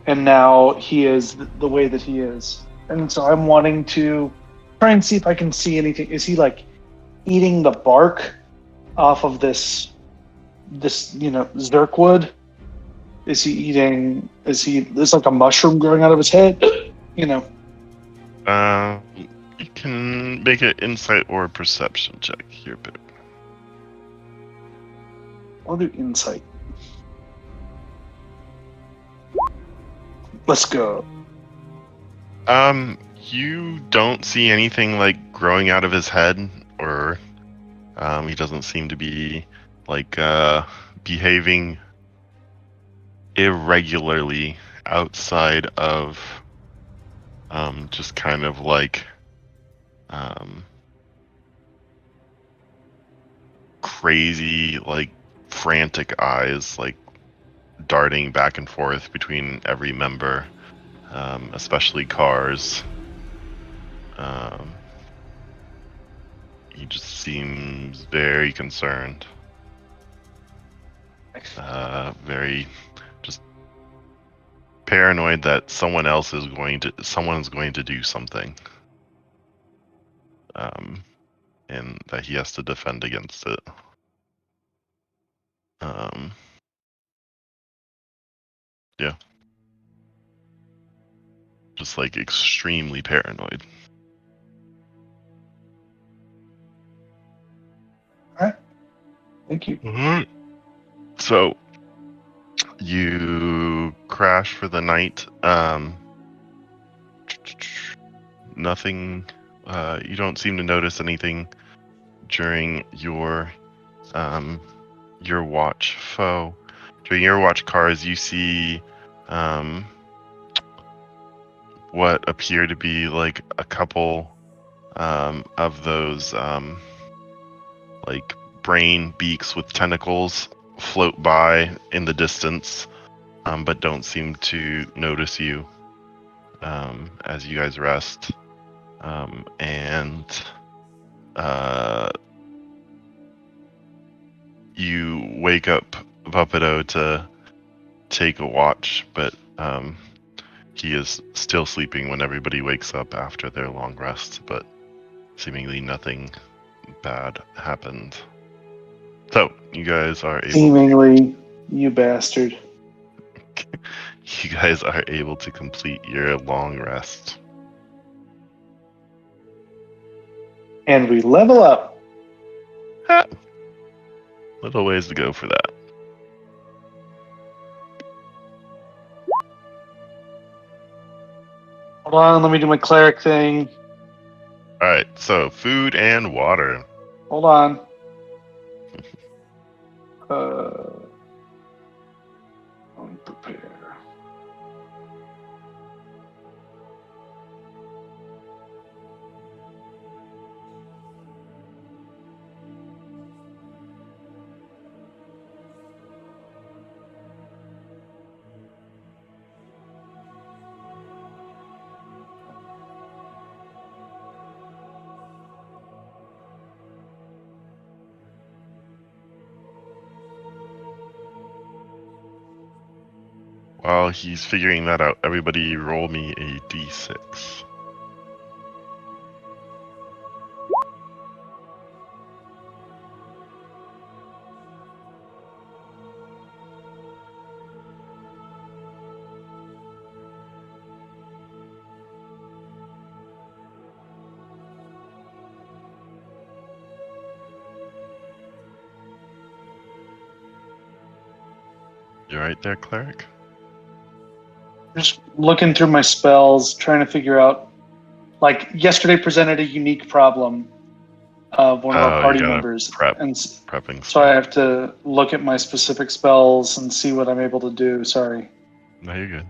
and now he is the way that he is. And so I'm wanting to try and see if I can see anything. Is he like eating the bark off of this Zerkwood? Is he eating? There's like a mushroom growing out of his head? You know. You can make an insight or perception check here, but I'll do insight. Let's go. You don't see anything like growing out of his head, or he doesn't seem to be like behaving irregularly outside of just kind of like crazy, like frantic eyes, like darting back and forth between every member, especially Cars. He just seems very concerned, very just paranoid that someone is going to do something, and that he has to defend against it. Yeah, just like extremely paranoid. All right. Thank you. Mm-hmm. So you crash for the night. Nothing. You don't seem to notice anything during your watch, Foe. During your watch, Cars, you see what appear to be like a couple of those like brain beaks with tentacles float by in the distance, but don't seem to notice you as you guys rest. And you wake up Puppeto to take a watch, but he is still sleeping when everybody wakes up after their long rest, but seemingly nothing bad happened. So, you guys are able... Seemingly, you bastard. You guys are able to complete your long rest. And we level up. Little ways to go for that. Hold on, let me do my cleric thing. Alright, so food and water. Hold on. Prepare. While he's figuring that out, everybody roll me a d6. You right there, cleric? Just looking through my spells, trying to figure out. Like, yesterday presented a unique problem of one of our party members. Prepping. So I have to look at my specific spells and see what I'm able to do. Sorry. No, you're good.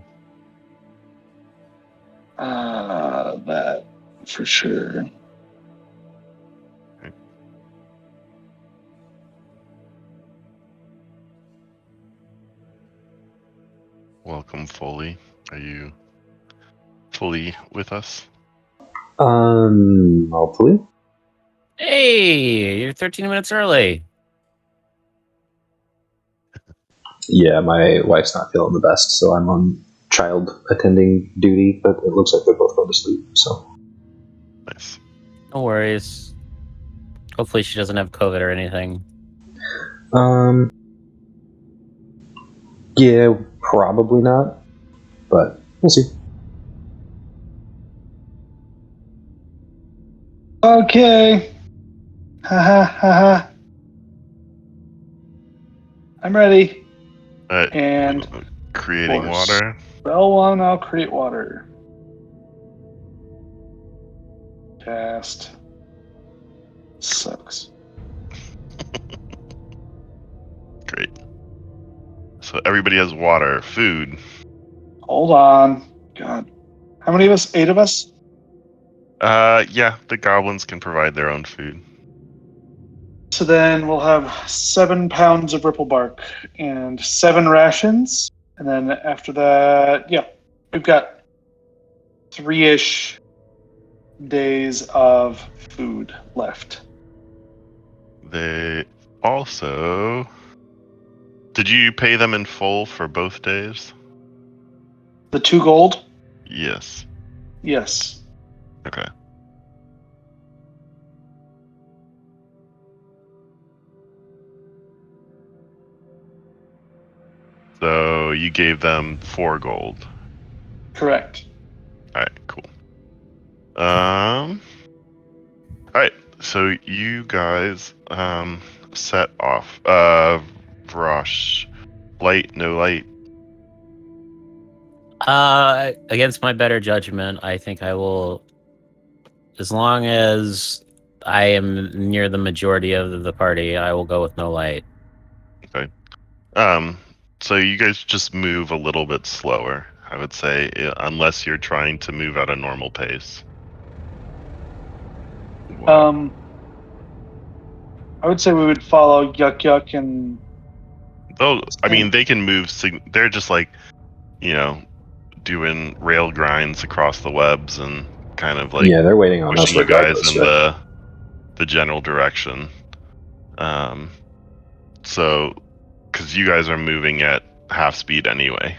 That for sure. Okay. Welcome, Foley. Are you fully with us? Hopefully. Hey, you're 13 minutes early. Yeah, my wife's not feeling the best, so I'm on child attending duty, but it looks like they're both going to sleep. So Nice. No worries. Hopefully she doesn't have COVID or anything. Yeah, probably not, but we'll see. Okay. Ha ha ha ha. I'm ready. And creating force. water. Spell one, I'll create water. Cast. Sucks. Great. So everybody has water, food. Hold on. God. How many of us? 8 of us? Yeah, the goblins can provide their own food. So then we'll have 7 pounds of ripple bark and 7 rations. And then after that, yeah, we've got 3-ish days of food left. They also... Did you pay them in full for both days? The 2 gold? Yes. Yes. Okay. So you gave them 4 gold. Correct. Alright, cool. Alright, so you guys set off. Vrosh. Light, no light. Against my better judgment, I think I will, as long as I am near the majority of the party, I will go with no light. Okay. So you guys just move a little bit slower, I would say, unless you're trying to move at a normal pace. I would say we would follow Yuck Yuck and... I mean, they can move. They're just like, doing rail grinds across the webs and kind of like they're waiting on us pushing you guys regardless, in right? the general direction. So, because you guys are moving at half speed anyway.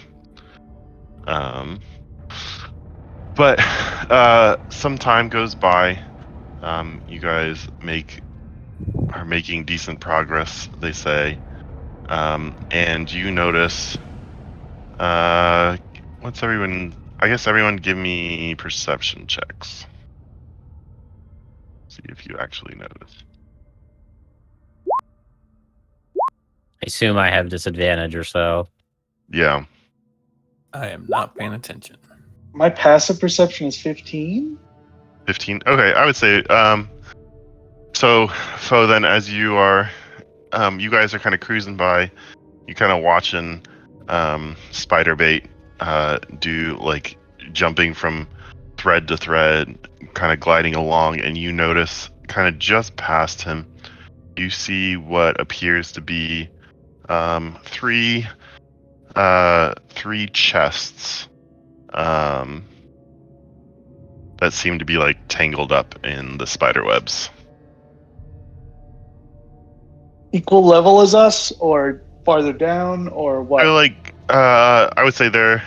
But some time goes by. You guys are making decent progress, they say. And you notice, what's everyone? I guess everyone give me perception checks. See if you actually notice. I assume I have disadvantage or so. Yeah. I am not paying attention. My passive perception is 15? 15. Okay, I would say, so then as you are, you guys are kind of cruising by, you kind of watching, Spiderbait, do like jumping from thread to thread, kind of gliding along, and you notice kind of just past him, you see what appears to be, 3 chests, that seem to be like tangled up in the spider webs. Equal level as us, or farther down, or what? They're like, I would say you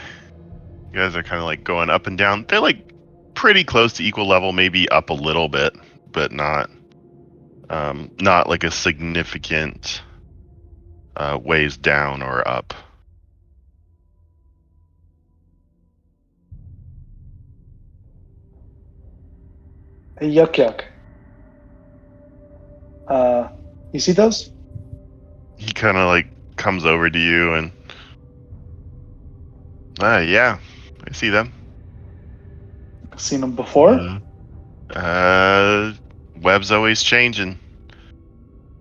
guys are kind of like going up and down. They're like pretty close to equal level, maybe up a little bit, but not like a significant ways down or up. Hey, Yuck Yuck. You see those? He kind of like comes over to you and, yeah, I see them. Seen them before? Web's always changing.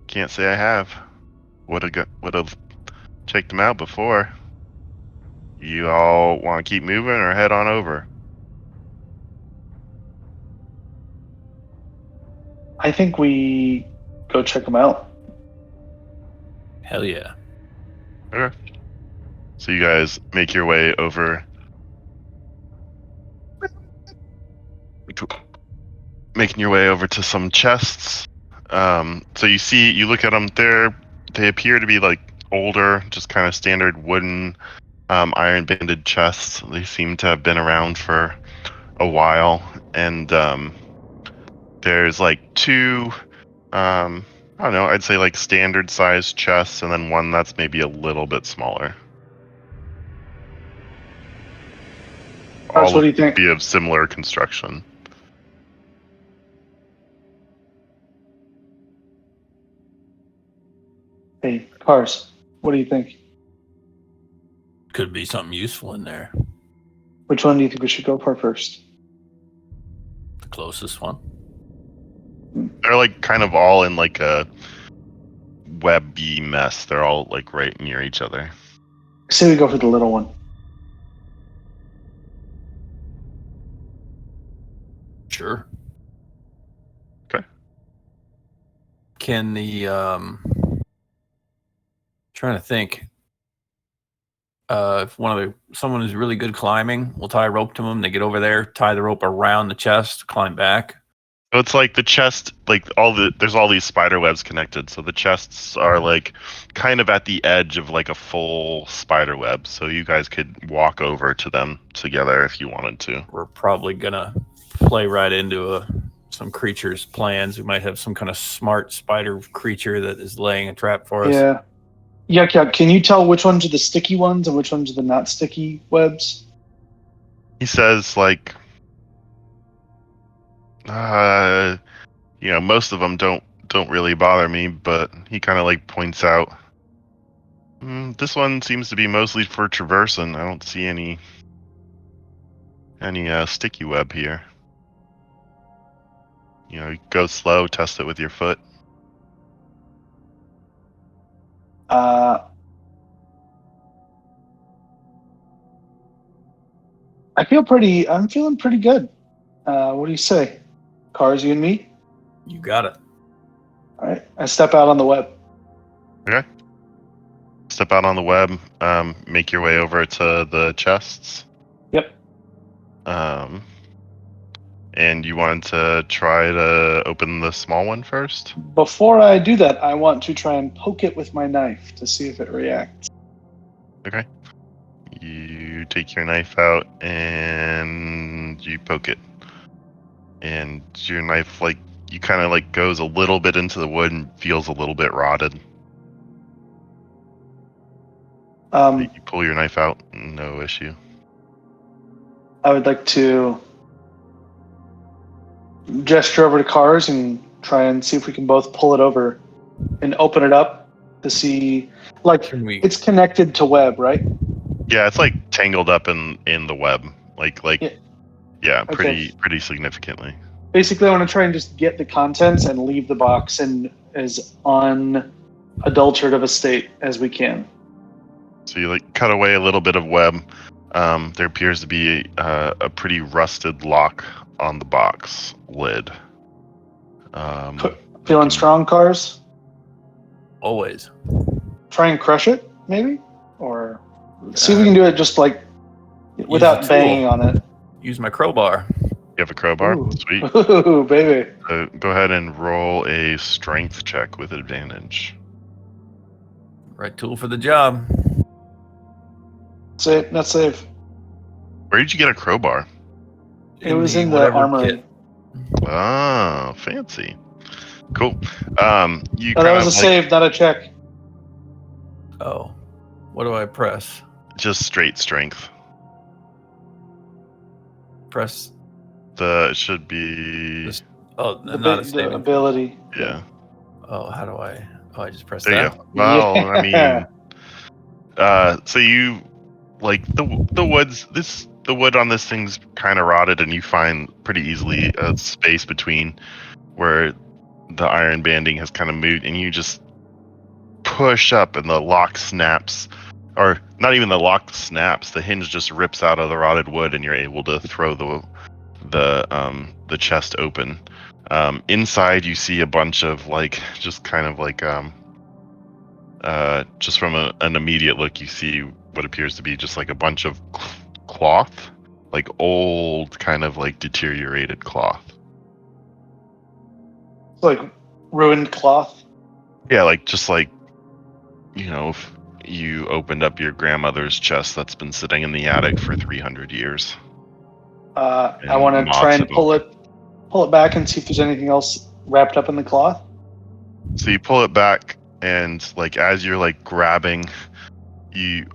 Can't say I have. Would have checked them out before. You all want to keep moving or head on over? I think we go check them out. Hell yeah. Okay. So you guys make your way over. Making your way over to some chests. So you look at them. They appear to be like older, just kind of standard wooden iron banded chests. They seem to have been around for a while, and there's like two, I don't know, I'd say like standard sized chests, and then one that's maybe a little bit smaller. Cars, All what do you think? be of similar construction. Hey, Cars, what do you think? Could be something useful in there. Which one do you think we should go for first? The closest one. They're like kind of all in like a webby mess. They're all like right near each other. Say we go for the little one. Sure. Okay. Can the trying to think. If someone who's really good climbing, we'll tie a rope to them. They get over there, tie the rope around the chest, climb back. So it's like the chest, like there's all these spider webs connected. So the chests are like kind of at the edge of like a full spider web. So you guys could walk over to them together if you wanted to. We're probably gonna play right into some creature's plans. We might have some kind of smart spider creature that is laying a trap for us. Yeah. Yuck. Can you tell which ones are the sticky ones and which ones are the not sticky webs? He says like, most of them don't really bother me, but he kind of like points out, this one seems to be mostly for traversing. I don't see any sticky web here. Go slow, test it with your foot. I'm feeling pretty good. What do you say? Cars, you and me? You got it. All right. I step out on the web. Okay. Step out on the web, make your way over to the chests. Yep. And you wanted to try to open the small one first? Before I do that, I want to try and poke it with my knife to see if it reacts. Okay. You take your knife out and you poke it. And your knife, you kind of goes a little bit into the wood and feels a little bit rotted. You pull your knife out, no issue. I would like to gesture over to Cars and try and see if we can both pull it over and open it up to see, it's connected to web, right? Yeah, it's tangled up in the web, yeah, Okay. pretty significantly. Basically, I want to try and just get the contents and leave the box in as unadulterated a state as we can. So you cut away a little bit of web. There appears to be a pretty rusted lock on the box lid. Feeling strong, Cars? Always. Try and crush it, maybe? Or see if we can do it just without the banging tool. on it. Use my crowbar. You have a crowbar? Ooh. Sweet. Ooh, baby. Go ahead and roll a strength check with advantage. Right tool for the job. Save, not save. Where did you get a crowbar? It was in the whatever armory. kit. Oh, fancy. Cool. You Oh, that was a save, not a check. Oh. What do I press? just straight strength. Press. It should be. This, oh, The, not a the saving. ability. Yeah. Oh, how do I? Oh, I just press There you that. go. Well, Yeah. I mean, so you the woods. The wood on this thing's kind of rotted, and you find pretty easily a space between where the iron banding has kind of moved, and you just push up, and the lock snaps, or not even the lock snaps. The hinge just rips out of the rotted wood, and you're able to throw the chest open. Inside, you see a bunch of just from an immediate look, you see what appears to be just a bunch of cloth, old kind of deteriorated cloth. Like ruined cloth. Yeah, you opened up your grandmother's chest that's been sitting in the attic for 300 years. I And want to try moths and have pull it back and see if there's anything else wrapped up in the cloth. So you pull it back, and like as you're like grabbing, you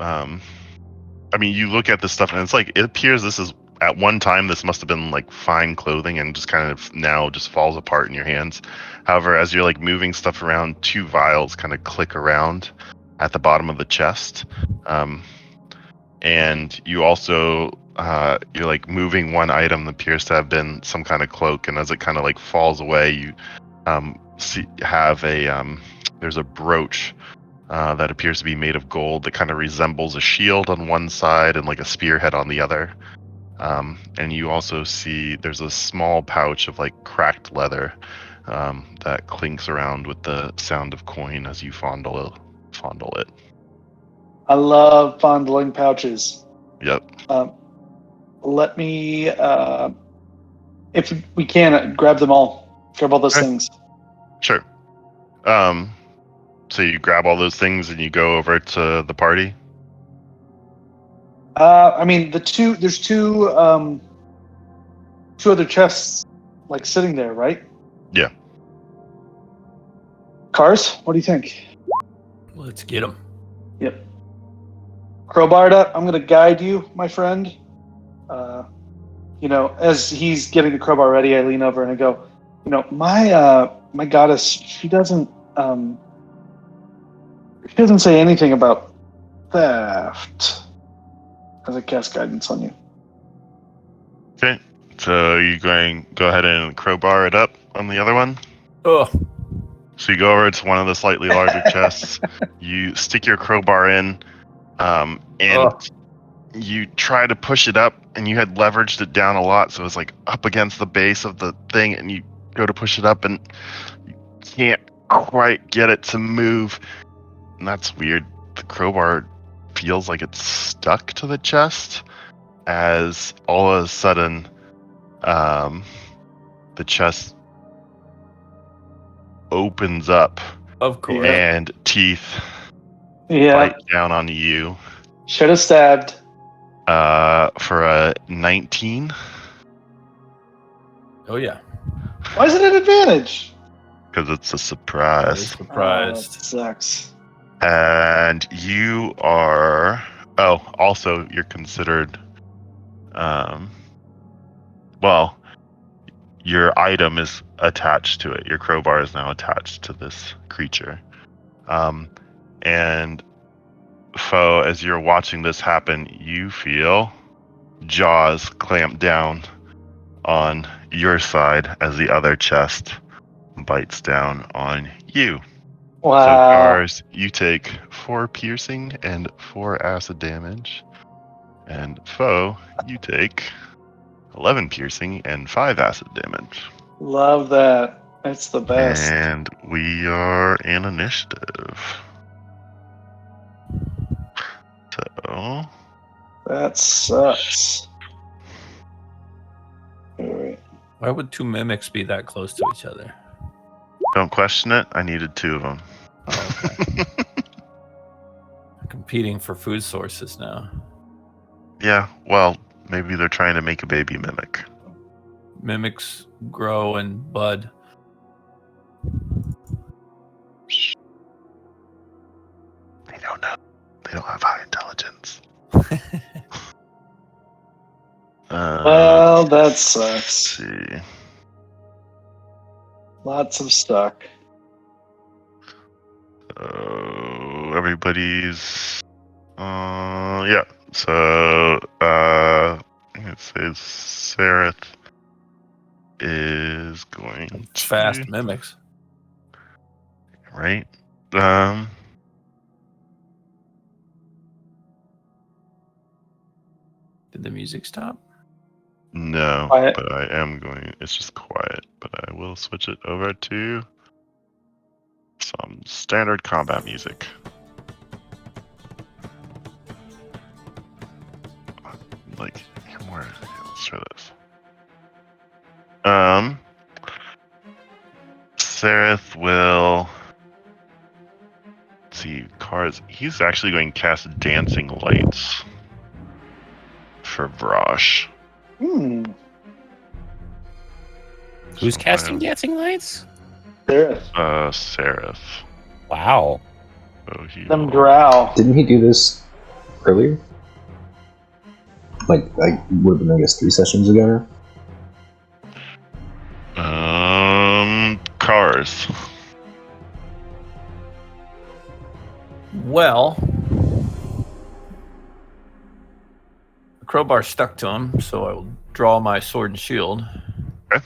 you look at this stuff, and it's like it appears this is at one time this must have been like fine clothing, and just kind of now just falls apart in your hands. However, as you're like moving stuff around, 2 vials kind of click around at the bottom of the chest, and you also you're like moving one item that appears to have been some kind of cloak, and as it kind of like falls away, you have a there's a brooch that appears to be made of gold that kind of resembles a shield on one side and like a spearhead on the other. And you also see there's a small pouch of like cracked leather that clinks around with the sound of coin as you fondle it. I love fondling pouches. Yep. Let me, if we can, grab them all. Grab all those Okay. things. Sure. So you grab all those things and you go over to the party? There's two other chests, like, sitting there, right? Yeah. Cars, what do you think? Let's get them. Yep. Crowbarred up, I'm going to guide you, my friend. As he's getting the crowbar ready, I lean over and I go, my goddess, she doesn't say anything about theft. As I cast guidance on you. Okay. So you go ahead and crowbar it up on the other one? Oh, So you go over to one of the slightly larger chests, you stick your crowbar in, and you try to push it up, and you had leveraged it down a lot, so it's like up against the base of the thing, and you go to push it up, and you can't quite get it to move. And that's weird. The crowbar feels like it's stuck to the chest, as all of a sudden, the chest opens up, of course. and teeth Yeah. bite down on you. Should have stabbed. For a 19, Oh yeah. Why is it an advantage? because it's a Very surprise. Oh, surprised. that sucks. And you are. Oh, also you're considered. Well, your item is attached to it. Your crowbar is now attached to this creature. And Foe, as you're watching this happen, you feel jaws clamp down on your side as the other chest bites down on you. So, Wow. Cars, you take 4 piercing and 4 acid damage. And Foe, you take 11 piercing and 5 acid damage. Love that. That's the best. And we are in initiative. So, That sucks. Alright. Why would 2 mimics be that close to each other? don't question it. I needed 2 of them. Oh, okay. Competing for food sources now. Yeah, well, maybe they're trying to make a baby mimic. Mimics grow and bud. They don't know. They don't have high intelligence. Well, that Let's sucks. see. Lots of stock. Everybody's. Yeah. So, it says Sereth is going to. Fast mimics. Right? Did the music stop? No, Quiet. but I am going. It's just quiet, but I will switch it over to some standard combat music. Like, here more. Let's try this. Sereth will. Let's see, Cars he's actually going to cast Dancing Lights for Vrosh. Hmm. Who's So casting I- dancing lights? There. Seraph. Wow. So he Them will- drow. Didn't he do this earlier? Like, would have been, I guess, 3 sessions ago now? Cars. Well, the crowbar stuck to him, so I will draw my sword and shield. Okay.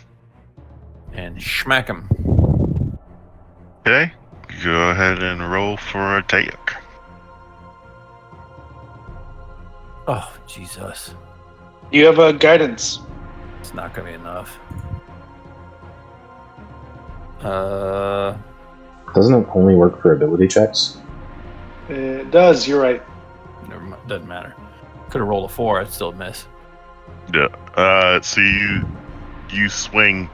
And smack him. Okay, go ahead and roll for attack. Oh, Jesus. You have a guidance. It's not going to be enough. Doesn't it only work for ability checks? It does. You're right. Never mind, doesn't matter. Could have rolled a 4, I'd still miss. Yeah. So you swing,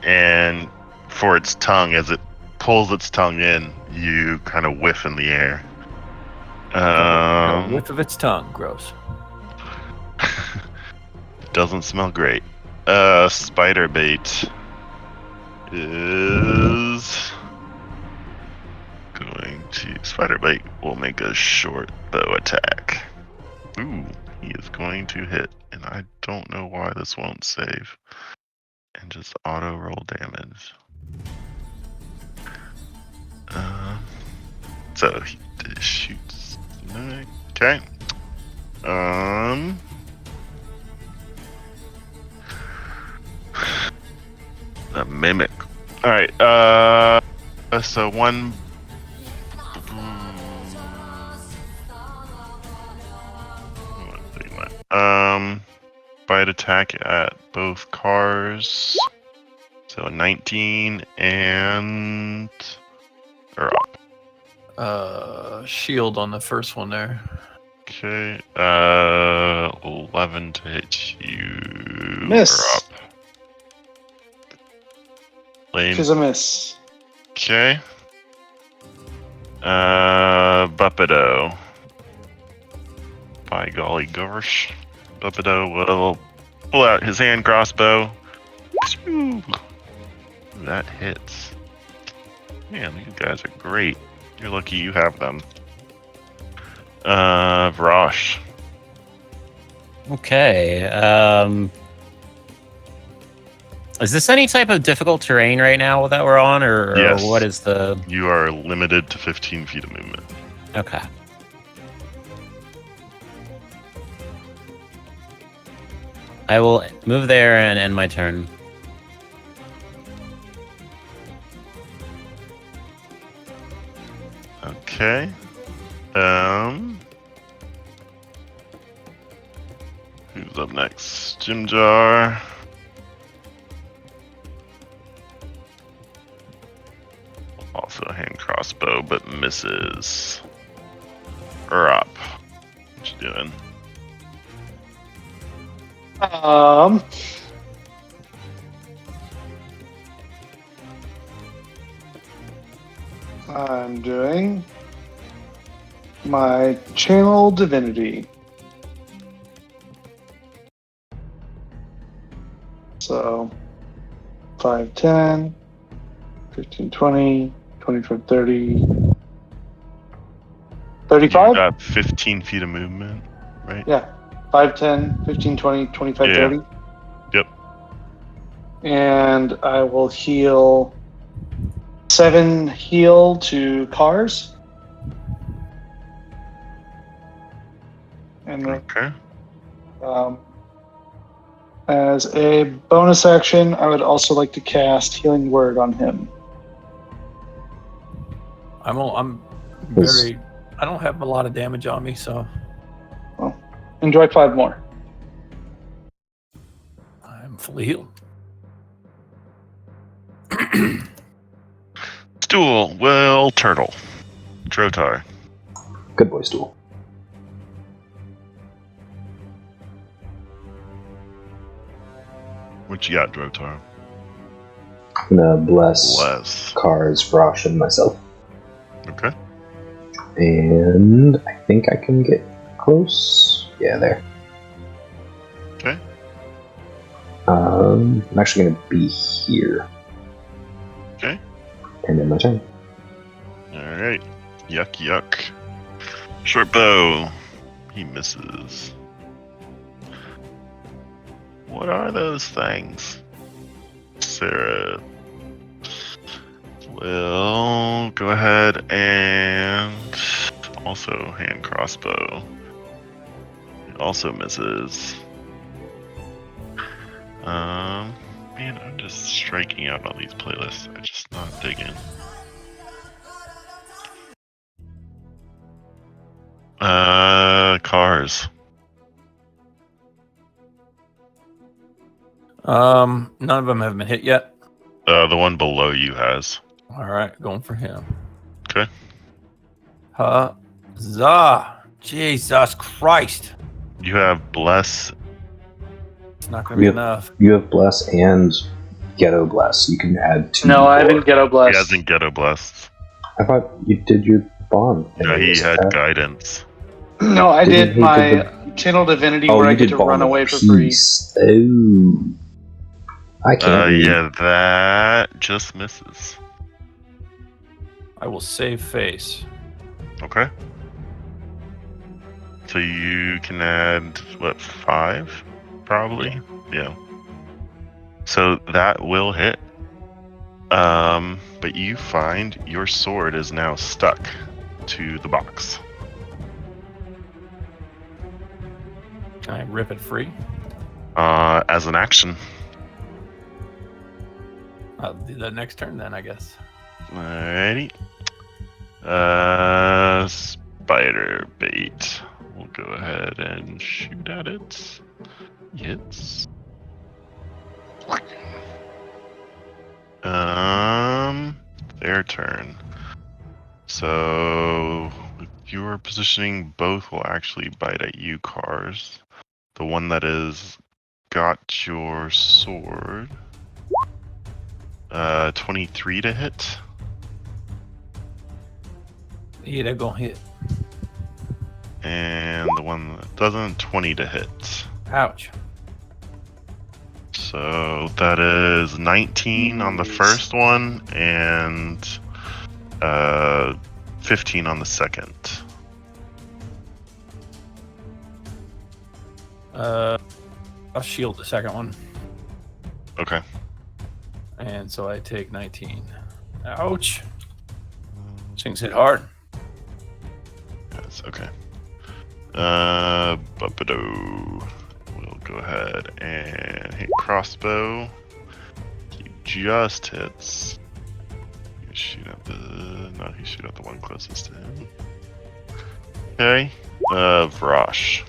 and for its tongue, as it pulls its tongue in, you kind of whiff in the air. The whiff of its tongue, gross. Doesn't smell great. Spider bait is going to. Spider bait will make a short bow attack. Ooh, he is going to hit, and I don't know why this won't save. And just auto roll damage. So he shoots. Okay. A mimic. All right. So one. Bite attack at both cars. So 19 and. Or up. Shield on the first one there. Okay. 11 to hit you. Miss. Or up. Lane. She's a miss. Okay. Buppido. By golly gosh. Buppido will pull out his hand crossbow. That hits. Man, these guys are great. You're lucky you have them. Vrosh. Okay. Is this any type of difficult terrain right now that we're on, or Yes. what is the? You are limited to 15 feet of movement. Okay. I will move there and end my turn. Okay. Who's up next? Jimjar. Also a hand crossbow, but misses. Up. What you doing? I'm doing my channel divinity. So 5, 10, 15, 20, 25, 30, 35? You got 15 feet of movement, right? Yeah. 5, 10, 15, 20, 25, Yeah. 30. Yep. And I will heal 7 heal to cars. And then, Okay. as a bonus action, I would also like to cast Healing Word on him. I'm Yes. very. I don't have a lot of damage on me, so Enjoy 5 more. I'm fully healed. Stool. Well, turtle. Drotar. Good boy, Stool. What you got, Drotar? I'm gonna bless Bless. Cars, Vrosh, and myself. Okay. And I think I can get close. Yeah, there. Okay. I'm actually going to be here. Okay. And then my turn. Alright. Yuck, yuck. Short bow. He misses. What are those things? Sarah will go ahead and also hand crossbow. It also misses. Man, I'm just striking out on these playlists. I'm just not digging. Cars. None of them have been hit yet. The one below you has. All right, going for him. Okay. Huzzah! Jesus Christ! You have bless. It's not going to be enough. You have Bless and Ghetto Bless. You can add 2. No, I haven't Ghetto He Blessed. hasn't ghetto blessed. I thought you did your bond. No, he had guidance. No, I Didn't did he my did Channel Divinity Oh, where I you get did to Bond run of away for free. Peace. Oh. I can't read. Yeah, that just misses. I will save face. Okay. So you can add, what, 5? Probably? Yeah. So that will hit. But you find your sword is now stuck to the box. Can I rip it free? As an action. I'll do that next turn then, I guess. Alrighty. Spider bait. We'll go ahead and shoot at it. Hits. Their turn. So, with your positioning, both will actually bite at you, Cars. The one that is got your sword. 23 to hit. Yeah, they're going to hit. And the one that doesn't, 20 to hit. Ouch. So that is 19 on the first one and 15 on the second. I'll shield the second one. Okay. And so I take 19. Ouch. Things hit hard. That's okay. Bumpadoo. We'll go ahead and hit crossbow. He just hits. You shoot at the. No, he shoot at the one closest to him. Okay. Vrosh.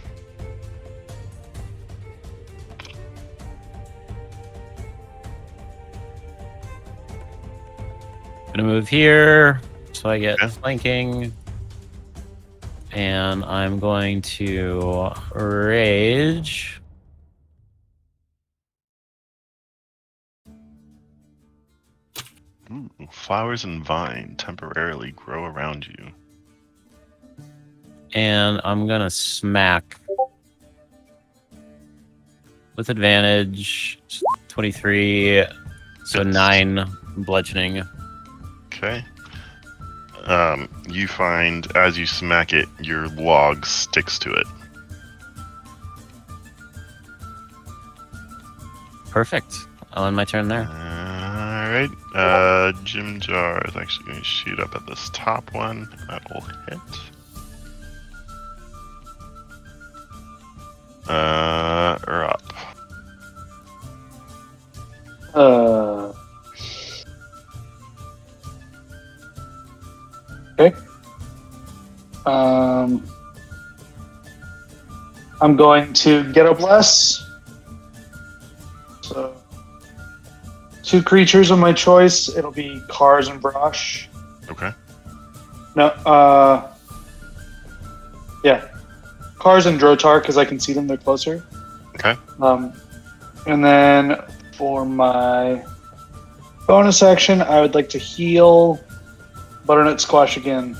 Gonna move here, so I get Okay. flanking, and I'm going to rage. Ooh, flowers and vine temporarily grow around you. And I'm gonna smack with advantage. 23, so Hits. 9 bludgeoning. Okay. You find as you smack it, your log sticks to it. Perfect. I'll end my turn there. Alright. Jim Jar is actually going to shoot up at this top one. That will hit. Or up. Okay. I'm going to Ghetto Bless. So, 2 creatures of my choice. It'll be Cars and Brosh. Okay. No, yeah. Cars and Drotar, because I can see them, they're closer. Okay. And then for my bonus action, I would like to heal Butternut Squash again.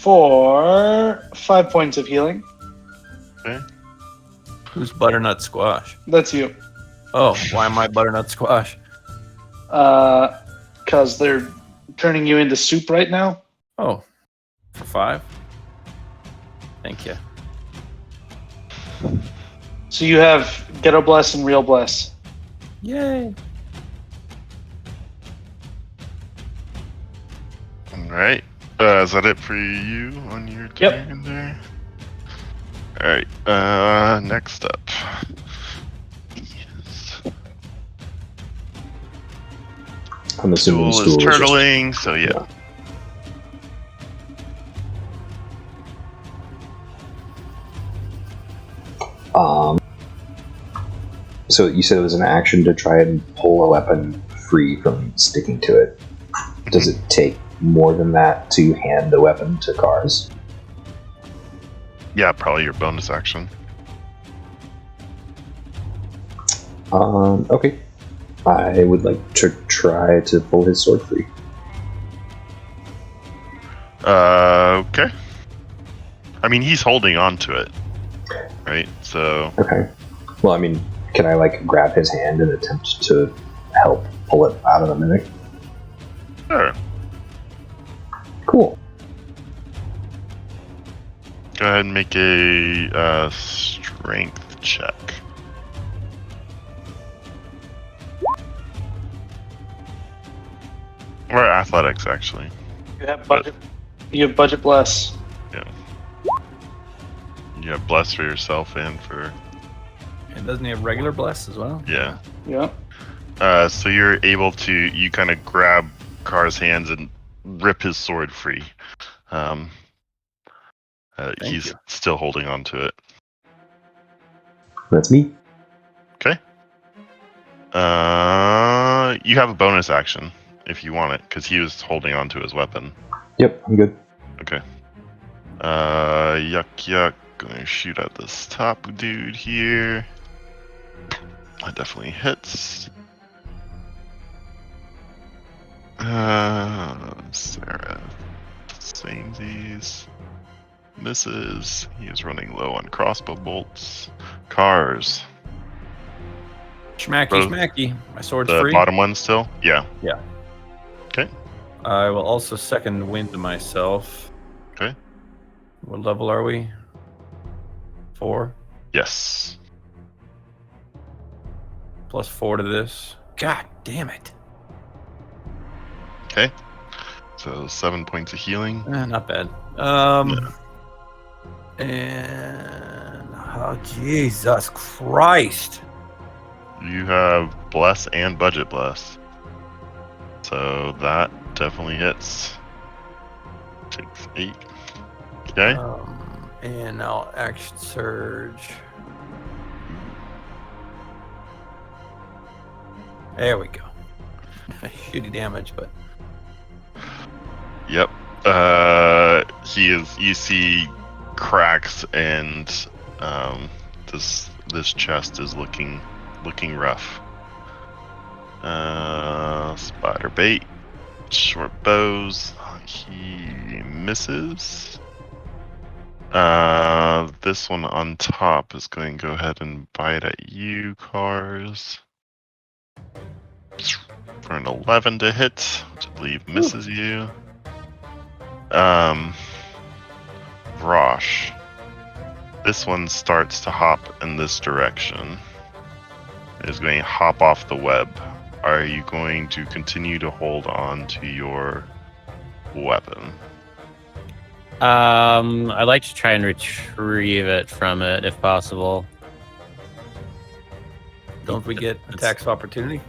for 5 points of healing. Okay. Who's Butternut Squash? That's you. Oh, why am I Butternut Squash? Because they're turning you into soup right now. Oh, for 5? Thank you. So you have Ghetto Bless and Real Bless. Yay. All right. Is that it for you on your Yep. turn there? All right. Next up. Yes. I'm assuming Stool is Stool is just- turtling, so yeah. So you said it was an action to try and pull a weapon free from sticking to it. Does it take more than that to hand the weapon to Cars? Yeah, probably your bonus action. Okay. I would like to try to pull his sword free. Okay. I mean, he's holding on to it, right? So Okay. Well, I mean, can I like grab his hand and attempt to help pull it out of the mimic? sure. Cool. Go ahead and make a strength check. Or athletics, actually. You have budget. You have Budget Bless. You have bless for yourself and for And doesn't he have regular bless as well? yeah. Yeah. So you're able to you kind of grab Car's hands and rip his sword free. He's you. still holding on to it. That's me. You have a bonus action if you want it, because he was holding on to his weapon. Yep, I'm good. Okay. Yuck. Gonna shoot at this top dude here. That definitely hits. Sarah. Samesies. Misses. He is running low on crossbow bolts. Cars. Schmacky, Bro- schmacky. My sword's The free. bottom one still? Yeah. I will also second wind myself. Okay. What level are we? 4 Yes. plus 4 to this. God damn it. Okay. So 7 points of healing. Not bad. And oh Jesus Christ. You have bless and budget bless. So that definitely hits. Takes 8. Okay. And now action surge. There we go. Shitty damage, but Yep. You see cracks and this chest is looking rough. Spider bait. Short bows. He misses. This one on top is going to go ahead and bite at you, Cars. For an 11 to hit, which I believe misses you. Vrosh. This one starts to hop in this direction. It is going to hop off the web. Are you going to continue to hold on to your weapon? I'd like to try and retrieve it from it if possible. don't we get attacks of opportunity?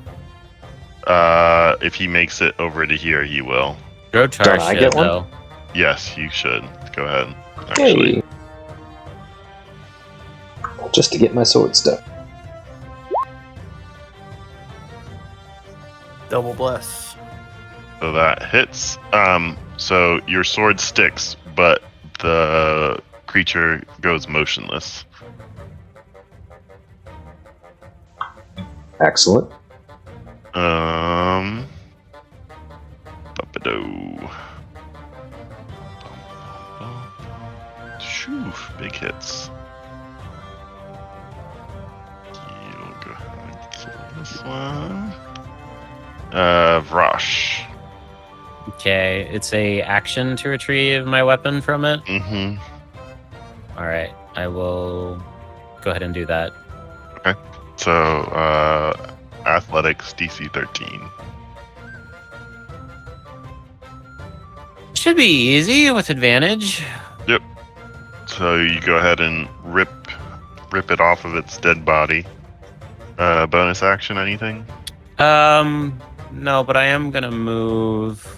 If he makes it over to here, he will. Grochar Don't I should, get one? though. Yes, you should. Go ahead. Actually, Hey. Just to get my sword stuff. Double bless. so that hits. So your sword sticks, but the creature goes motionless. Excellent. Bum-ba-do. Phew, big hits. You'll go ahead and kill this one. Vrosh. Okay, it's a action to retrieve my weapon from it. Mm-hmm. All right, I will go ahead and do that. So, athletics DC 13. Should be easy with advantage. So you go ahead and rip it off of its dead body. Bonus action, anything? No, but I am gonna move.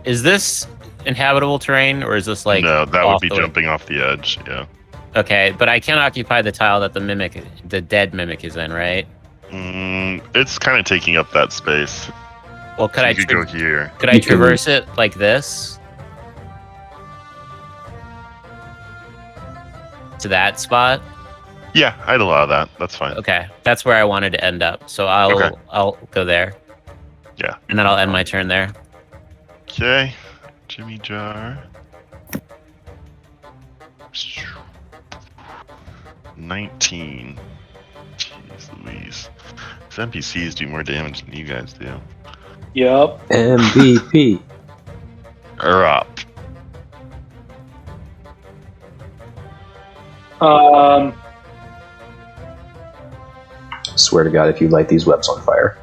Is this inhabitable terrain, or is this like? No, that would off be the- jumping off the edge. Yeah. Okay, but I can occupy the tile that the dead mimic is in, right? It's kind of taking up that space. Well, could So I you could go here. could I You can- traverse it like this to that spot? Yeah, I'd allow that. That's fine. Okay, that's where I wanted to end up. So I'll go there. Yeah. And then I'll end my turn there. Okay. Jimmy Jar. 19. Jeez Louise. These NPCs do more damage than you guys do. Yep. MVP. Are up. Swear to God, if you light these webs on fire.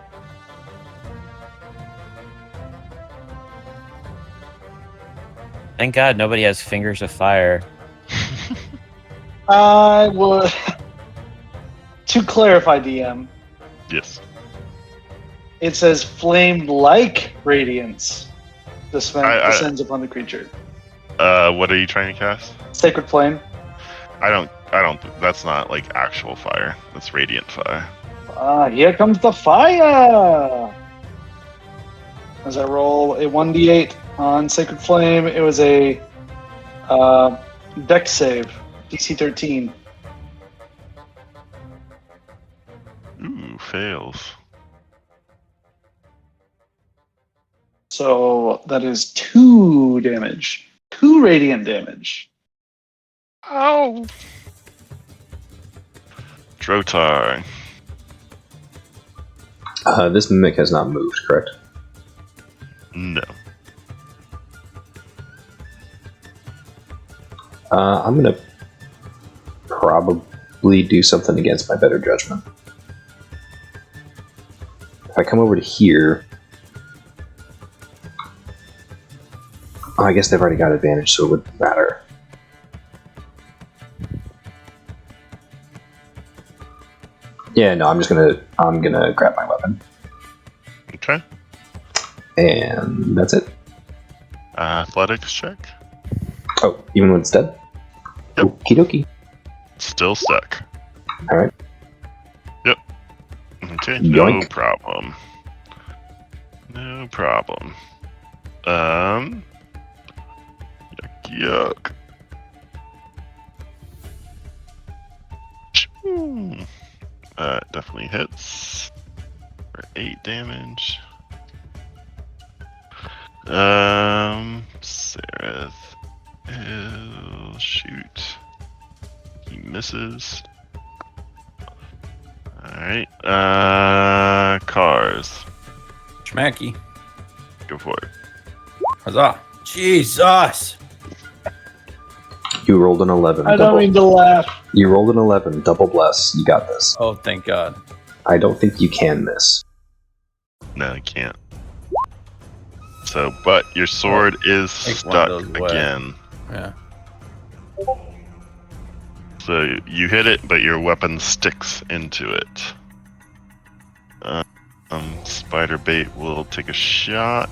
Thank God nobody has fingers of fire. I would. To clarify, DM, Yes. it says flame-like radiance I- descends upon the creature. What are you trying to cast? Sacred flame. I don't. That's not like actual fire. That's radiant fire. Here comes the fire! As I roll a 1d8 on Sacred Flame, it was a dex save, DC 13. Ooh, fails. So that is 2 damage. 2 radiant damage. Ow. Drotar. This mimic has not moved, correct? No. I'm gonna probably do something against my better judgment. If I come over to here, I guess they've already got advantage, so it wouldn't matter. Yeah, no, I'm gonna grab my weapon, Okay. and that's it. Athletics check. Oh, even when it's dead. Yep. Okie dokie. Still stuck. All right. Okay. No Yoink. problem. No problem. Yuck. Shoo. Definitely hits for 8 damage. Sareth. Ew, shoot. He misses. Alright. Cars. Schmacky. Go for it. Huzzah. Jesus. You rolled an 11. I don't mean to laugh. You rolled an 11. Double bless. You got this. Oh, thank God. I don't think you can miss. No, I can't. So, but your sword is Take one stuck of those away. again. Yeah. So you hit it, but your weapon sticks into it. Spider Bait will take a shot.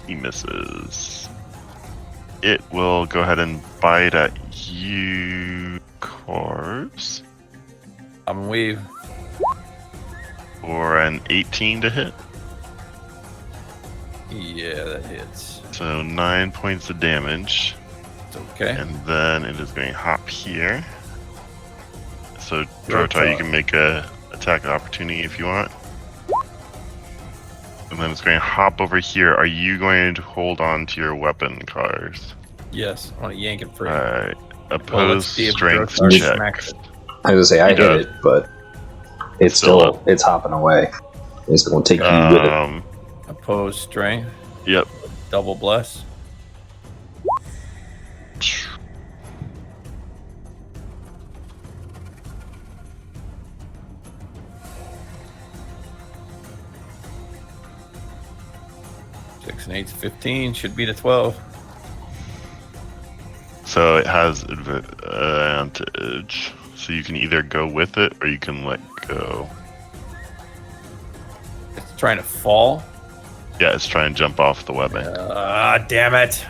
He misses. It will go ahead and bite at you, Cars, I'm weave. for an 18 to hit. Yeah, that hits. So 9 points of damage. It's okay. And then it is going to hop here. So, Your Drotar, you turn. can make a attack opportunity if you want. and then it's going to hop over here. Are you going to hold on to your weapon cars? Yes, I want to yank it free. Alright. Well, Opposed let's see if strength Drothar check. smacks it. I was gonna say I He hit does. it, but it's Still still it's hopping away. It's gonna take you with it. Opposed strength. Yep. Double bless. Six and 8's 15. Should be the 12. So it has advantage. So you can either go with it or you can let go. It's trying to fall. Yeah, it's trying to jump off the webbing. Damn it.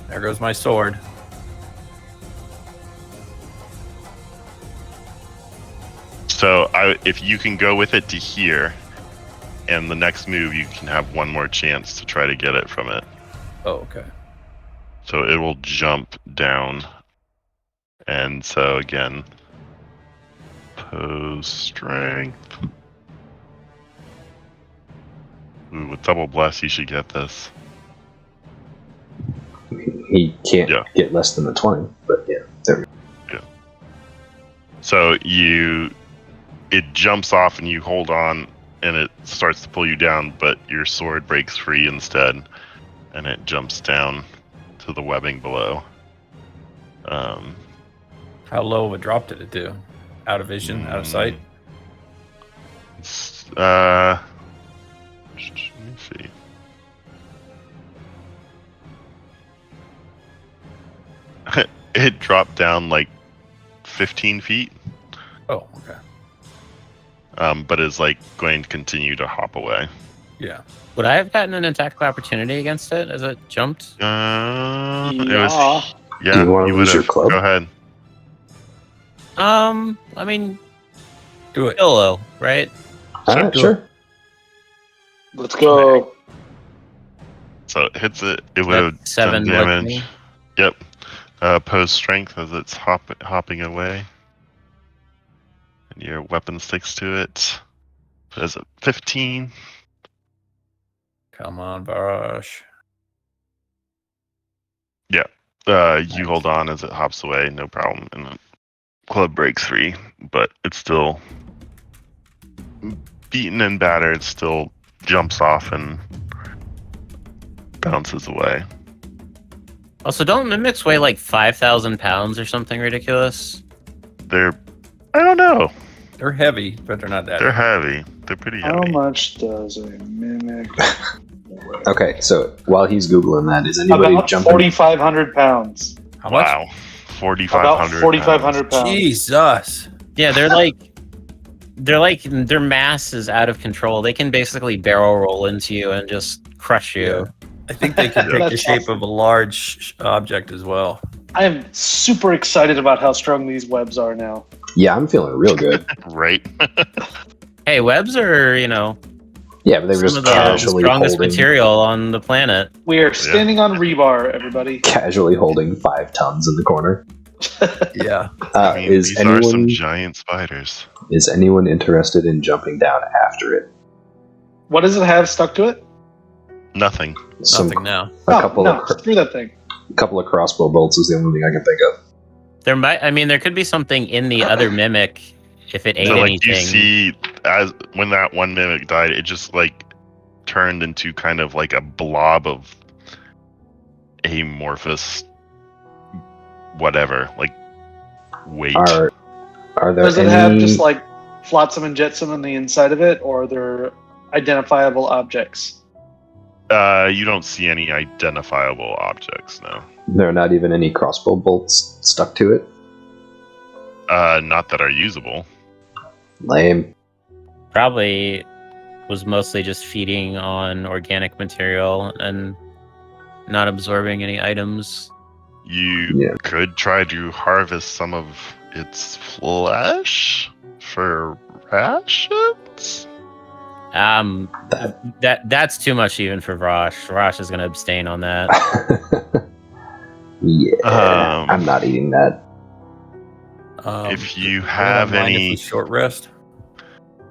There goes my sword. So if you can go with it to here, and the next move you can have one more chance to try to get it from it. Oh, okay. So it will jump down. And so again, pose strength. Ooh, with double bless, you should get this. He can't Yeah. get less than the 20, but yeah, there we go. So it jumps off and you hold on and it starts to pull you down, but your sword breaks free instead, and it jumps down to the webbing below. How low of a drop did it do? Out of vision, out of sight? Let me see. It dropped down like 15 feet, Oh, okay. but is like going to continue to hop away. Yeah. Would I have gotten an attack of opportunity against it as it jumped? It was Yeah. yeah. Do you wanna lose your would've. club? Go ahead. I mean, Do it. YOLO, right? Alright, sure. Let's go. So it hits it. It would have That's 7 done damage. bludgeoning. Yep. Pose strength as it's hopping away. And your weapon sticks to it. Does it 15? Come on, Barash. You hold on as it hops away, no problem. And the club breaks free, but it's still beaten and battered, still jumps off and bounces away. Also, don't mimics weigh like 5,000 pounds or something ridiculous? I don't know. They're heavy, but they're not that They're heavy. heavy. They're pretty How heavy. much does a mimic weigh? Okay, so while he's googling that, is anybody About jumping? 4,500 pounds. How much? Wow. About 4,500. 4,500 pounds. Jesus. Yeah, their mass is out of control. They can basically barrel roll into you and just crush you. I think they can take the That's shape awesome. of a large object as well. I am super excited about how strong these webs are now. Yeah, I'm feeling real good. Right? Hey, webs are, Yeah, but they were some just of the casually strongest holding, material on the planet. We are standing on rebar, everybody. casually holding 5 tons in the corner. Yeah. I mean, Is these are some anyone giant spiders. interested in jumping down after it? What does it have stuck to it? Nothing. Nothing now. A couple no, of screw that thing. crossbow bolts is the only thing I can think of. There could be something in the other mimic if it ate So like anything. you see, as when that one mimic died, it just like turned into kind of like a blob of amorphous whatever, like weight. Are there Does it any? have just like flotsam and jetsam on the inside of it, or are there identifiable objects? You don't see any identifiable objects, no. There are not even any crossbow bolts stuck to it. Not that are usable. Lame. Probably was mostly just feeding on organic material and not absorbing any items. You Yeah. could try to harvest some of its flesh for rations. That's too much even for Vrosh. Vrosh is going to abstain on that. Yeah, I'm not eating that. If you I don't have mind if we any, short rest.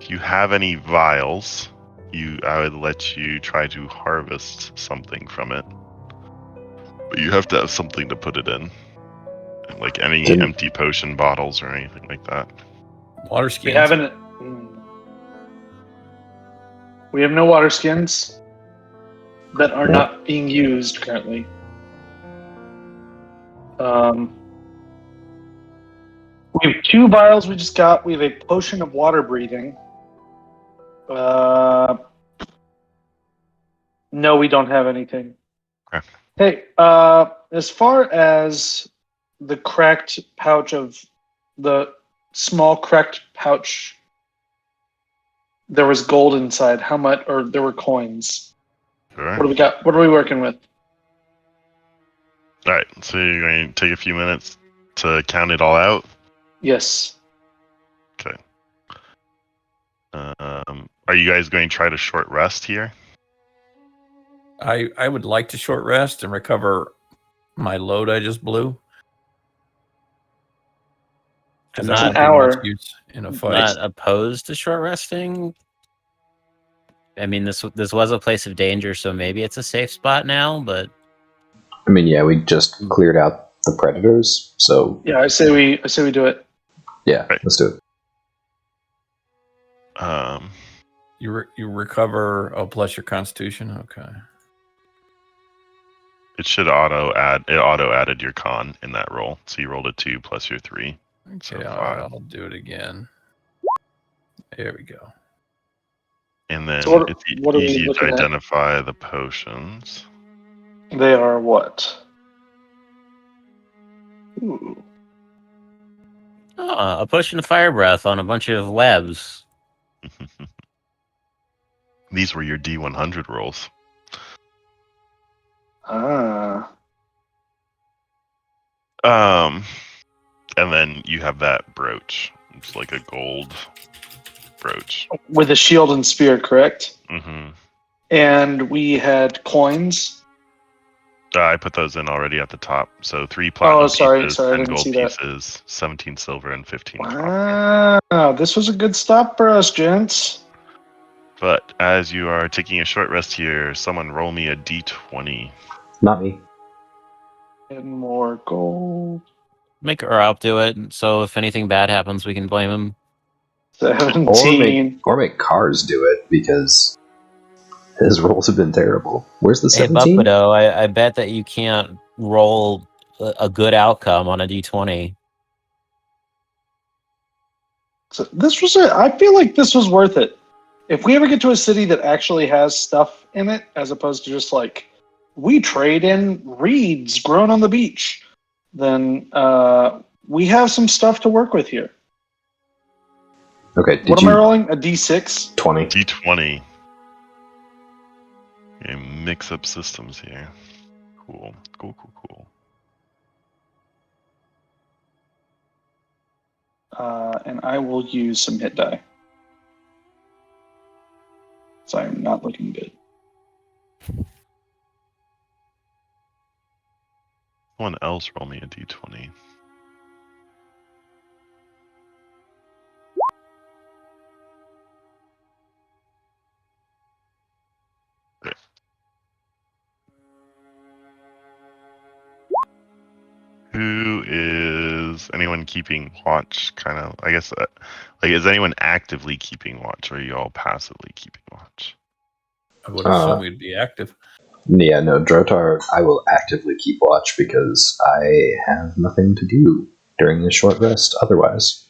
if you have any vials, I would let you try to harvest something from it. But you have to have something to put it in. Like any Didn't- empty potion bottles or anything like that. Water We skins. haven't. We have no water skins that are Yeah. not being used currently. We have 2 vials we just got. We have a potion of water breathing. No, we don't have anything. Okay. Hey, as far as the cracked pouch of the small cracked pouch, there was gold inside. How much? Or there were coins. Sure. What do we got? What are we working with? All right. So you're going to take a few minutes to count it all out. Yes. Okay. Are you guys going to try to short rest here? I would like to short rest and recover my load I just blew. Because It's that an won't be hour. much use in a fight. Not opposed to short resting. I mean, this was a place of danger, so maybe it's a safe spot now. But I mean, yeah, we just cleared out the predators, so Yeah, I say we do it. yeah, Right. let's do it. You recover plus your constitution. Okay. It should auto added your con in that roll. So you rolled a 2 plus your 3. Okay, So I'll do it again. There we go. And then So it's what are we easy to looking at? identify the potions. They are what? Ooh. a potion of fire breath on a bunch of webs. These were your D100 rolls. Ah. And then you have that brooch. It's like a gold brooch. With a shield and spear, correct? Mm-hmm. And we had coins. I put those in already at the top. So 3 platinum Oh, sorry, pieces, sorry, I 10 didn't gold see that. pieces, 17 silver, and 15 copper. Wow, this was a good stop for us, gents. But as you are taking a short rest here, someone roll me a d20. Not me. And more gold. Make Urop do it, so if anything bad happens, we can blame him. 17. Or make Cars do it, because his rolls have been terrible. Where's the Hey, 17? Buffalo, I bet that you can't roll a good outcome on a d20. So this was I feel like this was worth it. If we ever get to a city that actually has stuff in it, as opposed to just like we trade in reeds grown on the beach, then we have some stuff to work with here. Okay, What am I rolling? A D6? 20. D20. Okay, mix up systems here. Cool. And I will use some hit die. So I'm not looking good. Someone else roll me a d20. Okay. Who is anyone keeping watch? Kind of, I guess. Like, is anyone actively keeping watch, or are you all passively keeping watch? I would assume we'd be active. Yeah, no, Drotar, I will actively keep watch because I have nothing to do during this short rest otherwise.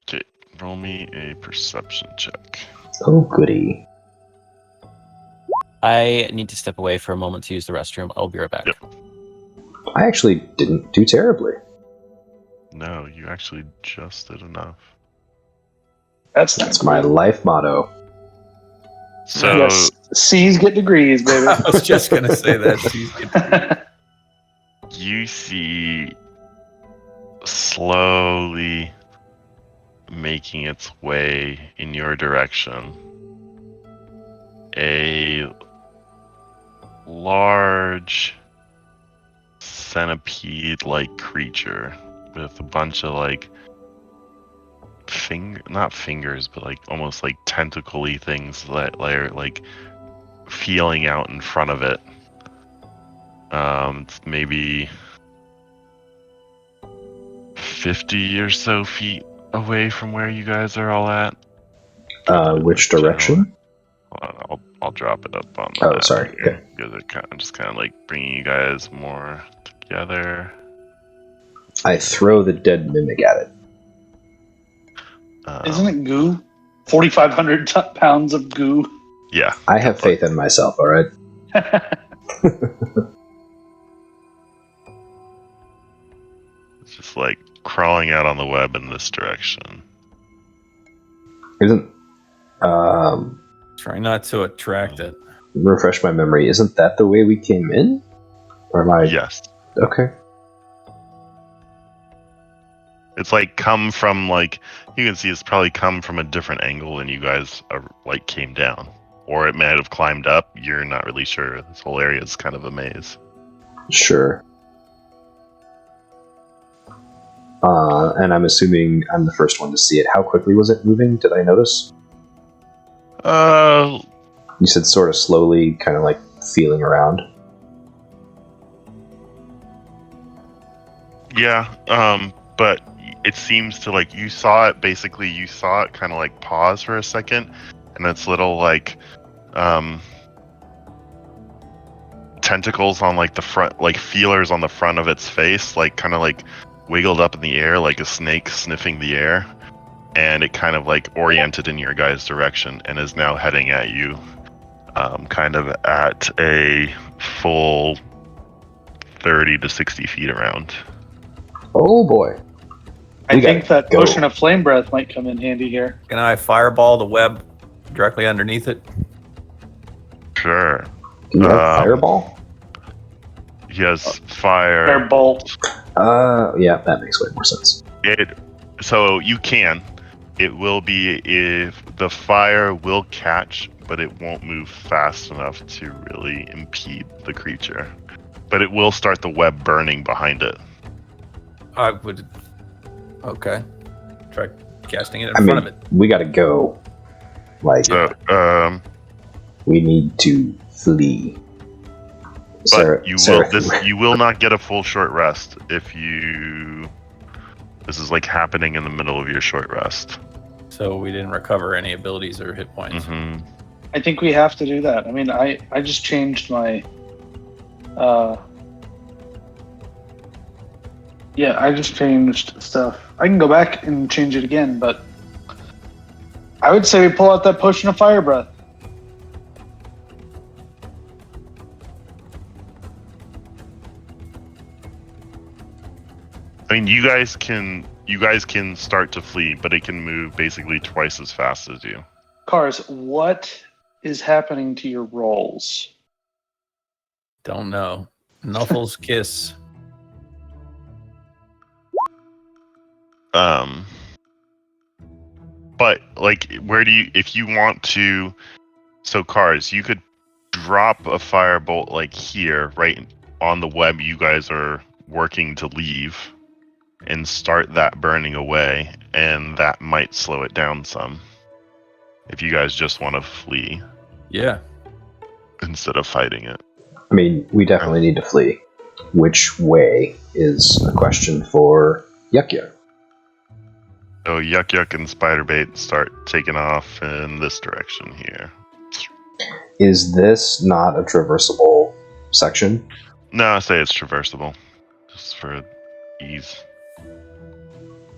Okay, roll me a perception check. Oh, goody. I need to step away for a moment to use the restroom. I'll be right back. Yep. I actually didn't do terribly. No, you actually just did enough. That's my life motto. So Yes, C's get degrees, baby. I was just gonna say that. you see slowly making its way in your direction a large centipede-like creature with a bunch of like not fingers, but like almost like tentacle-y things that are like feeling out in front of it. It's maybe 50 or so feet away from where you guys are all at. Which direction? I'll drop it up on. Oh, sorry. Here, because it just kind of like bringing you guys more together. I throw the dead mimic at it. Isn't it goo? 4,500 pounds of goo. Yeah. I have faith in myself, alright? It's just like crawling out on the web in this direction. Isn't... Try not to attract it. refresh my memory. Isn't that the way we came in? Or am I... Yes. Okay. It's like come from like, you can see it's probably come from a different angle than you guys like came down. Or it might have climbed up. You're not really sure. This whole area is kind of a maze. Sure. And I'm assuming I'm the first one to see it. How quickly was it moving? Did I notice? You said sort of slowly, kind of like feeling around. Yeah, but it seems to like, you saw it kind of like pause for a second, and its little like tentacles on like the front, like feelers on the front of its face, like kind of like wiggled up in the air like a snake sniffing the air, and it kind of like oriented in your guys' direction and is now heading at you, kind of at a full 30 to 60 feet around. Oh boy. I think that go. potion of flame breath might come in handy here. Can I fireball the web directly underneath it? Sure. Do you have fireball? He has fire. Firebolt. Yeah, that makes way more sense. So you can. It will be if the fire will catch, but it won't move fast enough to really impede the creature. But it will start the web burning behind it. I would. Okay. Try casting it in I front mean, of it. we gotta go. Like, So, we need to flee. but Sarah, you will not get a full short rest if you. This is like happening in the middle of your short rest. So we didn't recover any abilities or hit points. Mm-hmm. I think we have to do that. I mean, I just changed my... Yeah, I just changed stuff. I can go back and change it again, but I would say we pull out that potion of fire breath. I mean, you guys can start to flee, but it can move basically twice as fast as you. Cars, what is happening to your rolls? Don't know. Nuffle's kiss. But like, where do you, if you want to, so Cars, you could drop a firebolt like here, right on the web you guys are working to leave, and start that burning away, and that might slow it down some. If you guys just want to flee Yeah. instead of fighting it. I mean, we definitely need to flee. Which way is a question for Yuck Yuck. So Yuck Yuck and Spiderbait start taking off in this direction here. Is this not a traversable section? No, I say it's traversable, just for ease.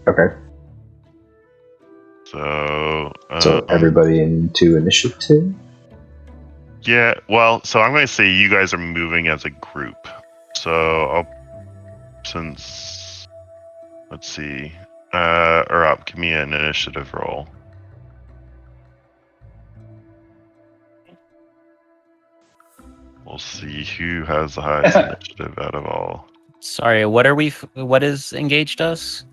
Okay. So Everybody into initiative? yeah, well, so I'm going to say you guys are moving as a group. So let's see, Urop, give me an initiative roll. We'll see who has the highest initiative out of all. Sorry, what are we? What is engaged us?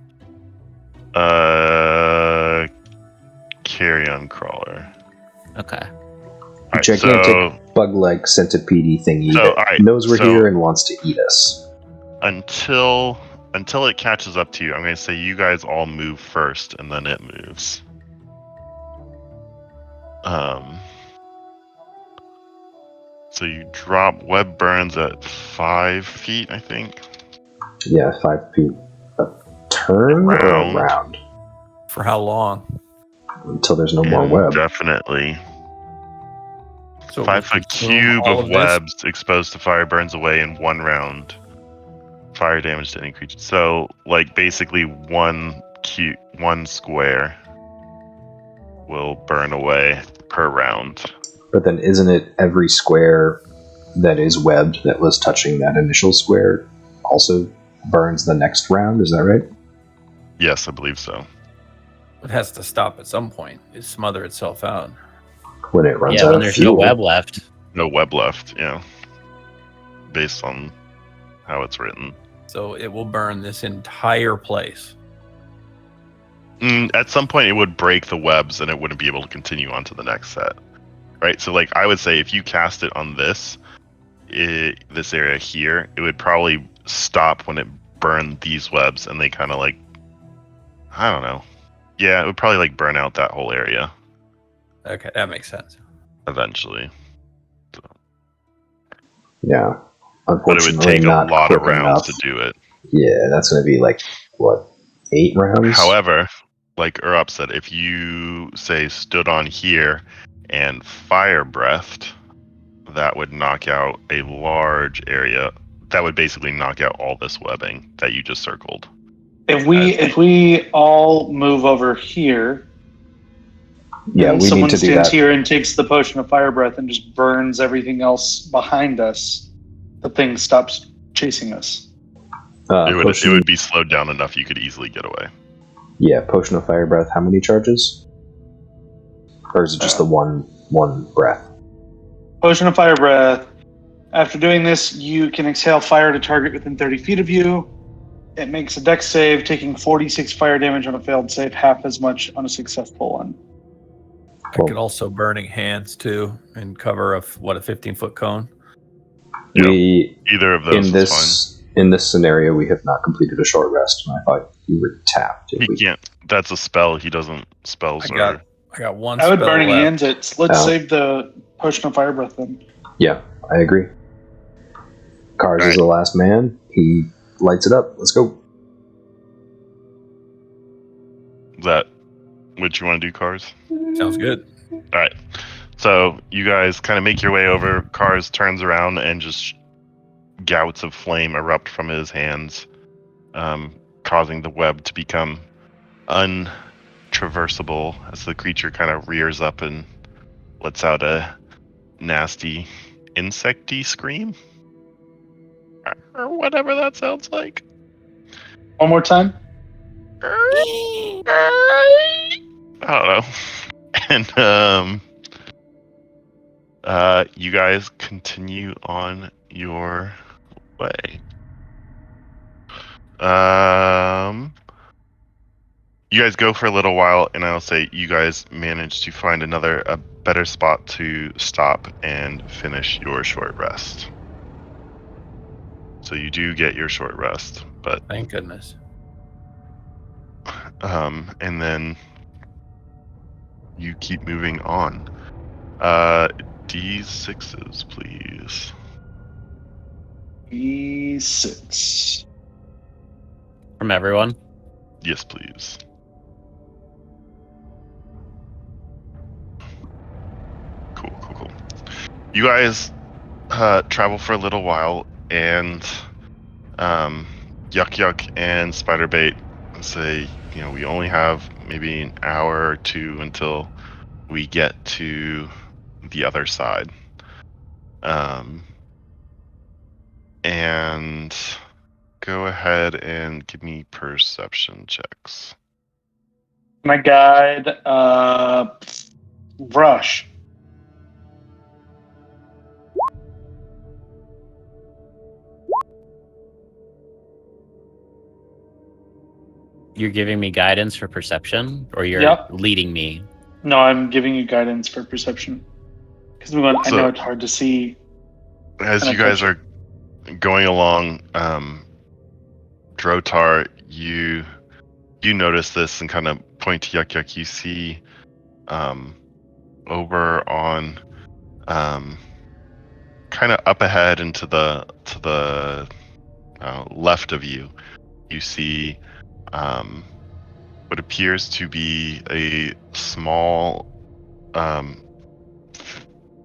Carrion crawler. Okay. Alright, Gigantic bug-like centipede thingy So, that alright, knows we're so- here and wants to eat us. until until it catches up to you, I'm going to say you guys all move first, and then it moves. So you drop web burns at 5 feet, I think. Yeah, 5 feet. A turn or a round? For how long? Until there's no more web. Definitely. So 5 foot cube of webs exposed to fire burns away in 1 round. Fire damage to any creature. So, like, basically one square will burn away per round. But then isn't it every square that is webbed that was touching that initial square also burns the next round? Is that right? Yes, I believe so. It has to stop at some point. It smother itself out. When it runs Yeah, out when of there's fuel. no web left. No web left, yeah. Based on how it's written. So it will burn this entire place. At some point, it would break the webs and it wouldn't be able to continue on to the next set. Right? So, like, I would say if you cast it on this area here, it would probably stop when it burned these webs and they kind of, like, I don't know. Yeah, it would probably, like, burn out that whole area Okay, that makes sense. eventually. Yeah. But it Unfortunately, would take a not lot of quick rounds enough. to do it. Yeah, that's going to be like, what, 8 rounds? However, like Urup said, if you, say, stood on here and fire breathed, that would knock out a large area. That would basically knock out all this webbing that you just circled. If we all move over here, Yeah, and we someone need to do stands that. here and takes the potion of fire breath and just burns everything else behind us, the thing stops chasing us. It would be slowed down enough you could easily get away. Yeah, potion of fire breath. How many charges? Or is it just the one breath? Potion of fire breath. After doing this, you can exhale fire to target within 30 feet of you. It makes a dex save, taking 46 fire damage on a failed save, half as much on a successful one. I could also burning hands too and cover a 15-foot cone. Yeah, We either of those is in this scenario, we have not completed a short rest, and I thought you were tapped. fine. He can't. That's a spell. He doesn't spells. I got one. I would spell burning left. hands it. Let's save the potion of fire breath then. Yeah, I agree. Cars All is right. the last man. He lights it up. Let's go. Is that what you want to do, Cars? Sounds good. All right. So you guys kind of make your way over. Cars turns around and just gouts of flame erupt from his hands, causing the web to become untraversable as the creature kind of rears up and lets out a nasty insecty scream. Or whatever that sounds like. One more time. I don't know. And you guys continue on your way. You guys go for a little while, and I'll say you guys manage to find a better spot to stop and finish your short rest. So you do get your short rest, but Thank goodness. and then you keep moving on. D6s, please. E6. From everyone. Yes, please. Cool. You guys travel for a little while, and Yuck and Spiderbait say, we only have maybe an hour or two until we get to the other side. And go ahead and give me perception checks. My guide, Rush. You're giving me guidance for perception, or you're Yep. leading me? No, I'm giving you guidance for perception. Because I know So- it's hard to see. As And you guys are going along, Drotar, you notice this and kind of point to Yuck Yuck. You see over on kind of up ahead and to the left of you, you see what appears to be a small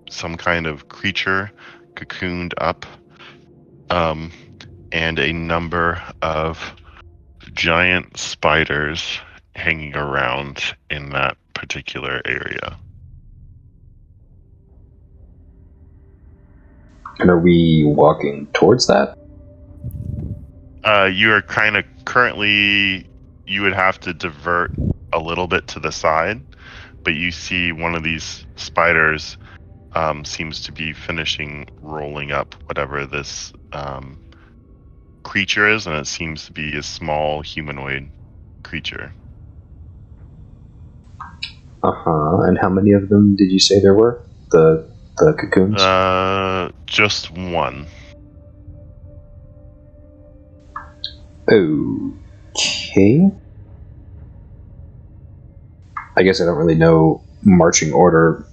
some kind of creature cocooned up, and a number of giant spiders hanging around in that particular area. And are we walking towards that? You are kind of currently, you would have to divert a little bit to the side, but you see one of these spiders seems to be finishing rolling up whatever this creature is, and it seems to be a small humanoid creature. And how many of them did you say there were? The cocoons? Just one. Okay. I guess I don't really know marching order.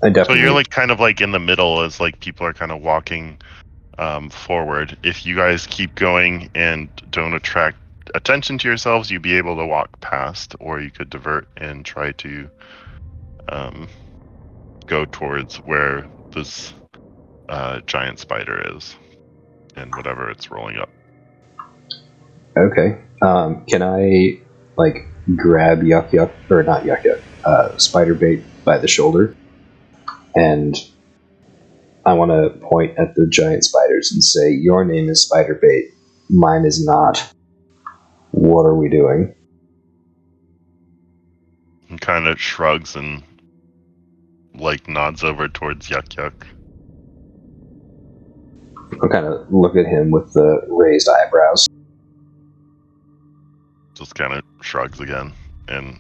I definitely. So you're like kind of like in the middle as like people are kind of walking forward. If you guys keep going and don't attract attention to yourselves, you'd be able to walk past, or you could divert and try to go towards where this giant spider is and whatever it's rolling up. Okay. Can I like grab Yuck Yuck, or not Yuck Yuck, Spider Bait by the shoulder, and I want to point at the giant spiders and say, "Your name is Spider Bait. Mine is not. What are we doing?" He kind of shrugs and like nods over towards Yuck Yuck. I kind of look at him with the raised eyebrows. Just kind of shrugs again and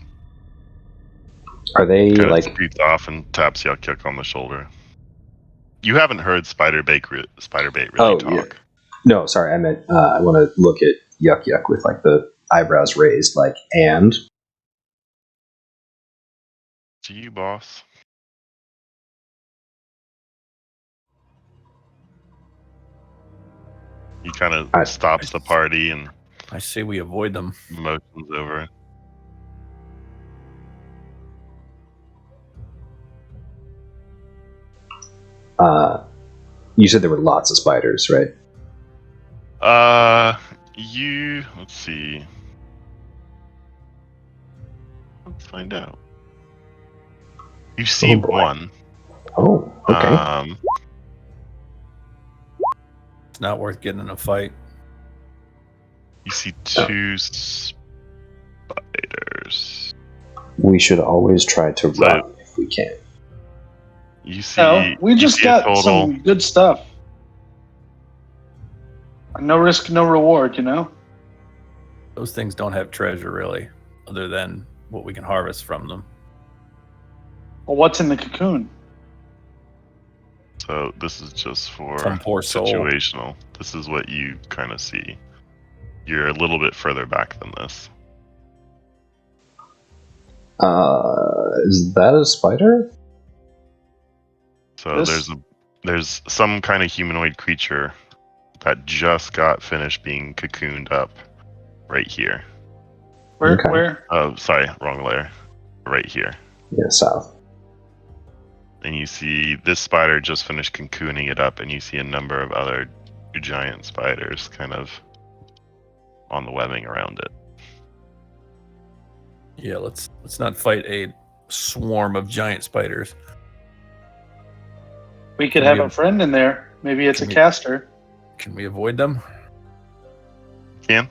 Are they kind of like? scoots off and taps Yuck Yuck on the shoulder. You haven't heard Spider Bait really talk. Yeah. No, sorry, I meant I want to look at Yuck Yuck with like the eyebrows raised, like, and To you, boss. He kind of stops the party and I say we avoid them. motions over. You said there were lots of spiders, right? Let's see. Let's find out. You see Oh, boy. one. Oh, okay. It's not worth getting in a fight. You see two spiders. We should always try to run if we can. You see. No, we you just see a got total. some good stuff. No risk, no reward, you know? Those things don't have treasure, really, other than what we can harvest from them. Well, what's in the cocoon? So this is just for Some poor soul. situational. This is what you kind of see. You're a little bit further back than this. Is that a spider? So This- there's some kind of humanoid creature that just got finished being cocooned up right here. Where? Okay. Where? Oh, sorry, wrong layer. Right here. Yeah, south. And you see this spider just finished cocooning it up, and you see a number of other giant spiders kind of on the webbing around it. Yeah, let's not fight a swarm of giant spiders. We could Can have we- a friend in there. Maybe it's a Can we- caster. Can we avoid them? Can?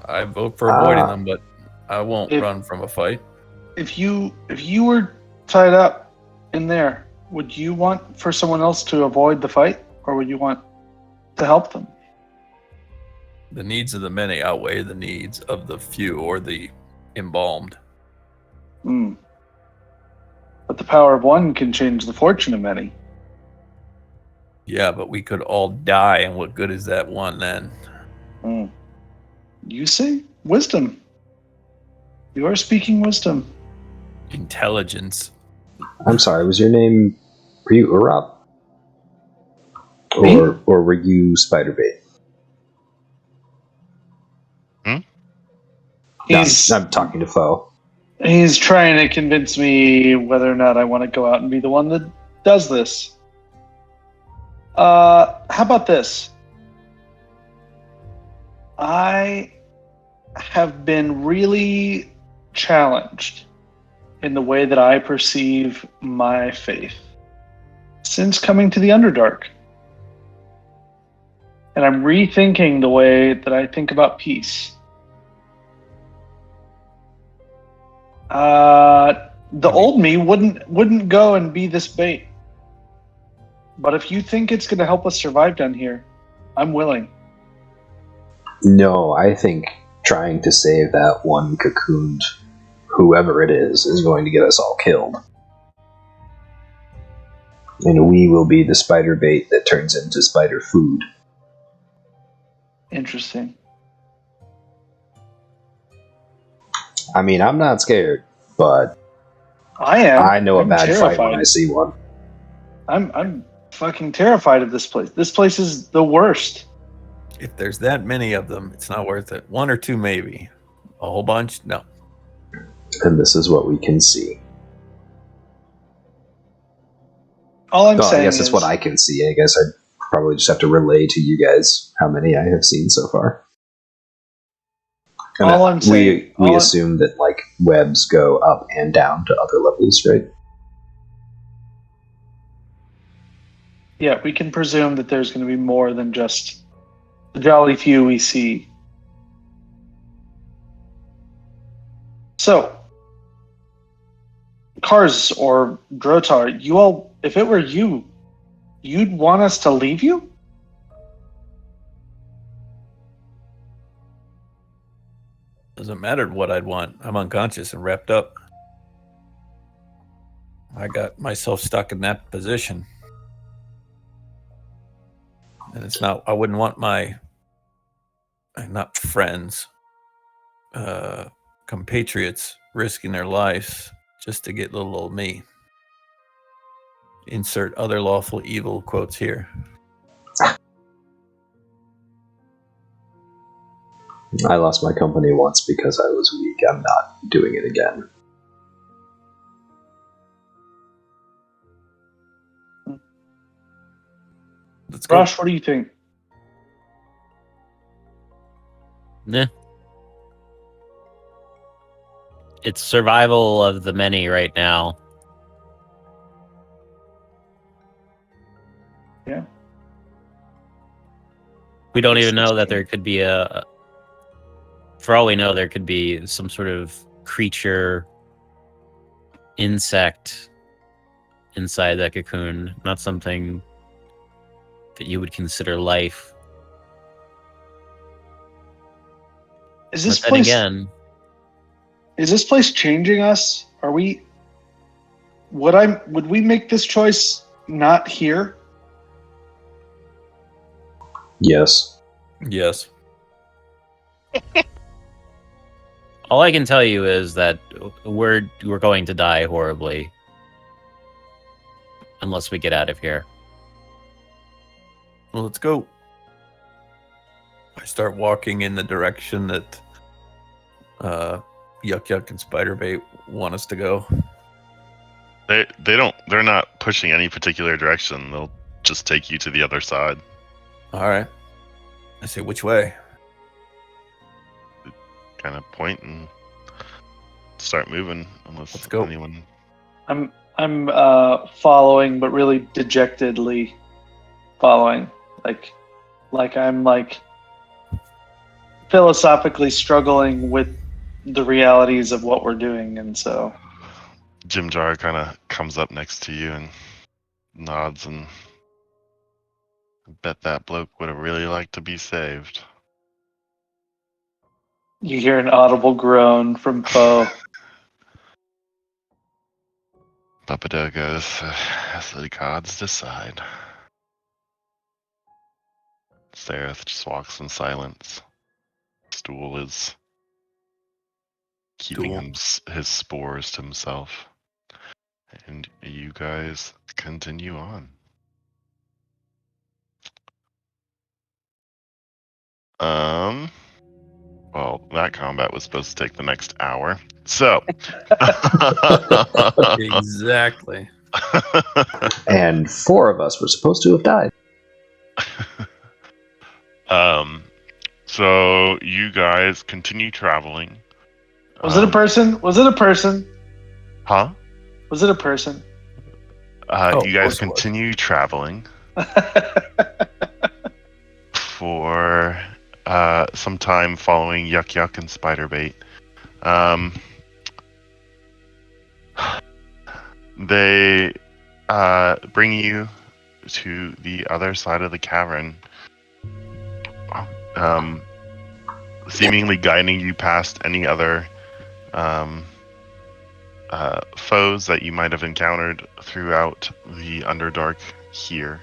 I vote for avoiding Ah. them, but I won't If- run from a fight. If you were tied up in there, would you want for someone else to avoid the fight, or would you want to help them? The needs of the many outweigh the needs of the few or the embalmed. Hmm. But the power of one can change the fortune of many. Yeah, but we could all die, and what good is that one then? You say wisdom. You are speaking wisdom. Intelligence. I'm sorry, was your name, were you Urop? Me? Or were you Spiderbait? No, I'm talking to Foe. He's trying to convince me whether or not I want to go out and be the one that does this. How about this? I have been really challenged in the way that I perceive my faith since coming to the Underdark. And I'm rethinking the way that I think about peace. The old me wouldn't go and be this bait. But if you think it's going to help us survive down here, I'm willing. No, I think trying to save that one cocooned whoever it is going to get us all killed. And we will be the spider bait that turns into spider food. Interesting. I mean, I'm not scared, but I am. I know I'm a bad terrified. fight when I see one. I'm fucking terrified of this place. This place is the worst. If there's that many of them, it's not worth it. One or two, maybe. A whole bunch? No. And this is what we can see. All I'm saying I guess is it's what I can see. I guess I'd probably just have to relay to you guys how many I have seen so far. And all I'm saying. We assume that like webs go up and down to other levels, right? Yeah, we can presume that there's going to be more than just the jolly few we see. So, Kars or Drotar, you all, if it were you, you'd want us to leave you? Doesn't matter what I'd want. I'm unconscious and wrapped up. I got myself stuck in that position. And it's not, I wouldn't want my, not friends, compatriots risking their lives just to get little old me. Insert other lawful evil quotes here. I lost my company once because I was weak. I'm not doing it again. Let's go. Rosh, what do you think? Nah. It's survival of the many right now. Yeah. We don't even know that there could be for all we know, there could be some sort of creature, insect inside that cocoon. Not something that you would consider life. Is this But then place again, is this place changing us? Are we would we make this choice not here? Yes. Yes. all I can tell you is that we're going to die horribly unless we get out of here. Well, let's go. I start walking in the direction that Yuck Yuck and Spiderbait want us to go. They're not pushing any particular direction. They'll just take you to the other side. All right. I say, which way? Kind of point and start moving unless Let's go. anyone. I'm following, but really dejectedly following. Like I'm like philosophically struggling with the realities of what we're doing, and so Jim Jar kind of comes up next to you and nods, and I bet that bloke would have really liked to be saved. you hear an audible groan from Poe. Papado goes, as the gods decide. Sereth just walks in silence. Stool is keeping his spores to himself. And you guys continue on. Well, that combat was supposed to take the next hour. So Exactly. And 4 of us were supposed to have died. So you guys continue traveling. Was it a person? Was it a person? Huh? Was it a person? You guys of course it was. continue traveling for some time following Yuck Yuck and Spiderbait. They bring you to the other side of the cavern, seemingly guiding you past any other foes that you might have encountered throughout the Underdark here.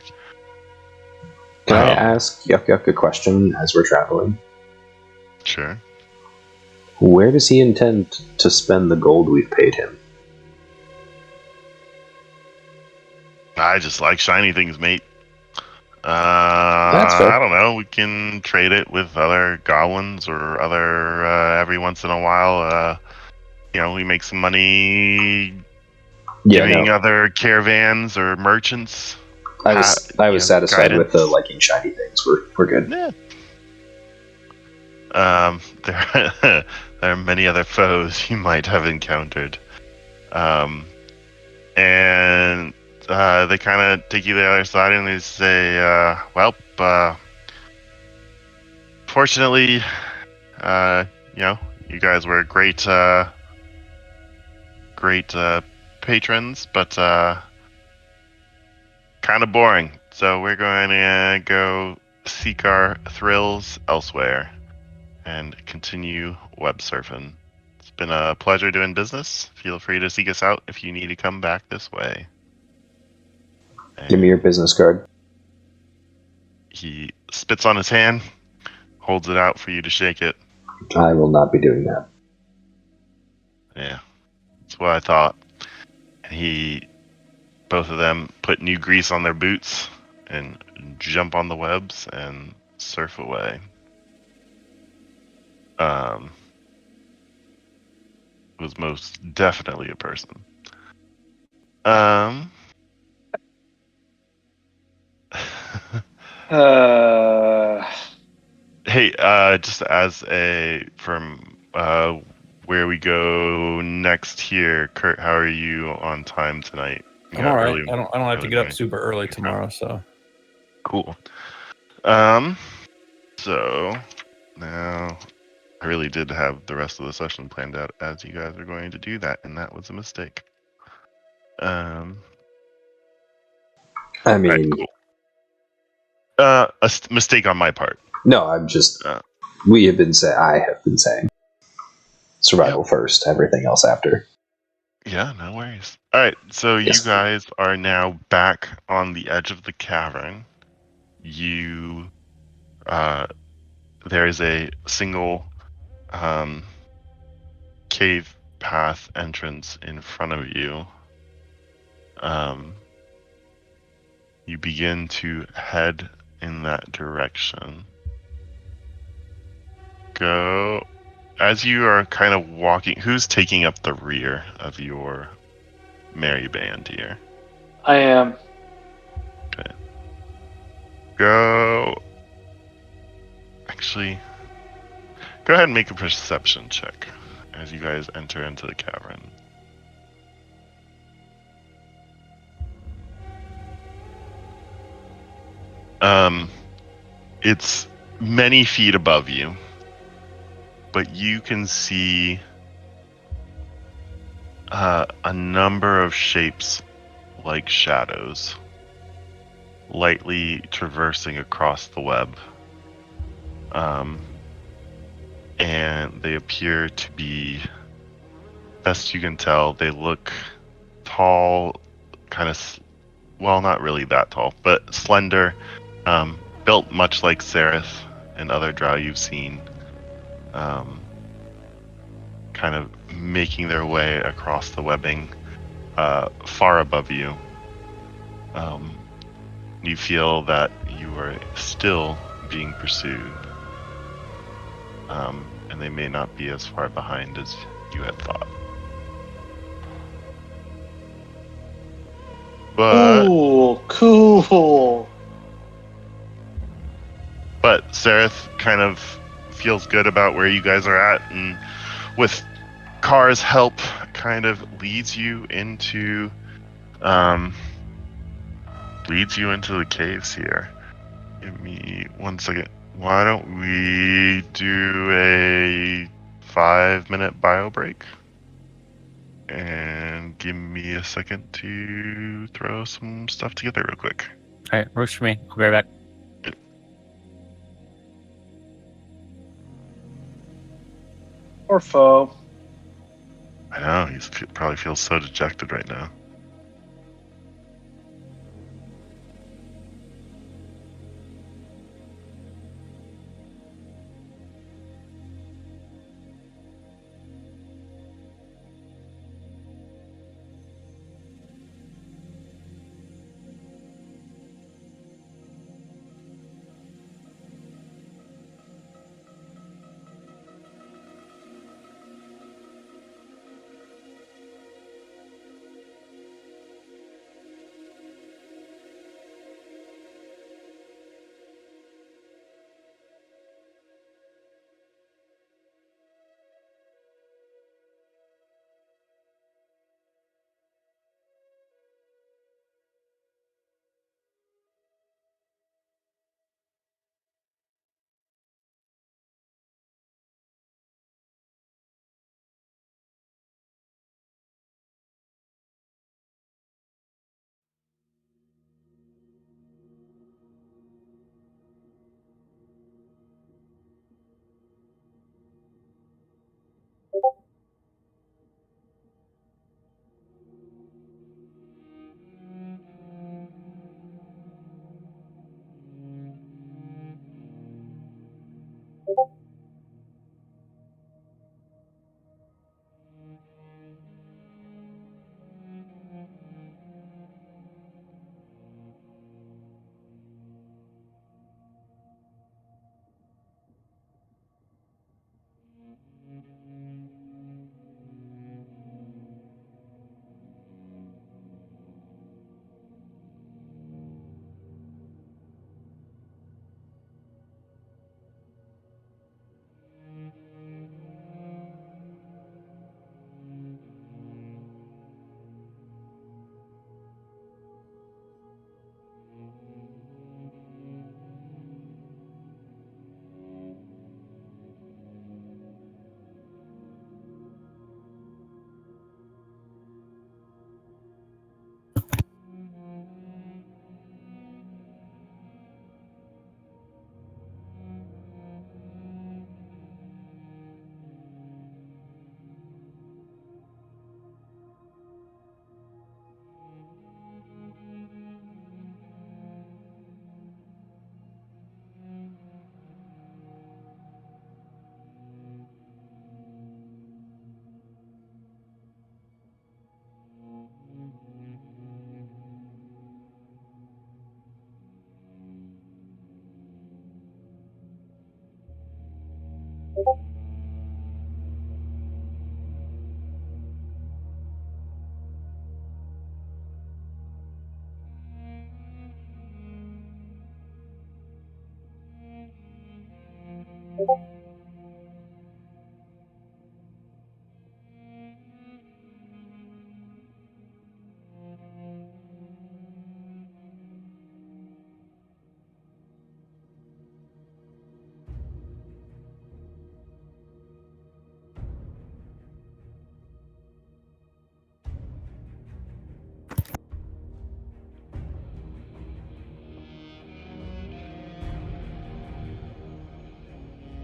Can I ask Yuck Yuck a question as we're traveling? Sure. Where does he intend to spend the gold we've paid him? I just like shiny things, mate. That's fair. I don't know. We can trade it with other goblins or other. Every once in a while, we make some money giving other caravans or merchants. I was satisfied with the guidance. liking shiny things. We're good. Yeah. There are many other foes you might have encountered, and they kind of take you to the other side and they say, fortunately, you guys were great patrons, but kind of boring. So we're going to go seek our thrills elsewhere and continue web surfing. It's been a pleasure doing business. Feel free to seek us out if you need to come back this way. Give me your business card. He spits on his hand, holds it out for you to shake it. I will not be doing that. Yeah, that's what I thought. And both of them put new grease on their boots and jump on the webs and surf away. Was most definitely a person. Hey, just as from where we go next here, Kurt, how are you on time tonight? I'm all right. I don't have to get up super early tomorrow, so cool. So now I really did have the rest of the session planned out as you guys are going to do that, and that was a mistake. I mean, right, cool. A mistake on my part. No, I'm just. I have been saying survival first, everything else after. Yeah, no worries. All right, so yes. You guys are now back on the edge of the cavern. There is a single cave path entrance in front of you. You begin to head in that direction. Go as you are kind of walking. Who's taking up the rear of your merry band here? I am. Okay. Go ahead and make a perception check as you guys enter into the cavern. It's many feet above you, but you can see a number of shapes like shadows lightly traversing across the web. And they appear to be, best you can tell, they look tall, kind of, well, not really that tall, but slender, built much like Sereth and other drow you've seen, kind of making their way across the webbing far above you. You feel that you are still being pursued, and they may not be as far behind as you had thought. But Cool. Sereth kind of feels good about where you guys are at, and with Kar's help, kind of leads you into the caves here. Give me 1 second. Why don't we do a 5-minute bio break? And give me a second to throw some stuff together real quick. All right, works for me. I'll be right back. Or foe. I know, he probably feels so dejected right now.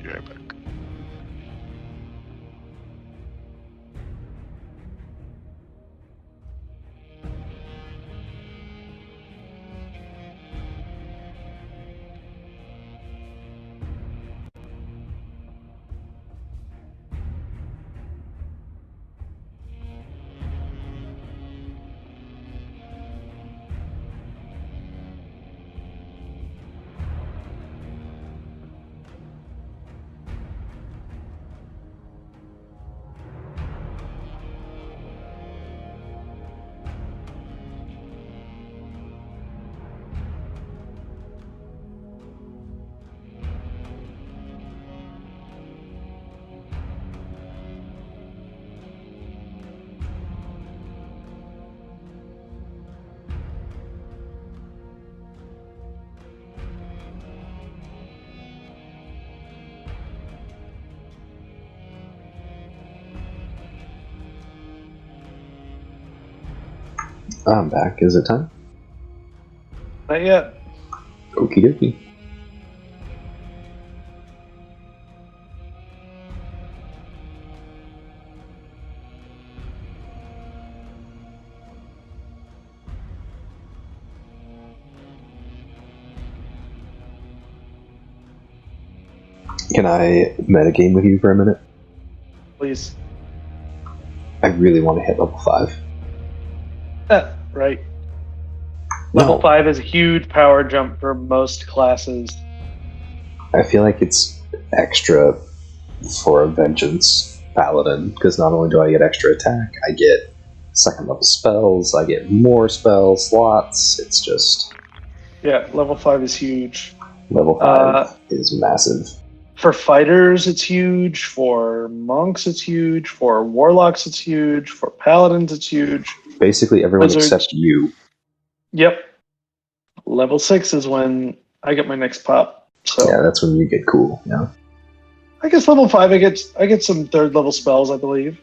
Be right back. I'm back. Is it time? Not yet. Okie dokie. Can I metagame with you for a minute? Please. I really want to hit level 5. Right. Level No, 5 is a huge power jump for most classes. I feel like it's extra for a Vengeance Paladin, because not only do I get extra attack, I get second level spells, I get more spell slots. It's just Yeah, level 5 is huge. level 5 is massive. For fighters, it's huge. For monks, it's huge. For warlocks, it's huge. For paladins, it's huge. Basically everyone Wizards. except you. Yep. Level 6 is when I get my next pop. So Yeah, that's when you get cool. Yeah. I guess level 5, I get some third level spells, I believe.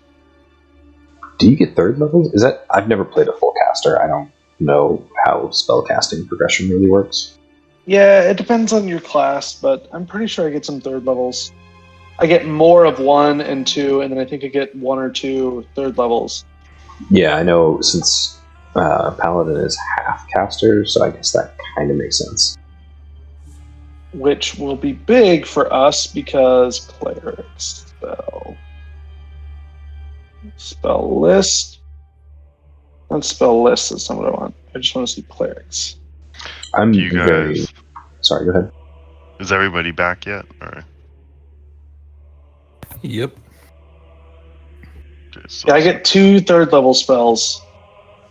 Do you get third levels? Is that I've never played a full caster. I don't know how spell casting progression really works. Yeah, it depends on your class, but I'm pretty sure I get some third levels. I get more of 1 and 2, and then I think I get 1 or 2 third levels. Yeah, I know since Paladin is half caster, so I guess that kind of makes sense. Which will be big for us because cleric spell list. Not spell list, that's not what I want. I just want to see clerics. I'm You guys, very sorry. Go ahead. is everybody back yet? Or Yep. okay, so Yeah, I get 2 third level spells.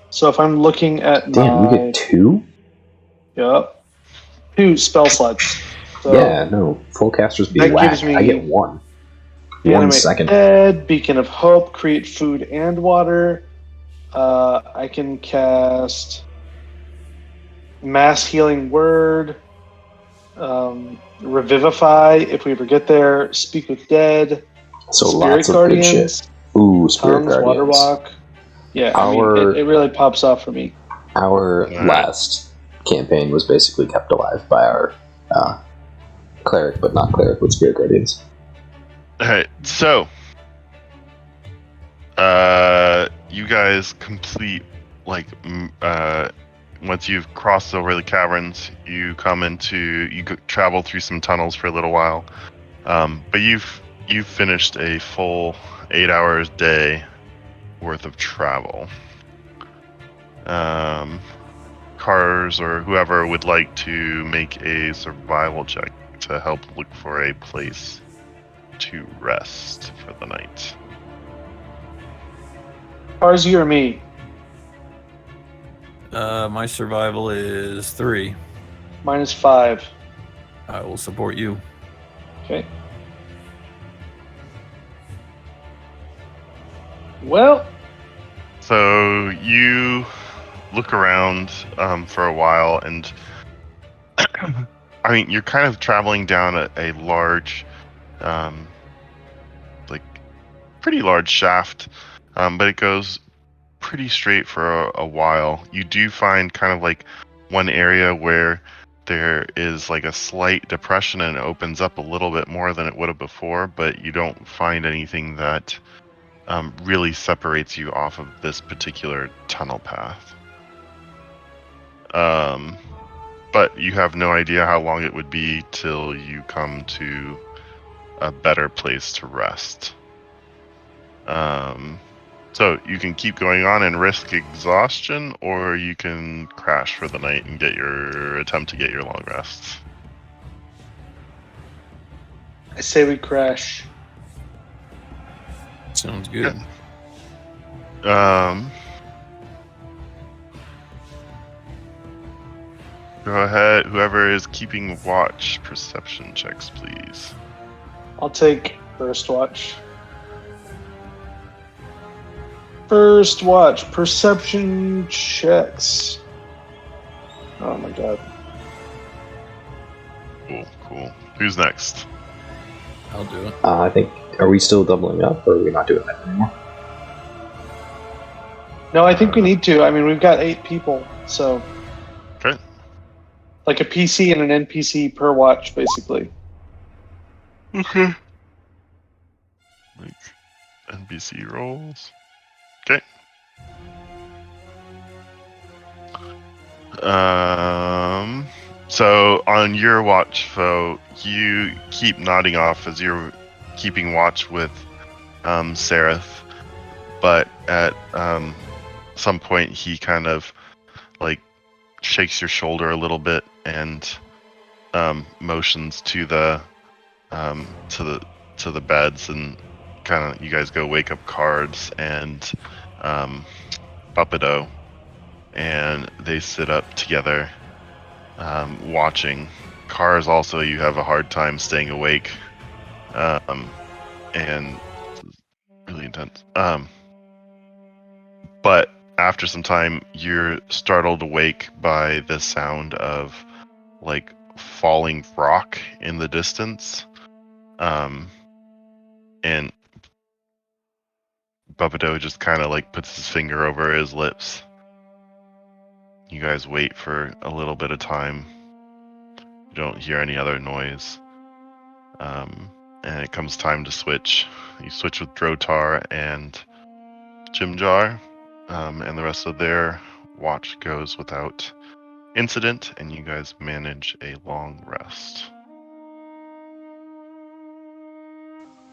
So if I'm looking at Damn, my you get 2? Yep. 2 spell slots. So Yeah, no. Full casters be that whack. gives me I get 1. 1 Animate second. Dead, Beacon of Hope, create food and water. I can cast Mass Healing Word, Revivify if we ever get there, Speak with Dead, So Spirit lots of good shit. Guardians, Ooh, Spirit Tongues, Water Guardians. Walk. Yeah, I Our- mean, it really pops off for me. Our Alright. last campaign was basically kept alive by our cleric, but not cleric with Spirit Guardians. Alright, so you guys complete once you've crossed over the caverns, you travel through some tunnels for a little while, but you've finished a full 8 hours day worth of travel. Cars or whoever would like to make a survival check to help look for a place to rest for the night. Ours, you or me? My survival is 3. Mine is 5. I will support you. Okay. Well, So you look around for a while, and I mean, you're kind of traveling down a large, pretty large shaft, but it goes pretty straight for a while. You do find kind of like one area where there is like a slight depression and it opens up a little bit more than it would have before, but you don't find anything that really separates you off of this particular tunnel path. But you have no idea how long it would be till you come to a better place to rest. So you can keep going on and risk exhaustion, or you can crash for the night and attempt to get your long rest. I say we crash. Sounds good. Go ahead. Whoever is keeping watch, perception checks, please. I'll take first watch. First watch, perception checks. Oh my god. Cool. Who's next? I'll do it. I think, are we still doubling up, or are we not doing that anymore? No, I think we need to. I mean, we've got 8 people, so Okay. like a PC and an NPC per watch, basically. Okay. Like NPC rolls. Okay. So on your watch, Foe, you keep nodding off as you're keeping watch with Seraph, but at some point he kind of like shakes your shoulder a little bit and motions to the beds, and kind of you guys go wake up Cards and Puppedo, and they sit up together watching. Cars also, you have a hard time staying awake, and really intense. But after some time, you're startled awake by the sound of like falling rock in the distance, and Puppedo just kind of like puts his finger over his lips. You guys wait for a little bit of time. You don't hear any other noise. And it comes time to switch. You switch with Drotar and Jimjar, and the rest of their watch goes without incident, and you guys manage a long rest.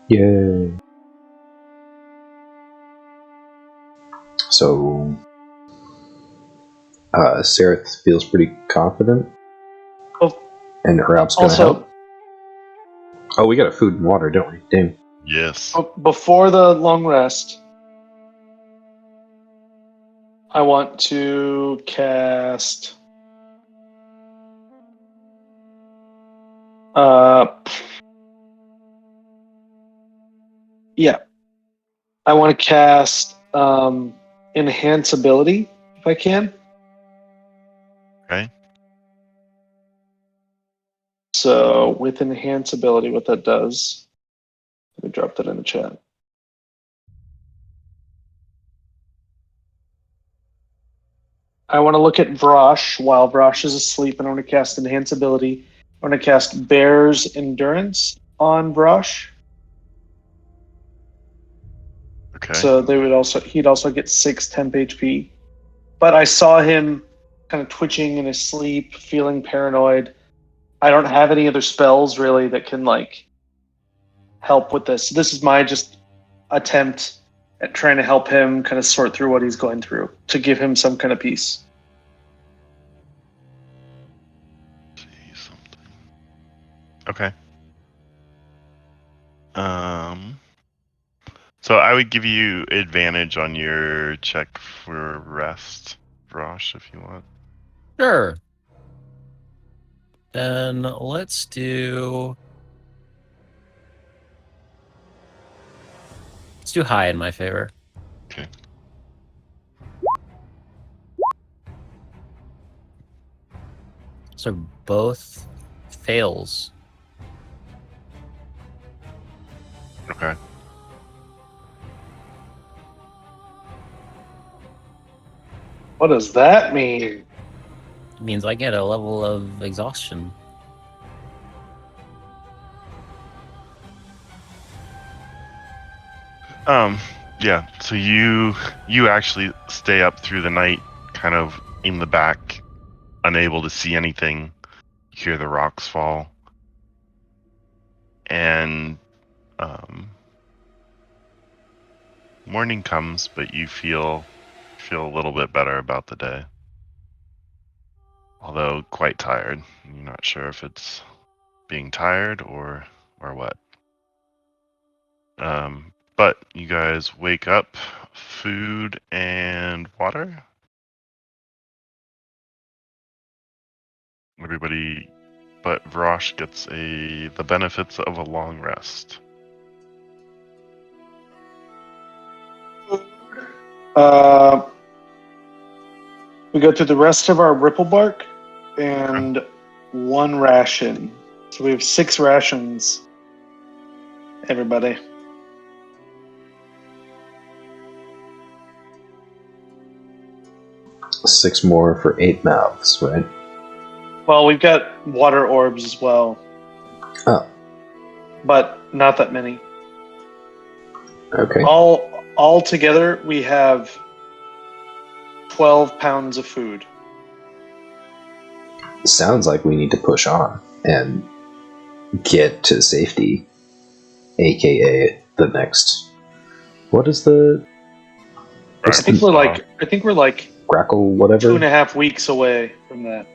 Yay. So, Seraph feels pretty confident, Oh, and Hrab's gonna also, help. Oh, we got a food and water, don't we? Damn. Yes. before the long rest, I want to cast. Yeah, I want to cast Enhance Ability if I can. Okay. So with Enhance Ability, what that does, let me drop that in the chat. I want to look at Vrosh while Vrosh is asleep, and I want to cast Enhance Ability. I want to cast Bear's Endurance on Vrosh. Okay. So he'd also get 6 temp HP. But I saw him kind of twitching in his sleep, feeling paranoid. I don't have any other spells really that can like help with this. This is my just attempt at trying to help him kind of sort through what he's going through, to give him some kind of peace. See something. Okay. So I would give you advantage on your check for rest, Rosh, if you want. Sure. Then let's do high in my favor. Okay. So both fails. Okay. What does that mean? It means I get a level of exhaustion. Yeah, so you actually stay up through the night, kind of in the back, unable to see anything. You hear the rocks fall, and morning comes, but you feel a little bit better about the day, although quite tired. You're not sure if it's being tired or what. But you guys wake up, food and water. Everybody but Vrosh gets the benefits of a long rest. We go through the rest of our Ripple Bark and 1 ration. So we have 6 rations, everybody. that's 6 more for 8 mouths, right? Well, we've got water orbs as well, Oh, but not that many. okay. All together, we have 12 pounds of food. Sounds like we need to push on and get to safety, aka the next. What is the I think we're like grackle whatever? 2.5 weeks away from that.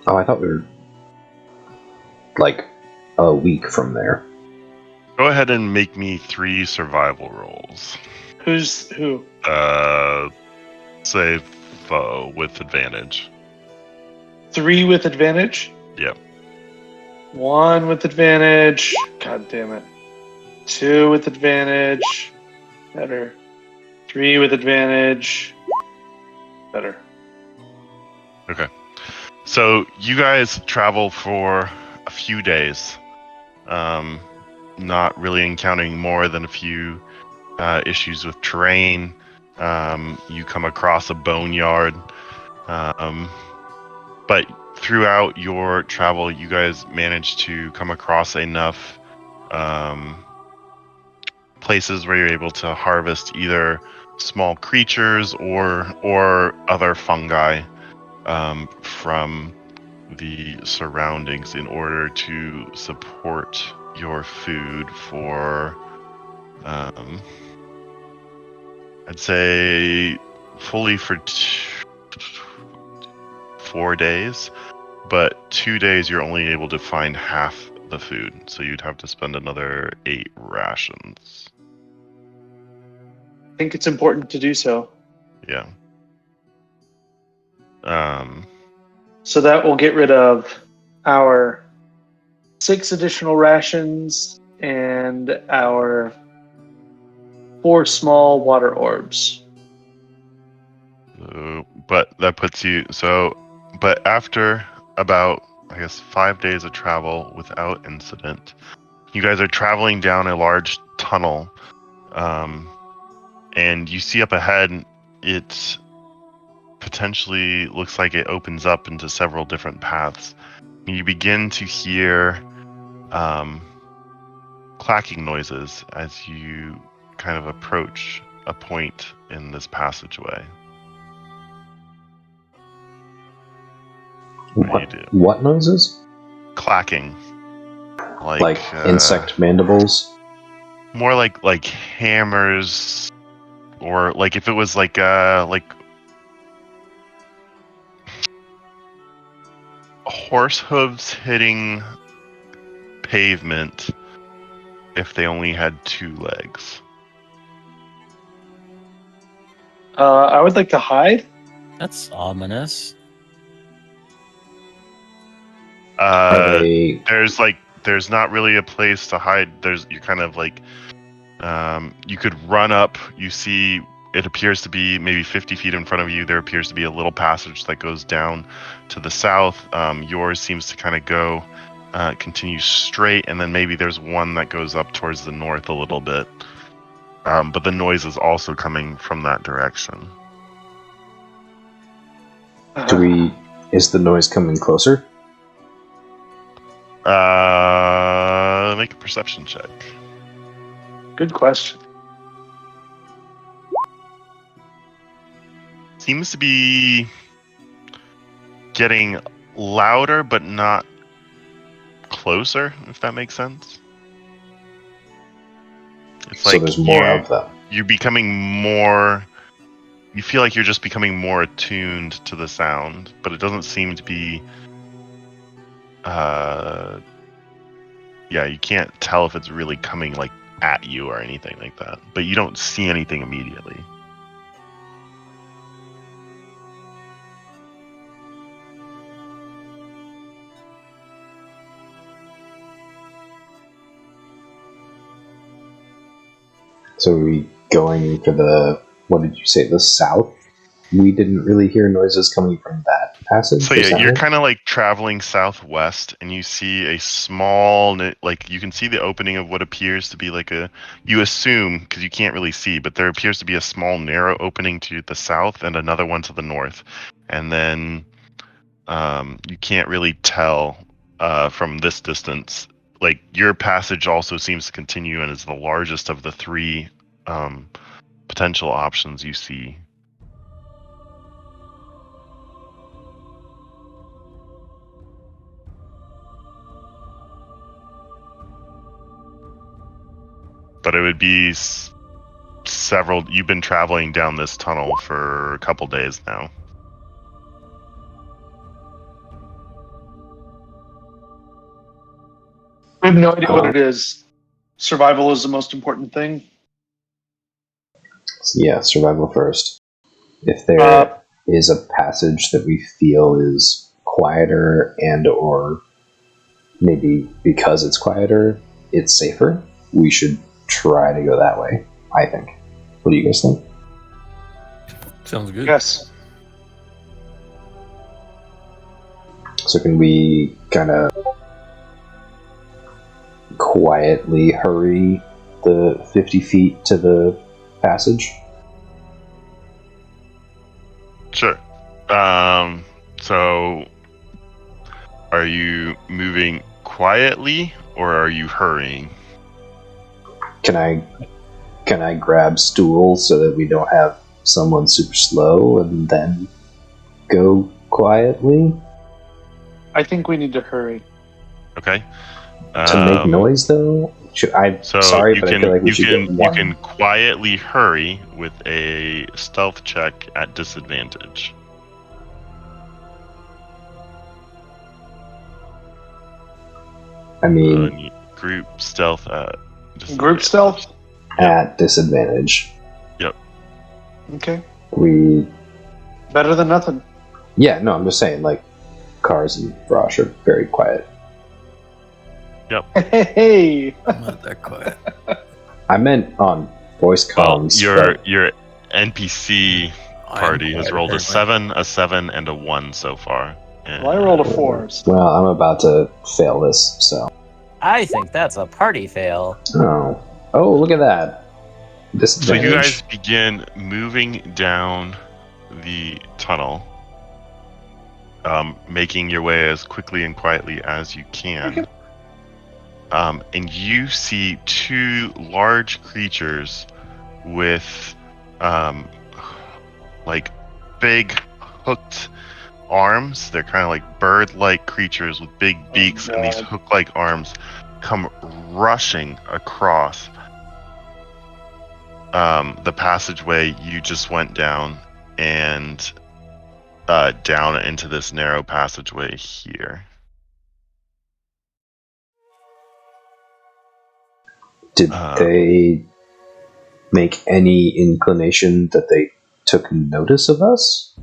Oh, I thought we were like a week from there. Go ahead and make me 3 survival rolls. Who's who? Say foe with advantage. 3 with advantage? Yep. 1 with advantage. God damn it. 2 with advantage. Better. 3 with advantage. Better. Okay. So you guys travel for a few days, not really encountering more than a few issues with terrain. You come across a boneyard, but throughout your travel, you guys manage to come across enough places where you're able to harvest either small creatures or other fungi from the surroundings in order to support your food for I'd say fully for 4 days, but 2 days you're only able to find half the food, so you'd have to spend another 8 rations. I think it's important to do so. Yeah. So that will get rid of our 6 additional rations and our 4 small water orbs. But that puts you but after about, I guess, 5 days of travel without incident, you guys are traveling down a large tunnel, and you see up ahead, it potentially looks like it opens up into several different paths. You begin to hear clacking noises as you kind of approach a point in this passageway. What do you do? What noises? Clacking. Like insect mandibles? More like hammers, or like if it was like horse hooves hitting pavement if they only had 2 legs. I would like to hide. That's ominous. There's not really a place to hide. You're kind of like, you could run up. You see, it appears to be maybe 50 feet in front of you. There appears to be a little passage that goes down to the south. Yours seems to kind of go, continue straight, and then maybe there's one that goes up towards the north a little bit. But the noise is also coming from that direction. Is the noise coming closer? Make a perception check. Good question. Seems to be getting louder, but not closer, if that makes sense. It's So there's more of them. You're becoming more... You feel like you're just becoming more attuned to the sound, but it doesn't seem to be... you can't tell if it's really coming like at you or anything like that. But you don't see anything immediately. So are we going for the, what did you say, the south? we didn't really hear noises coming from that passage. So Is yeah, that you're right? kind of like traveling southwest, and you see a small, like you can see the opening of what appears to be like a. You assume because you can't really see, but there appears to be a small, narrow opening to the south and another one to the north, and then you can't really tell from this distance. Like your passage also seems to continue and is the largest of the three potential options you see. But it would be several. You've been traveling down this tunnel for a couple days now. We have no idea what it is. Survival is the most important thing. Yeah, survival first. If there is a passage that we feel is quieter and or maybe because it's quieter, it's safer, we should try to go that way, I think. What do you guys think? Sounds good. Yes. So can we kind of quietly hurry the 50 feet to the passage? Sure. So, are you moving quietly or are you hurrying? Can I grab stools so that we don't have someone super slow and then go quietly? I think we need to hurry. Okay. To make noise, though? Sorry, but I feel like we should get you one. can quietly hurry with a stealth check at disadvantage. I mean, Group stealth at disadvantage. Group stealth? at disadvantage. Yep. Okay. We... Better than nothing. Yeah, no, I'm just saying, like, Cars and Vrosh are very quiet. Hey! I'm not that quiet. I meant on voice Well, comms. your NPC party has rolled apparently. a 7, and a 1 so far. And Well, I rolled a 4. So. Well, I'm about to fail this, so... I think that's a party fail. Oh, look at that. So Disadvantage. you guys begin moving down the tunnel, making your way as quickly and quietly as you can. And you see two large creatures with like big hooked arms. They're kind of like bird-like creatures with big beaks, and these hook-like arms come rushing across the passageway you just went down and down into this narrow passageway here. Did they make any inclination that they took notice of us?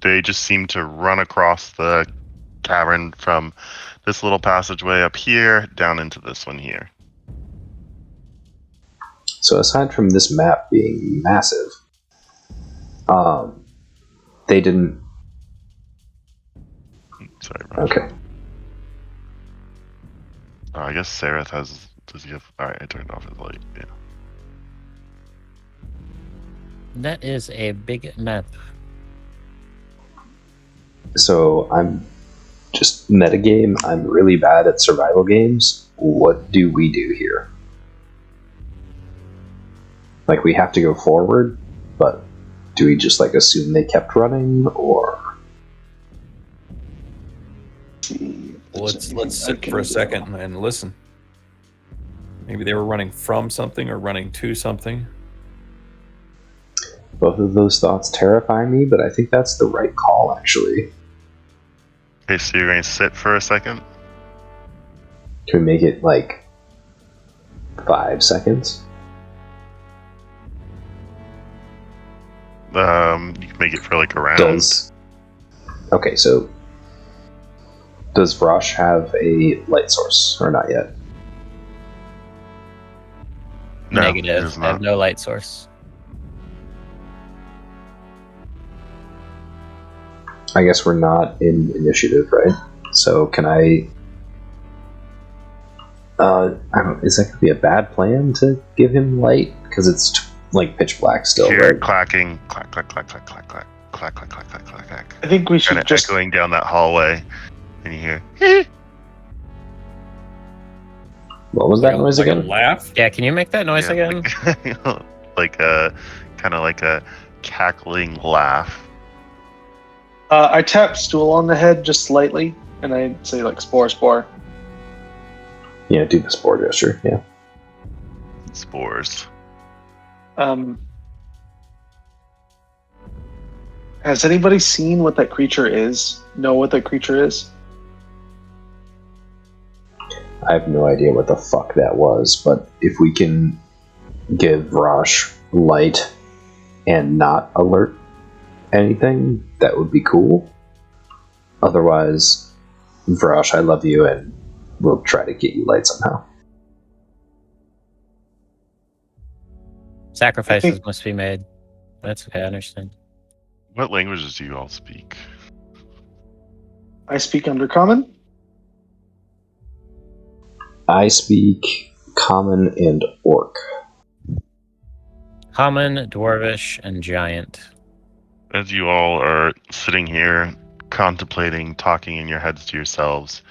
They just seem to run across the cavern from this little passageway up here down into this one here. So aside from this map being massive, they didn't... Sorry, Roger. Okay. I guess Sereth has... Does he have... Alright, I turned off his light. Yeah. That is a big map. So I'm just metagame. I'm really bad at survival games. What do we do here? Like, we have to go forward, but do we just like assume they kept running, or? Let's sit for a second and listen. Maybe they were running from something or running to something. Both of those thoughts terrify me, but I think that's the right call, actually. Okay, so you're going to sit for a second? Can we make it like 5 seconds? You can make it for like a round. Okay, so does Vrosh have a light source, or not yet? No, it Negative. is I have not. no light source. I guess we're not in initiative, right? So can I don't. Is that going to be a bad plan to give him light? Because it's like pitch black still, Hear it right? clacking, clack, clack, clack, clack, clack, clack, clack, clack, clack, clack, clack, clack. I think we Kind should of just. echoing down that hallway, and you hear. What was that noise like again? A laugh? Yeah, can you make that noise Yeah, again? like a kind of like a cackling laugh. I tap Stool on the head just slightly, and I say like spore. Yeah, do the spore gesture. Yeah. Spores. Has anybody seen what that creature is? Know what that creature is? I have no idea what the fuck that was, but if we can give Rosh light and not alert anything, that would be cool. Otherwise, Vrosh, I love you, and we'll try to get you light somehow. Sacrifices think- must be made. That's okay, I understand. What languages do you all speak? I speak Undercommon. I speak Common and Orc. Common, Dwarvish, and Giant. As you all are sitting here, contemplating, talking in your heads to yourselves,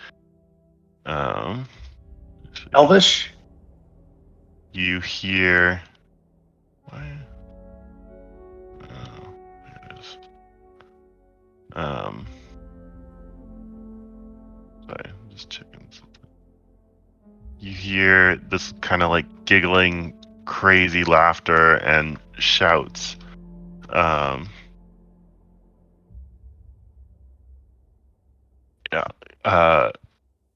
Elvish. you hear. What? Oh, there it is. Sorry, I'm just checking something. You hear this kind of like giggling, crazy laughter and shouts.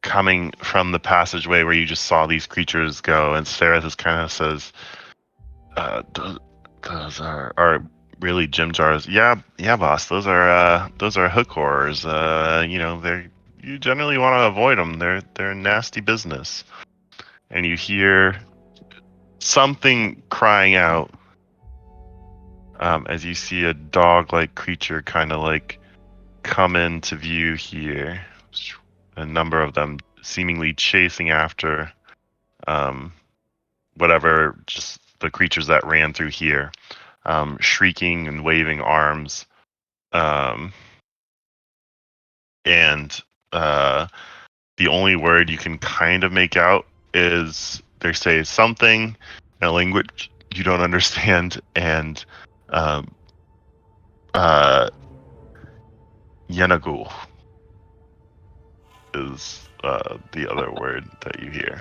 Coming from the passageway where you just saw these creatures go, and Sarah just kind of says, "Those are really Jim Jars. Yeah, boss. Those are hook horrors. You generally want to avoid them. They're nasty business." And you hear something crying out as you see a dog-like creature kind of like come into view here. A number of them seemingly chasing after whatever, just the creatures that ran through here, shrieking and waving arms. And the only word you can kind of make out is they say something in a language you don't understand, and Yenagul is the other word that you hear.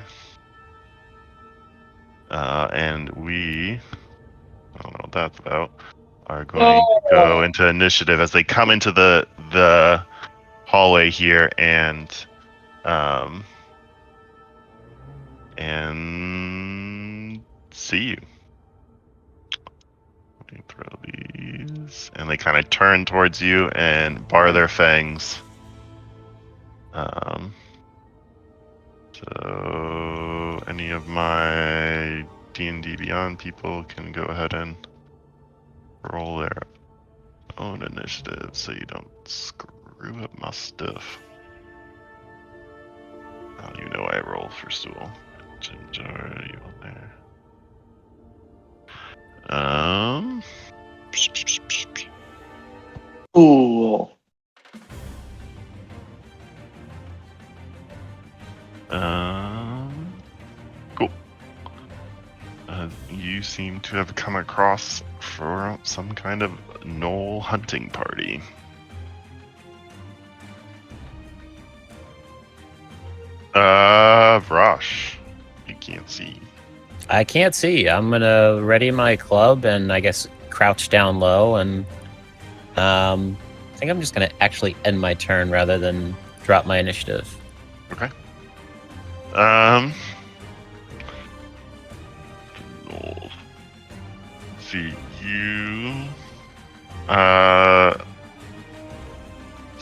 And we, I don't know what that's about, are going to go into initiative as they come into the hallway here and see you. Let me throw these, and they kind of turn towards you and bar their fangs. So any of my D&D Beyond people can go ahead and roll their own initiative so you don't screw up my stuff. I don't even know why I roll for Stool. Jim Jar, are you on there? Cool. Cool. You seem to have come across for some kind of gnoll hunting party. Vrosh, you can't see. I can't see. I'm gonna ready my club and I guess crouch down low, and I think I'm just gonna actually end my turn rather than drop my initiative. Okay. See you.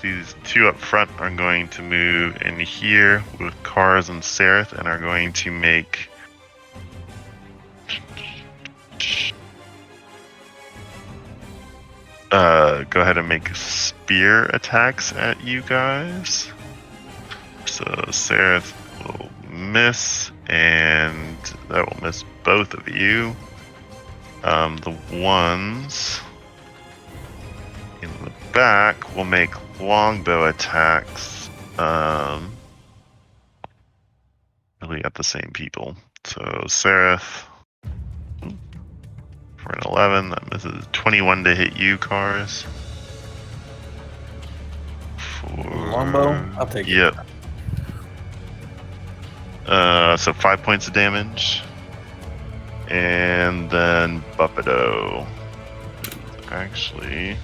These two up front are going to move in here with Kars and Sereth and are going to make go ahead and make spear attacks at you guys. So Seraph will miss, and that will miss both of you. The ones in the back will make longbow attacks. Really at the same people. So Seraph for an 11, that misses. 21 to hit you, Cars. For Longbow? I'll take it. Yep. So 5 points of damage. And then Buppido. Actually,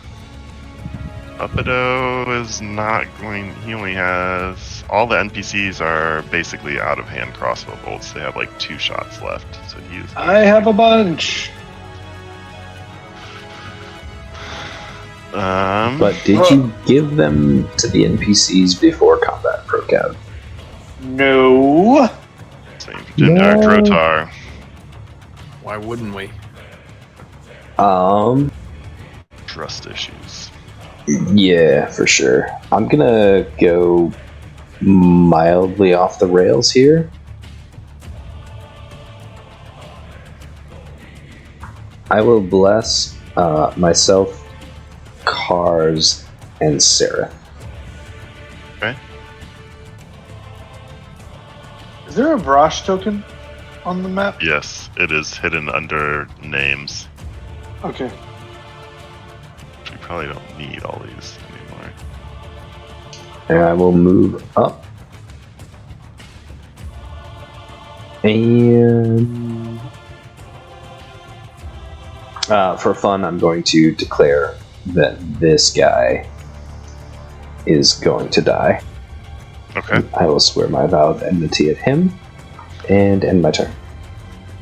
Buppido is not going. He only has. All the NPCs are basically out of hand crossbow bolts. They have like 2 shots left. So he's. I have a bunch. But did you give them to the NPCs before combat broke out? No. Same for Drotar. Why wouldn't we? Trust issues. Yeah, for sure. I'm gonna go mildly off the rails here. I will bless myself, Cars, and Sarah. Okay. Is there a Vrash token on the map? Yes, it is hidden under names. Okay. We probably don't need all these anymore. And I will move up. And for fun, I'm going to declare that this guy is going to die. Okay. I will swear my vow of enmity at him and end my turn.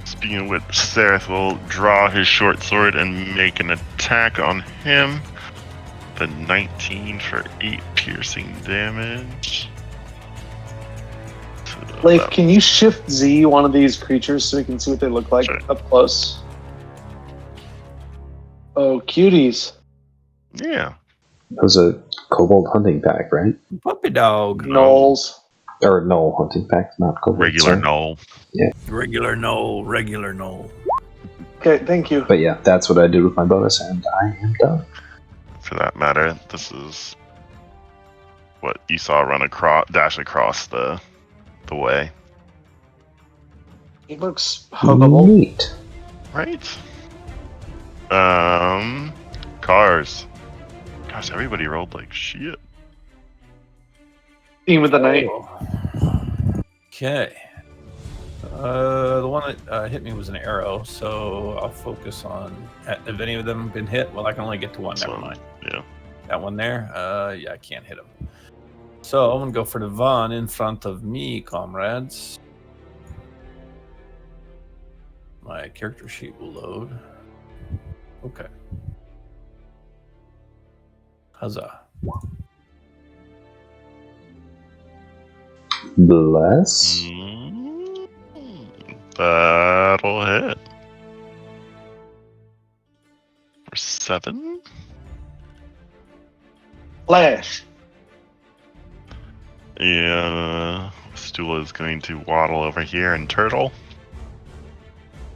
Speaking of which, Seraph will draw his short sword and make an attack on him. The 19 for 8 piercing damage. Leif, can you shift Z one of these creatures so we can see what they look like Sure. up close? Oh, cuties. Yeah. That was a kobold hunting pack, right? Puppy dog. Knolls. Or no hunting pack, not kobold. Regular sorry. null. Regular no. Okay, thank you. But yeah, that's what I did with my bonus, and I am done. For that matter, this is what you saw dash across the way. He looks huggable. Neat. Right? Cars. Gosh, everybody rolled like shit. Theme of the night. Okay. The one that hit me was an arrow, so I'll focus on. Have any of them been hit? Well, I can only get to one. Never mind. Yeah. That one there. Yeah, I can't hit him. So I'm gonna go for the Von in front of me, comrades. My character sheet will load. Okay. Huzzah. Bless. That'll hit. For 7. Flash. Yeah. Stula is going to waddle over here and turtle.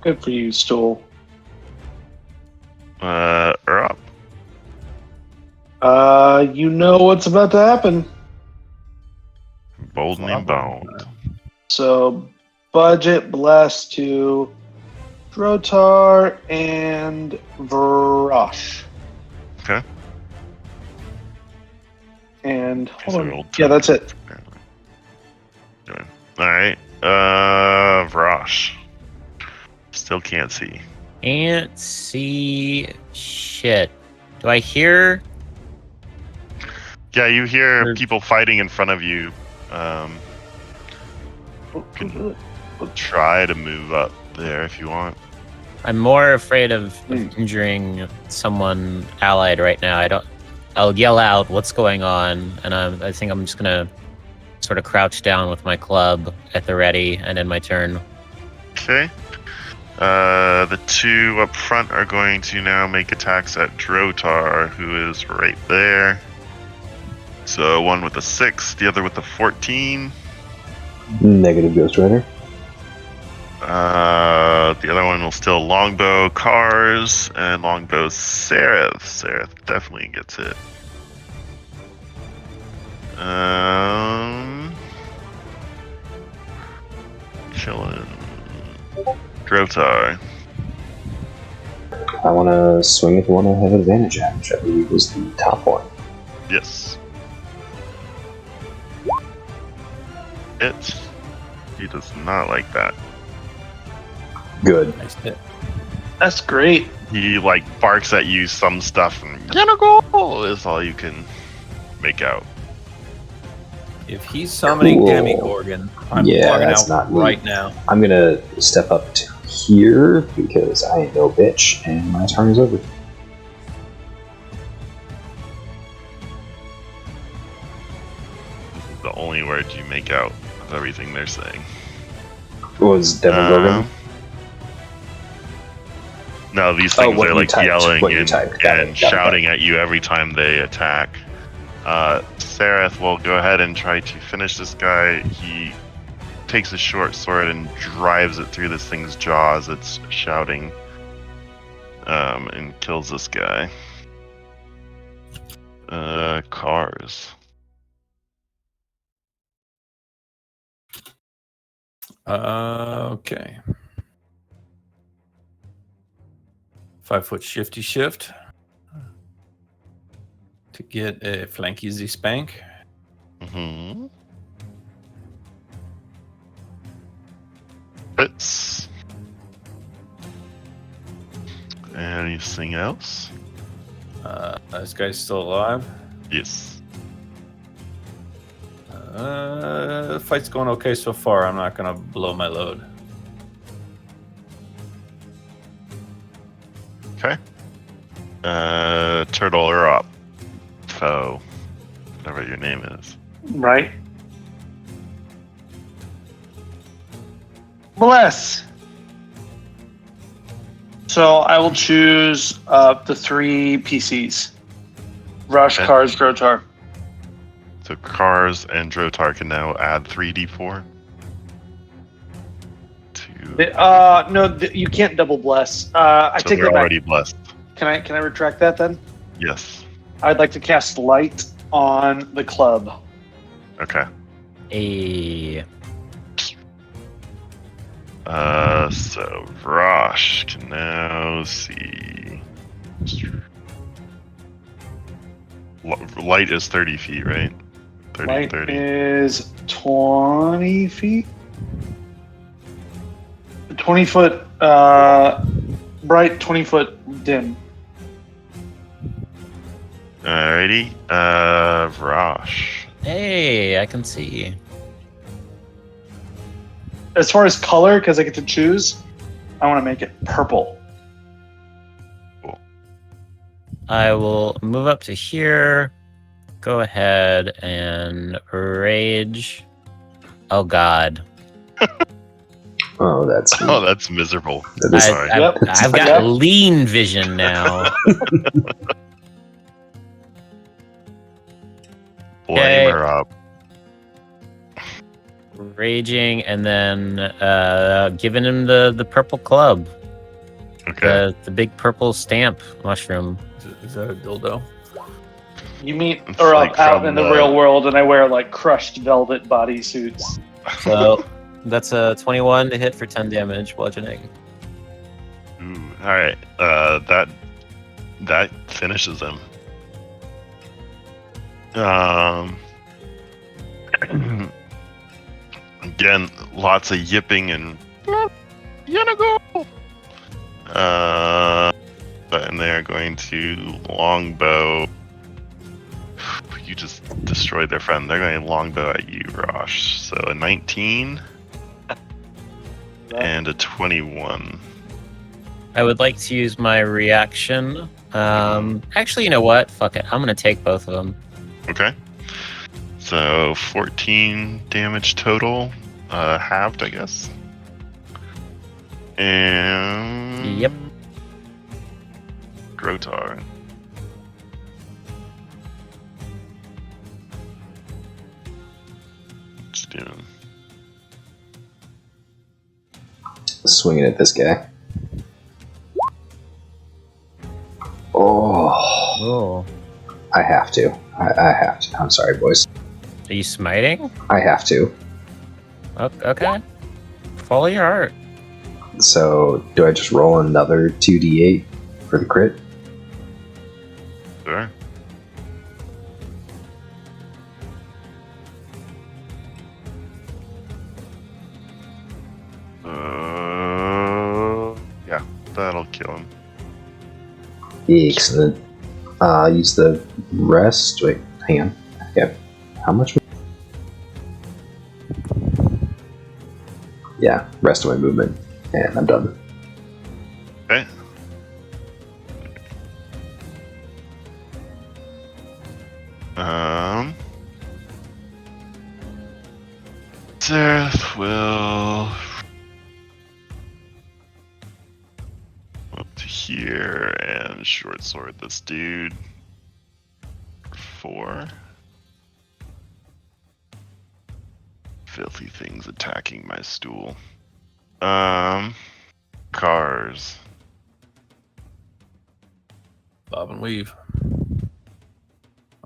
Good for you, Stool. Or up. You know what's about to happen. Boldly bound. So, budget blast to Drotar and Vrash. Okay. And Okay, hold so on. roll Yeah, that's it. Alright. Vrash. Still can't see. Can't see shit. Do I hear? Yeah, you hear Or- people fighting in front of you. Can try to move up there if you want. I'm more afraid of injuring someone allied right now. I'll yell out what's going on, and I think I'm just gonna sort of crouch down with my club at the ready and end my turn. Okay. The two up front are going to now make attacks at Drotar, who is right there. So one with a 6, the other with a 14. Negative Ghost Rider. The other one will still longbow Cars and longbow Sereth. Sereth definitely gets hit. Chillin'. Drotar. I want to swing at the one I have advantage at, which I believe was the top one. Yes. It. He does not like that. Good. Nice hit. That's great. He like barks at you some stuff and Yanagol is all you can make out. If he's summoning Cool. Demigorgon, I'm Yeah, logging that's out not me. right now. I'm gonna step up to here because I ain't no bitch, and my turn is over. This is the only word you make out of everything they're saying. Was Demogorgon? No, these Oh, things what are you like typed, yelling what you and, typed. Got and it, got it, shouting at you every time they attack. Sereth will go ahead and try to finish this guy. He takes a short sword and drives it through this thing's jaws. It's shouting, and kills this guy. Cars. Okay. 5-foot shifty shift to get a flank easy spank. Mm-hmm. Hits. Anything else? This guy's still alive. Yes. The fight's going okay so far. I'm not gonna blow my load. Okay. Turtle or up. Foe. Whatever your name is. Right. Bless. So I will choose the 3 PCs. Rush, Okay. Cars, Drotar. So Cars and Drotar can now add 3d4 to. No, you can't double bless. I So take they're that back. already blessed. Can I retract that then? Yes. I'd like to cast light on the club. Okay. A So Vrosh can now see. Light is 30 feet, right? 30, Light 30. is 20 feet. 20 foot bright, 20 foot dim. Alrighty. Vrosh. hey, I can see. As far as color, because I get to choose, I want to make it purple. I will move up to here. Go ahead and rage. Oh God. Oh, that's Oh, that's miserable. that is Sorry. Yep. I've got Yep. lean vision now. Blame Okay. her up. Raging and then giving him the purple club. Okay. The big purple stamp mushroom. Is that a dildo? You meet It's or like out from in the the- real world, and I wear like crushed velvet bodysuits. So that's a 21 to hit for 10 damage, bludgeoning. Ooh, all right. That finishes him. Again, lots of yipping and Yanago. And they're going to longbow. You just destroyed their friend. They're going to longbow at you, Rosh. So a 19 and a 21. I would like to use my reaction. Actually, you know what? Fuck it. I'm gonna take both of them. Okay. So 14 damage total, halved, I guess. And Yep. Grotar. What you doing? Swinging at this guy. Oh, Oh. I have to. I have to. I'm sorry, boys. Are you smiting? I have to. Okay. Follow your heart. So, do I just roll another 2d8 for the crit? Sure. Yeah, that'll kill him. Excellent. Use the rest. Wait, hang on. Yeah. How much? Yeah, rest of my movement, and I'm done. Okay. Zereth will up to here and short sword this dude for 4. Filthy things attacking my stool. Cars. Bob and weave.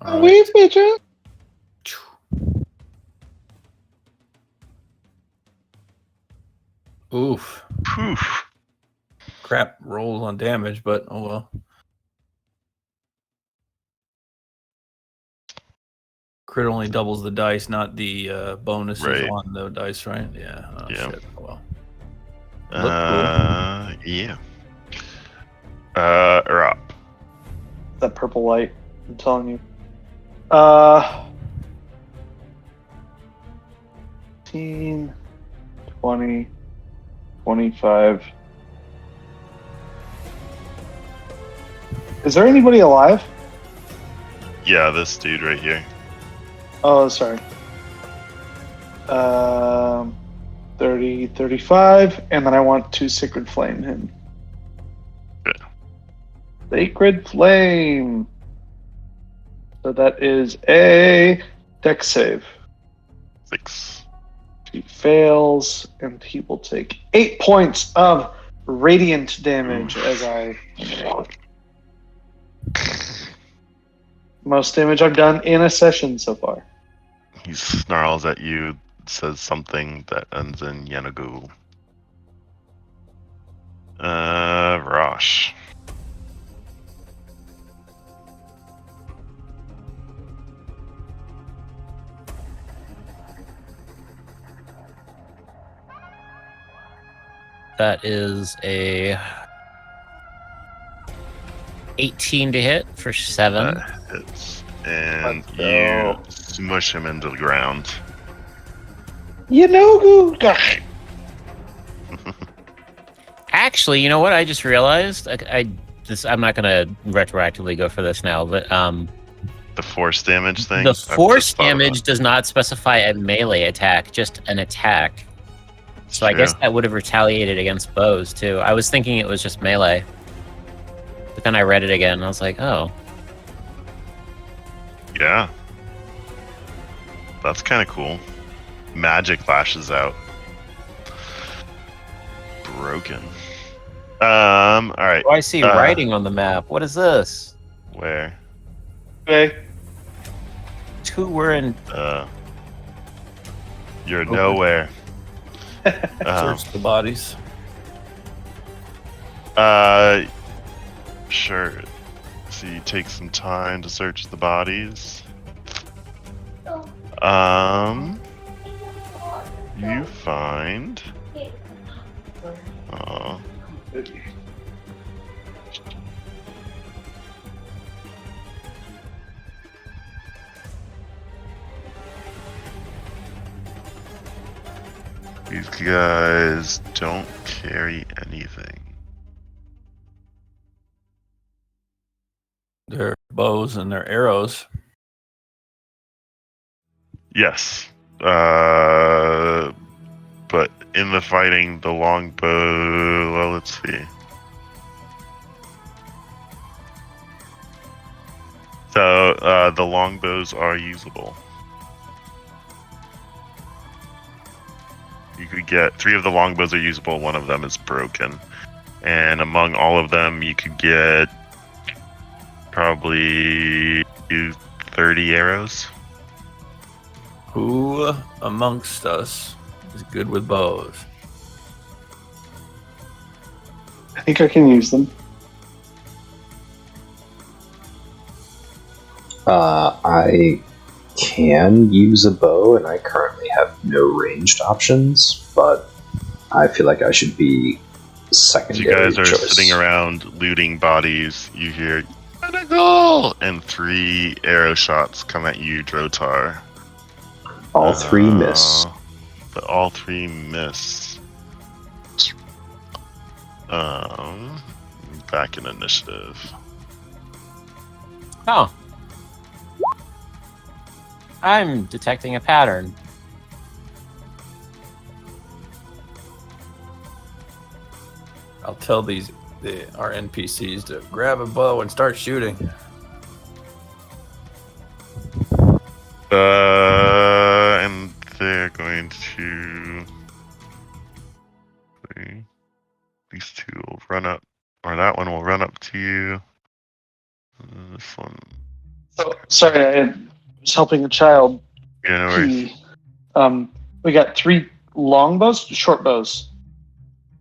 Wait, bitch. Oof. Poof. Crap rolls on damage, but oh well. Crit only doubles the dice, not the bonuses Right. on the dice, right? Yeah. Oh, Yeah. shit. Oh, well. Look cool. Yeah. Up. That purple light, I'm telling you. 15, 20, 25. Is there anybody alive? Yeah, this dude right here. Oh, sorry. 30, 35, and then I want to Sacred Flame him. Good. Sacred Flame. So that is a dex save. 6. He fails, and he will take 8 points of radiant damage as I. Most damage I've done in a session so far. He snarls at you, says something that ends in Yenagu. Rosh. That is a 18 to hit for 7. That hits. And Let's you go. smush him into the ground. You know, Actually, you know what? I just realized. I'm not gonna retroactively go for this now, but The force damage thing? the I've force just thought of damage does not specify a melee attack, just an attack. that. So I guess True. that would have retaliated against bows too. I was thinking it was just melee, but then I read it again and I was like, oh, Yeah. That's kind of cool. Magic lashes out. Broken. Alright. oh, I see writing on the map. What is this? Where? okay. 2 were in. You're Okay. nowhere. Search the bodies. Sure. So you take some time to search the bodies. You find. Oh. These guys don't carry anything. Their bows and their arrows. Yes. But in the fighting, the longbow. Well, let's see. So the longbows are usable. You could get 3 of the longbows are usable. 1 of them is broken, and among all of them, you could get probably 30 arrows. Who amongst us is good with bows? I think I can use them. I can use a bow, and I currently have no ranged options, but I feel like I should be As secondary you guys are choice. sitting around looting bodies, you hear "Tentacle!" and 3 arrow shots come at you, Drotar. All 3 miss. But all 3 miss. Back in initiative. Oh. I'm detecting a pattern. I'll tell our NPCs to grab a bow and start shooting. And they're going to. These 2 will run up, or that one will run up to you. This one. Oh, sorry, I was helping a child. Yeah, no worries. We got 3 long bows, short bows.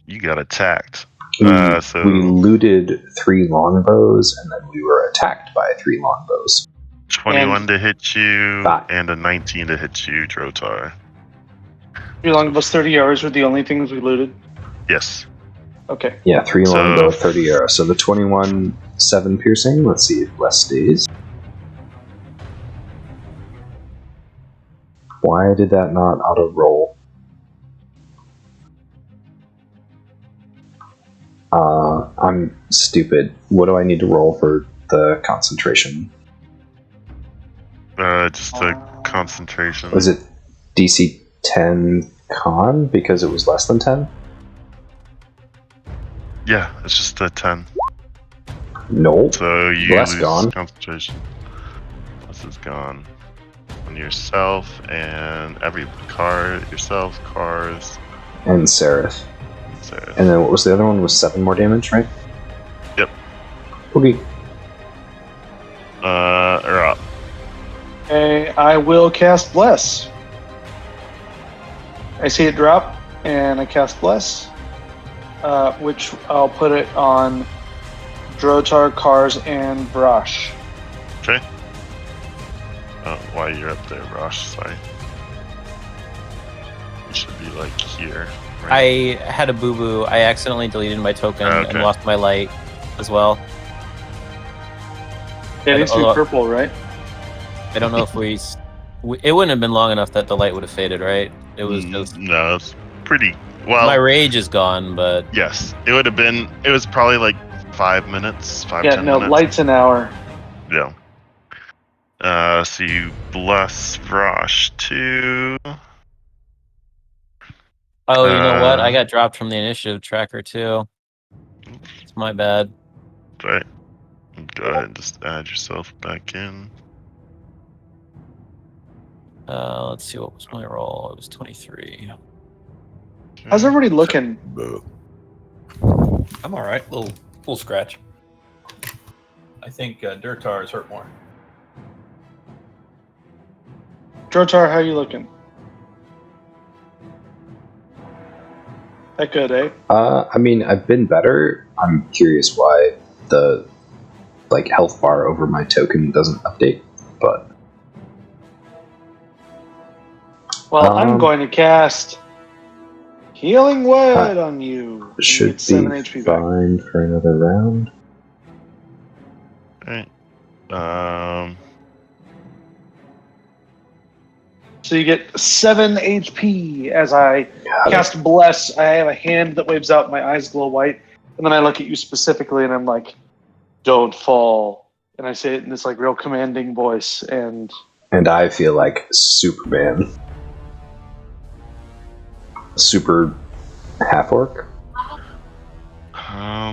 You got attacked. We looted 3 longbows, and then we were attacked by 3 longbows. 21 to hit you, 5. and a 19 to hit you, Drotar. 3 long bows, 30 arrows were the only things we looted. Yes. Okay. Yeah, 3 So- longbow, 30 arrows. So the 21, 7 piercing. Let's see if less stays. Why did that not auto roll? I'm stupid. What do I need to roll for the concentration? Just a concentration. Was it DC 10 con because it was less than 10? Yeah, it's just a 10. Nope. So you Less lose gone. concentration. This is gone. On yourself and every card, yourself, cars, And Seraph. Sarah. And then what was the other one? Was 7 more damage, right? Yep. Okay. Or up. Okay, I will cast Bless. I see it drop, and I cast Bless, which I'll put it on Drotar, Cars, and Vrash. Okay. While you're up there, Rosh, sorry. You should be like here. Right? I had a boo-boo. I accidentally deleted my token Okay. and lost my light as well. Yeah, it needs to be Although- purple, right? I don't know if it wouldn't have been long enough that the light would have faded, right? It was just No, it's pretty well. my rage is gone, but Yes, it would have been. It was probably like 5 minutes, 10 Yeah, no, minutes. light's an hour. Yeah. So you bless Vrosh too. oh, you know what? Uh, I got dropped from the initiative tracker too. It's my bad. Right. Go ahead and just add yourself back in. Let's see, what was my roll? It was 23. How's everybody looking? I'm all right. Little scratch. I think Durtar is hurt more. Drotar, how you looking? That good, eh? I mean, I've been better. I'm curious why the health bar over my token doesn't update, but Well, I'm Um, going to cast Healing Word on you. You should get 7 be HP back. fine for another round. Right. So you get 7 HP as I Got it. cast Bless. I have a hand that waves out, my eyes glow white, and then I look at you specifically and I'm like, don't fall. And I say it in this like real commanding voice, and And I feel like Superman. Super half orc.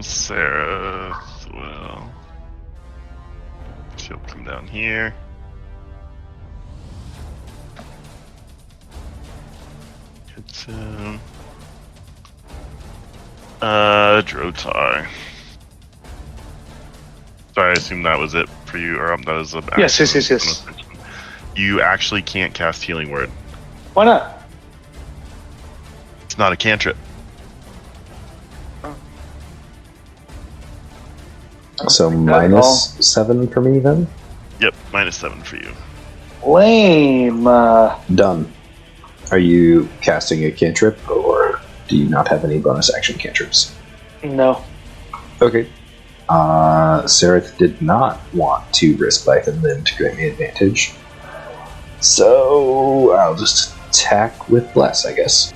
Sarah. Well, she'll come down here. It's Drotar. Sorry, I assume that was it for you, or that was a Yes. You actually can't cast Healing Word. Why not? It's not a cantrip. So minus 7 for me then? Yep, -7 for you. Lame. Done. Are you casting a cantrip, or do you not have any bonus action cantrips? No. Okay. Sereth did not want to risk life and limb to grant me advantage. So I'll just attack with Bless, I guess.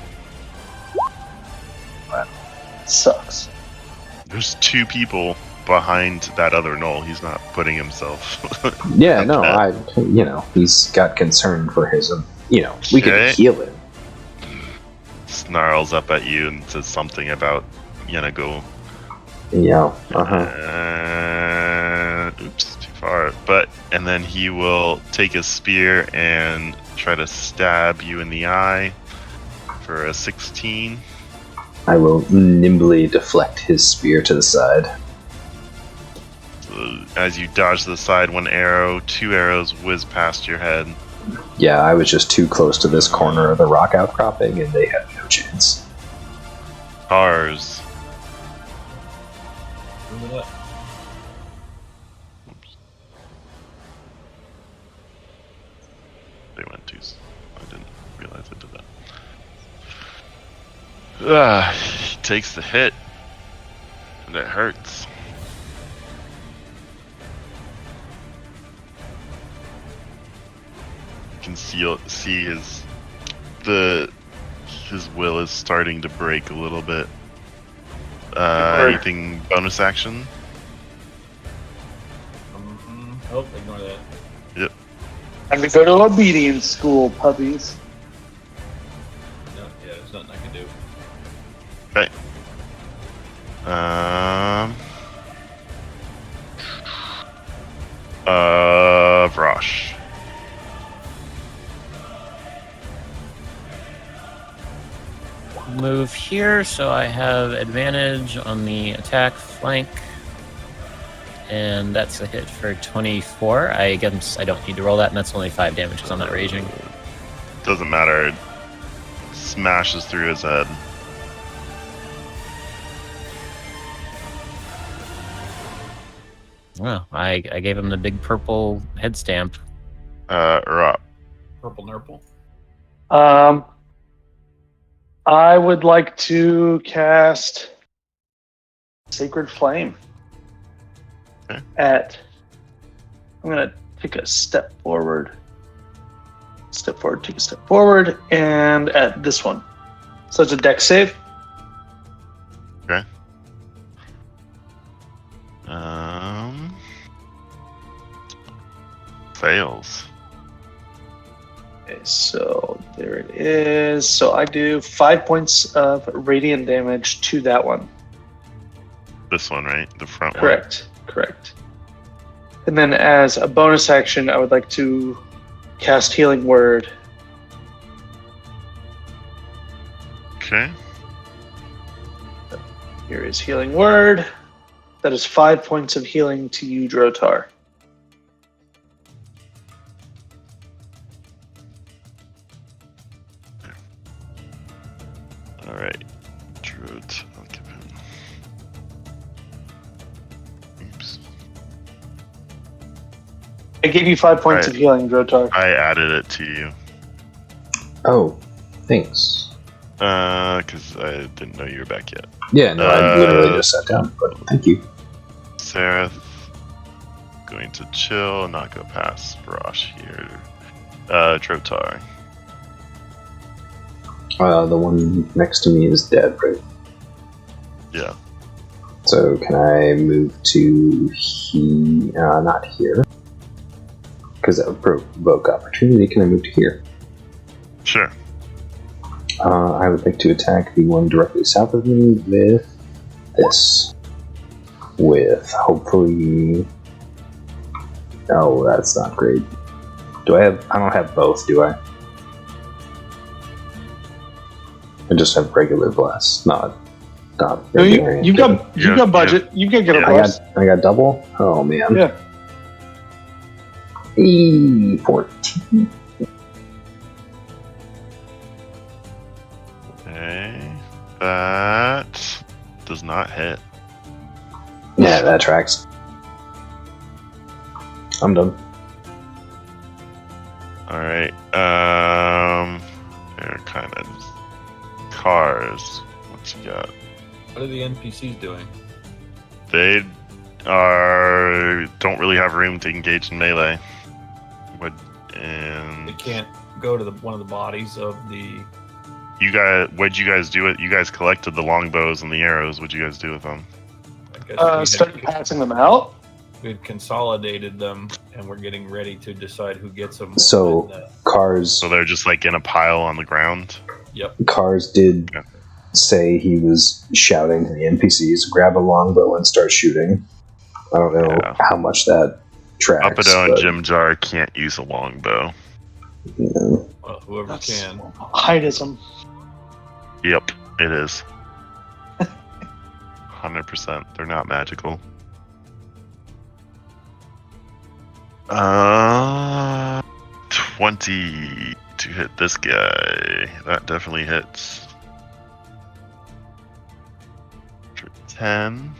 Sucks. There's 2 people behind that other knoll. He's not putting himself. Yeah, no, he's got concern for his, we could Okay. heal him. Snarls up at you and says something about Yenago. Yeah, Oops, too far. And then he will take his spear and try to stab you in the eye for a 16. I will nimbly deflect his spear to the side. So as you dodge to the side, 1 arrow, 2 arrows whiz past your head. Yeah, I was just too close to this corner of the rock outcropping, and they had no chance. Tars. They went too. I didn't realize I did that. He takes the hit, and it hurts. You can see his will is starting to break a little bit. Anything bonus action? Oh, ignore that. Yep. I'm gonna go to obedience school, puppies. No, yeah, there's nothing I can do. Okay. Vrosh. Move here, so I have advantage on the attack flank. And that's a hit for 24. I guess I don't need to roll that, and that's only 5 damage because I'm not raging. Doesn't matter. It smashes through his head. Well, I gave him the big purple head stamp. Up. Purple Nurple. I would like to cast Sacred Flame. Okay. I'm gonna take a step forward. Take a step forward, and at this one. So it's a dex save. Okay. Fails. Okay, so there it is. So I do 5 points of radiant damage to that one. This one, right? The front Correct. And then as a bonus action, I would like to cast Healing Word. one. Okay. Here is Healing Word. That is 5 points of healing to you, Drotar. Alright. Drut. I'll give him. Oops. I gave you 5 points of Right. healing, Drotar. I added it to you. Oh, thanks. Because I didn't know you were back yet. Yeah, no, I literally just sat down, but thank you. Sereth. Going to chill, not go past Vrosh here. Drotar. The one next to me is dead, right? Yeah. So can I move to not here? Because that would provoke opportunity. Can I move to here? Sure. I would like to attack the one directly south of me with this. With hopefully... Oh, that's not great. I don't have both, do I? I just have regular blast, not No, regular. you've got budget. You can get a blast. I got double? Oh, man. Yeah. 14. Okay. That does not hit. Yeah, that tracks. I'm done. Alright. They're kind of cars. What you got? What are the NPCs doing? They don't really have room to engage in melee. They can't go to one of the bodies of the... What'd you guys do? You guys collected the longbows and the arrows. What'd you guys do with them? I guess Start passing them out. we've consolidated them, and we're getting ready to decide who gets them. So, Cars... So they're just like in a pile on the ground? Yep. Cars did Yeah. say he was shouting to the NPCs, grab a longbow and start shooting. I don't know Yeah. how much that tracks. Upido and but, Jim Jar can't use a longbow. you know. Well, whoever That's can. heightism. Yep, it is. 100%. They're not magical. 20 to hit this guy. That definitely hits. For 10.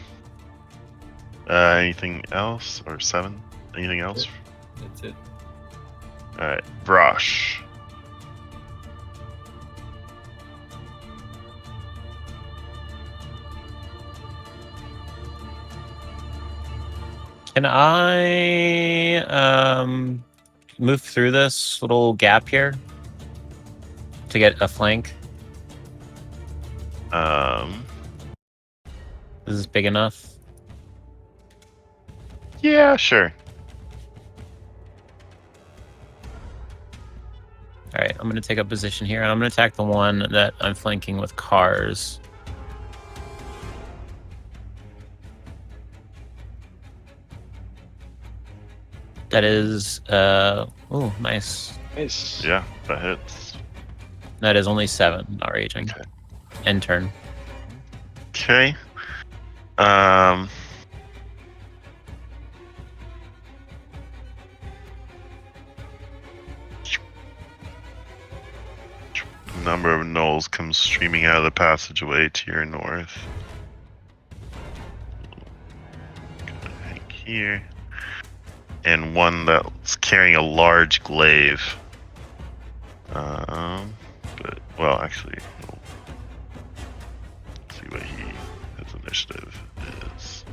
Anything else? Or 7? Anything else? That's it. Alright, Vrosh. Can I move through this little gap here to get a flank? Is this big enough? Yeah, sure. All right, I'm going to take a position here, and I'm going to attack the one that I'm flanking with cars. That is, oh, nice. Nice. Yeah, that hits. That is only 7, not raging. Okay. End turn. Okay. A number of gnolls come streaming out of the passageway to your north. Hang here. And one that's carrying a large glaive. But, well, actually, let's see what his initiative is.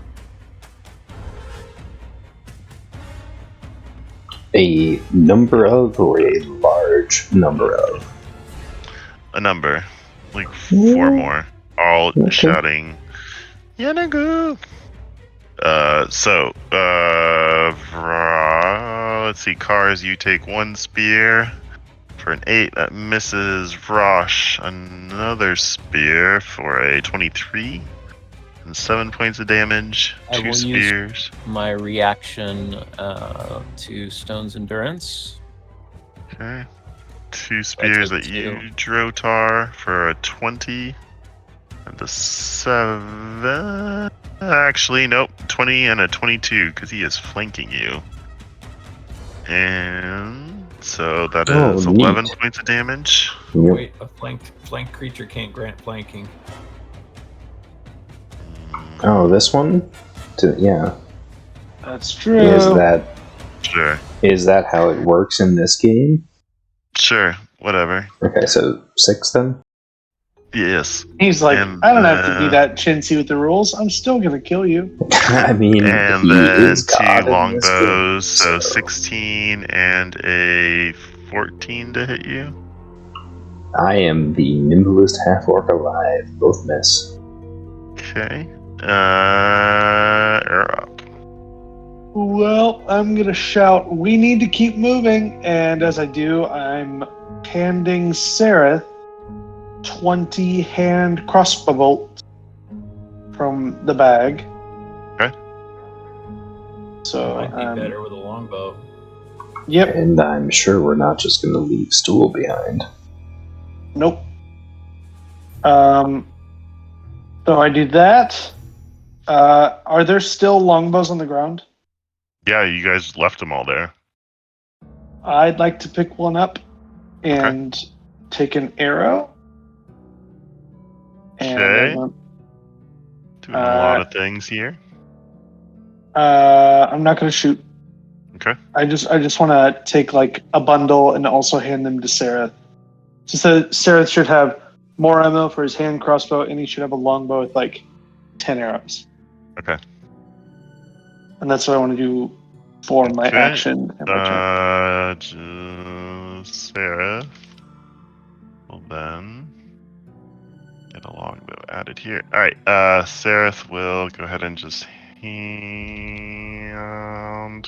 A number of or a large number of? A number. Like 4 more. All Okay. shouting, Yanagu! Let's see, Cars, you take 1 spear. For an 8, that misses Vrosh. Another spear for a 23. And 7 points of damage. I 2 will use- spears. My reaction to Stone's Endurance. Okay. 2 spears at take you, 2. Drotar, for a 20. And a 7. Actually, nope. 20 and a 22, because he is flanking you. And so that is 11 neat. points of damage. Yep. Wait, a flanked creature can't grant flanking. Oh, this one? Yeah. That's true. Is that how it works in this game? Sure, whatever. Okay, so 6 then? Yes. He's like, And, I don't have to be that chintzy with the rules. I'm still gonna kill you. I mean, And he then is 2 God in this longbows, so game, 16 and a 14 to hit you. I am the nimblest half-orc alive. Both miss. Okay. You're up. Well, I'm gonna shout, we need to keep moving. And as I do, I'm handing Sereth 20 hand crossbow bolt from the bag. Okay. So, Might be better with a longbow. Yep. And I'm sure we're not just going to leave Stool behind. Nope. So I do that. Are there still longbows on the ground? Yeah, you guys left them all there. I'd like to pick one up and take an arrow. And Okay. I'm Doing a lot of things here. I'm not going to shoot. Okay. I just want to take like a bundle and also hand them to Sarah. Just that Sarah should have more ammo for his hand crossbow, and he should have a longbow with like 10 arrows. Okay. And that's what I want to do for my Okay. action. And my turn. Just Sarah will then get a longbow added here. All right. Sareth will go ahead and just hand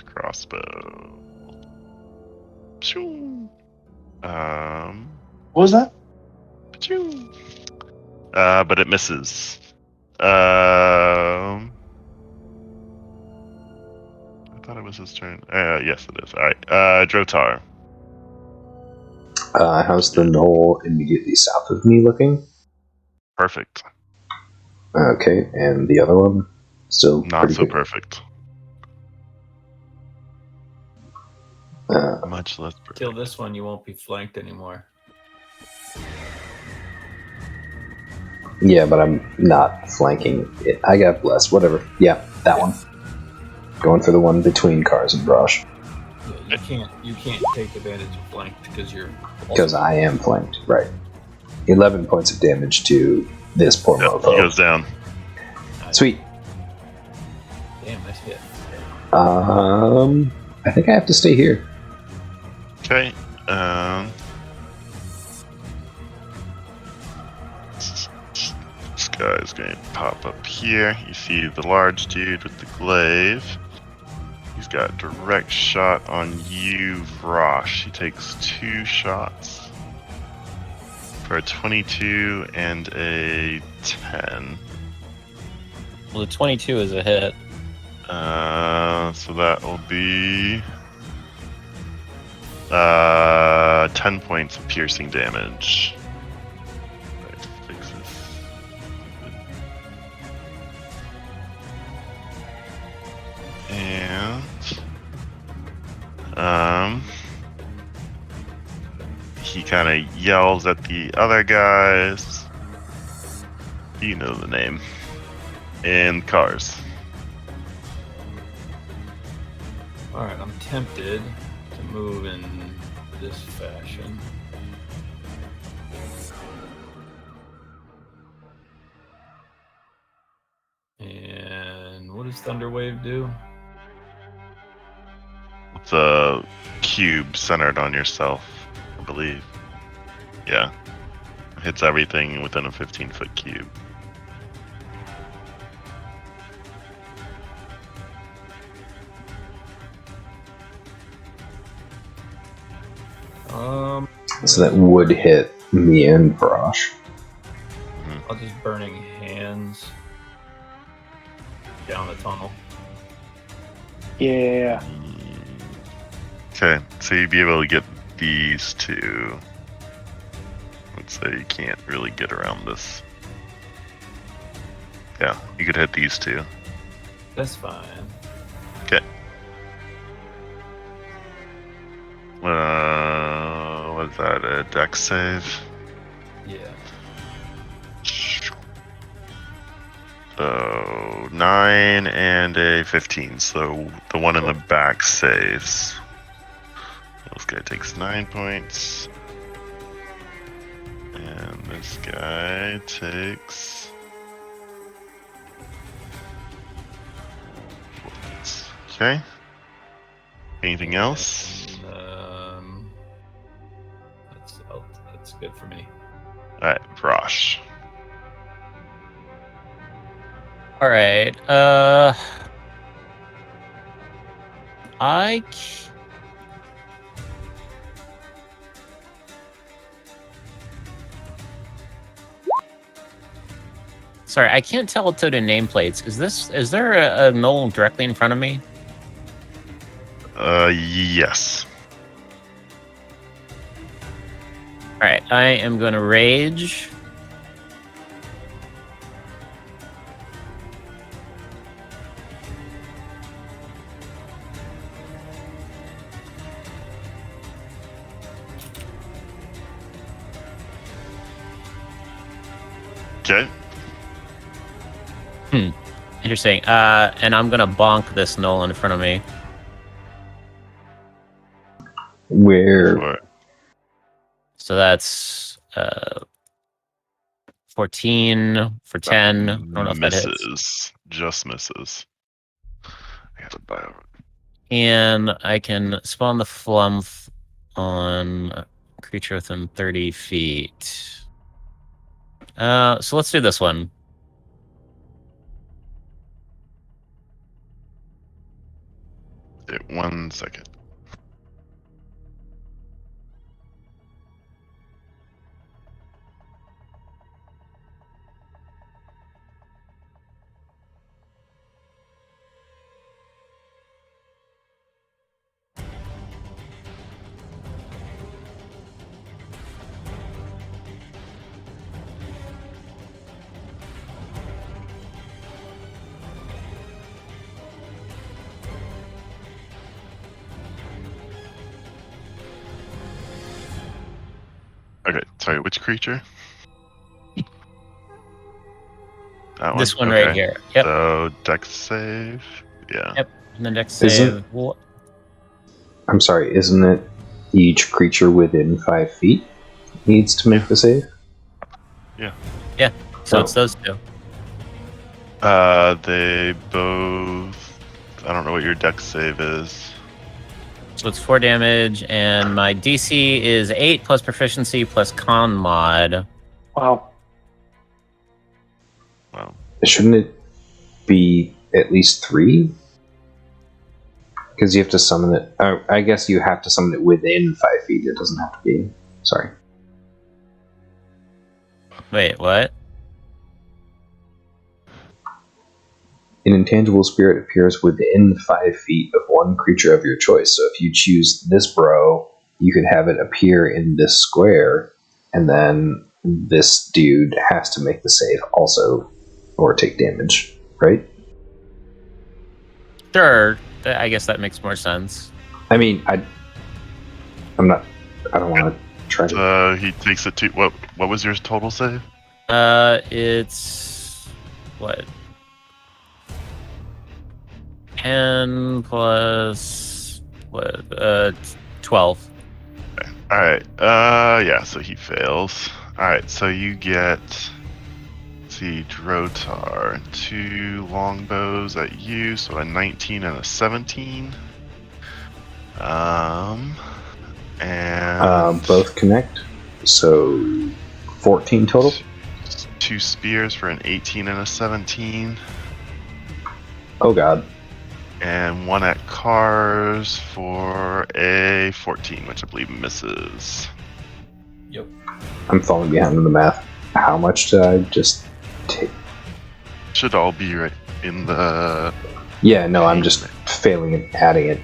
crossbow. Pshoo. What was that? Pshoo. But it misses. I thought it was his turn. Yes, it is. All right. Drotar. How's the knoll immediately south of me looking? Perfect. Okay, and the other one? Still Not pretty so good. perfect. Much less perfect. Kill this one, you won't be flanked anymore. Yeah, but I'm not flanking it. I got blessed. Whatever. Yeah, that one. Going for the one between Cars and Brosh. Yeah, you can't take advantage of flanked because you're Because I am flanked, right. 11 points of damage to this poor Yep, mofo. he goes down. Sweet. Damn, nice hit. I think I have to stay here. Okay. This guy's going to pop up here. You see the large dude with the glaive. He's got direct shot on you, Vrosh. He takes 2 shots for a 22 and a 10. Well, the 22 is a hit. So that will be 10 points of piercing damage. Right, fix this. And he kind of yells at the other guys. You know the name. And Cars. Alright, I'm tempted to move in this fashion. And what does Thunderwave do? It's a cube centered on yourself, I believe. Yeah. Hits everything within a 15-foot cube. So that would hit me and Brosh. I'll just Burning Hands down the tunnel. Yeah. Okay, so you'd be able to get these two. Let's say you can't really get around this. Yeah, you could hit these two. That's fine. Okay. What is that? A dex save? Yeah. So 9 and a 15. So the one in the back saves. This guy takes 9 points. And this guy takes 4 points. Okay. Anything else? That's good for me. Alright, Vrosh. All right. I. Sorry, I can't tell to the nameplates. Is there a knoll directly in front of me? Yes. All right, I am going to rage. Okay. Interesting. And I'm going to bonk this knoll in front of me. Where? For So that's 14 for 10. I don't know if that hits. misses. Just misses. I gotta buy over. And I can spawn the flump on a creature within 30 feet. So let's do this one. Wait 1 second. Okay, sorry, which creature? That This one Okay. right here. Yep. So, dex save. Yeah. Yep. And the next Isn't- save. I'm sorry, isn't it each creature within 5 feet needs to make the save? So Oh. it's those two. They both. I don't know what your dex save is. So it's 4 damage, and my DC is 8 plus proficiency plus con mod. Wow. Wow. Shouldn't it be at least 3? Because you have to summon it. I guess you have to summon it within 5 feet. It doesn't have to be. Sorry. Wait, what? An intangible spirit appears within 5 feet of one creature of your choice. So if you choose this bro, you could have it appear in this square, and then this dude has to make the save also, or take damage, right? Sure. I guess that makes more sense. I mean, I don't want to try to. He takes it to what? What was your total save? It's what? 10 plus what? 12. All right. Yeah. So he fails. All right. So you get. Let's see, Drotar, 2 longbows at you, so a 19 and a 17. And Both connect, so 14 total. 2 spears for an 18 and a 17. Oh god. And 1 at cars for a 14, which I believe misses. Yep. I'm falling behind in the math. How much did I just take? Should all be right in the. Yeah, no, I'm just failing at adding it.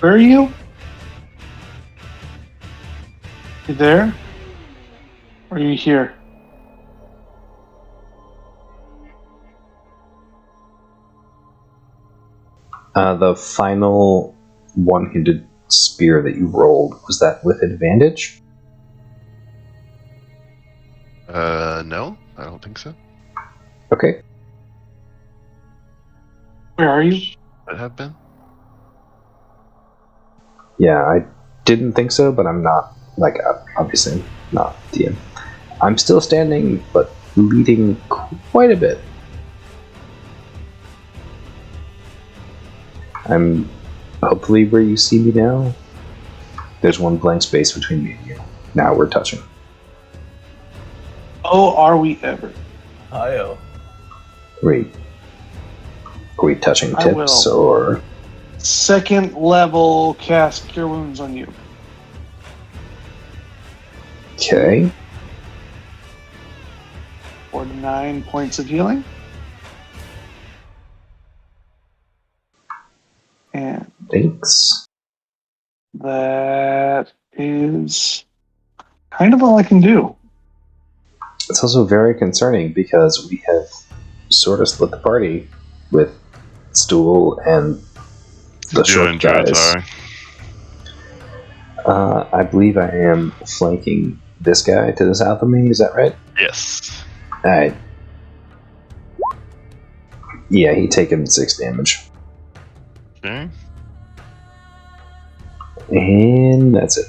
Where are you? You there? Or are you here? The final one-handed spear that you rolled, was that with advantage? No, I don't think so. Okay. Where are you? Would have been. Yeah, I didn't think so, but I'm not, obviously not DM. I'm still standing, but leading quite a bit. I'm hopefully where you see me now. There's one blank space between me and you. Now we're touching. Oh, are we ever? Hi-yo. Wait. Are we touching I tips, will. or... Second level cast Cure Wounds on you. Okay. For 9 points of healing. And Thanks. that is kind of all I can do. It's also very concerning because we have sort of split the party with Stool and the short guys. Drotar. I believe I am flanking this guy to the south of me. Is that right? Yes. Alright. Yeah, he taken 6 damage. Okay. And that's it.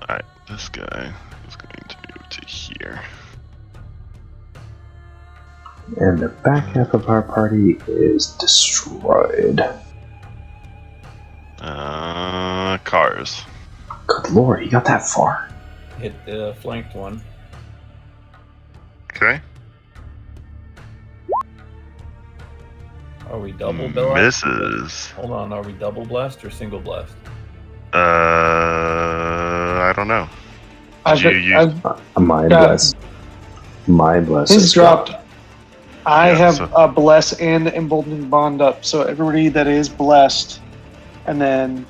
Alright, this guy is going to move to here. And the back half of our party is destroyed. Cars. Good lord, he got that far. Hit the flanked one. Okay. Are we double blast? Misses. Hold on, are we double blast or single blast? I don't know. I've, you use- I've Mind got- bless. Mind bless. his is dropped. I Yeah, have so- a bless and emboldening bond up, so everybody that is blessed, and then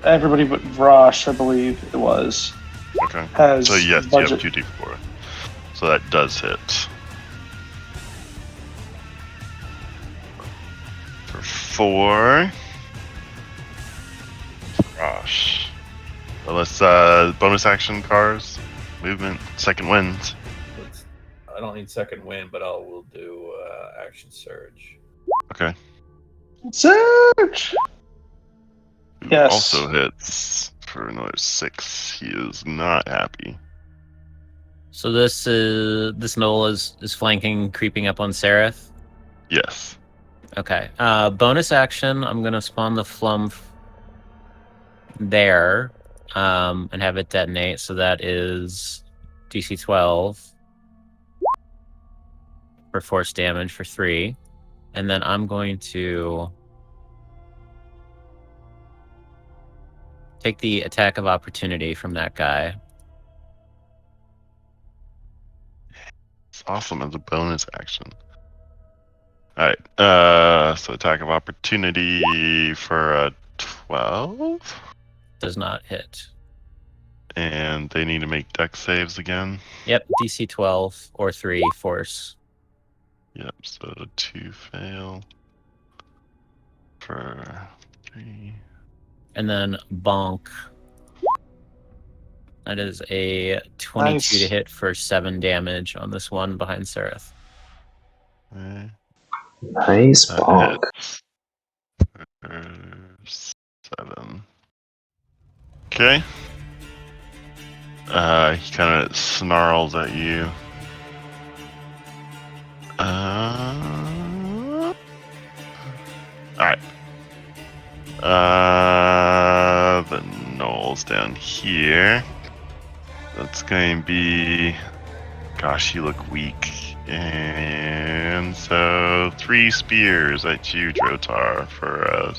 everybody but Vrosh, I believe it was, Okay. has So yes, you have budget. 2d4. So that does hit. For 4. Gosh. Well, let's bonus action cars. Movement. Second winds. I don't need second wind, but we'll do action surge. Okay. Search. Yes. Also hits for another 6. He is not happy. So this Knoll is flanking, creeping up on Seraph. Yes. Okay. Bonus action. I'm gonna spawn the Flump there, and have it detonate. So that is DC 12 for force damage for 3, and then I'm going to take the attack of opportunity from that guy. It's awesome as a bonus action. Alright, so attack of opportunity for a 12. Does not hit. And they need to make dex saves again. Yep, DC 12 or 3 force. Yep, so 2 fail. For 3. And then bonk. That is a 22 Nice. to hit for 7 damage on this one behind Seraph. Okay. Nice That bonk. hits for 7. Okay. He kind of snarls at you. Alright. The Knoll's down here. That's going to be... Gosh, you look weak. And so 3 spears at you, Drotar, for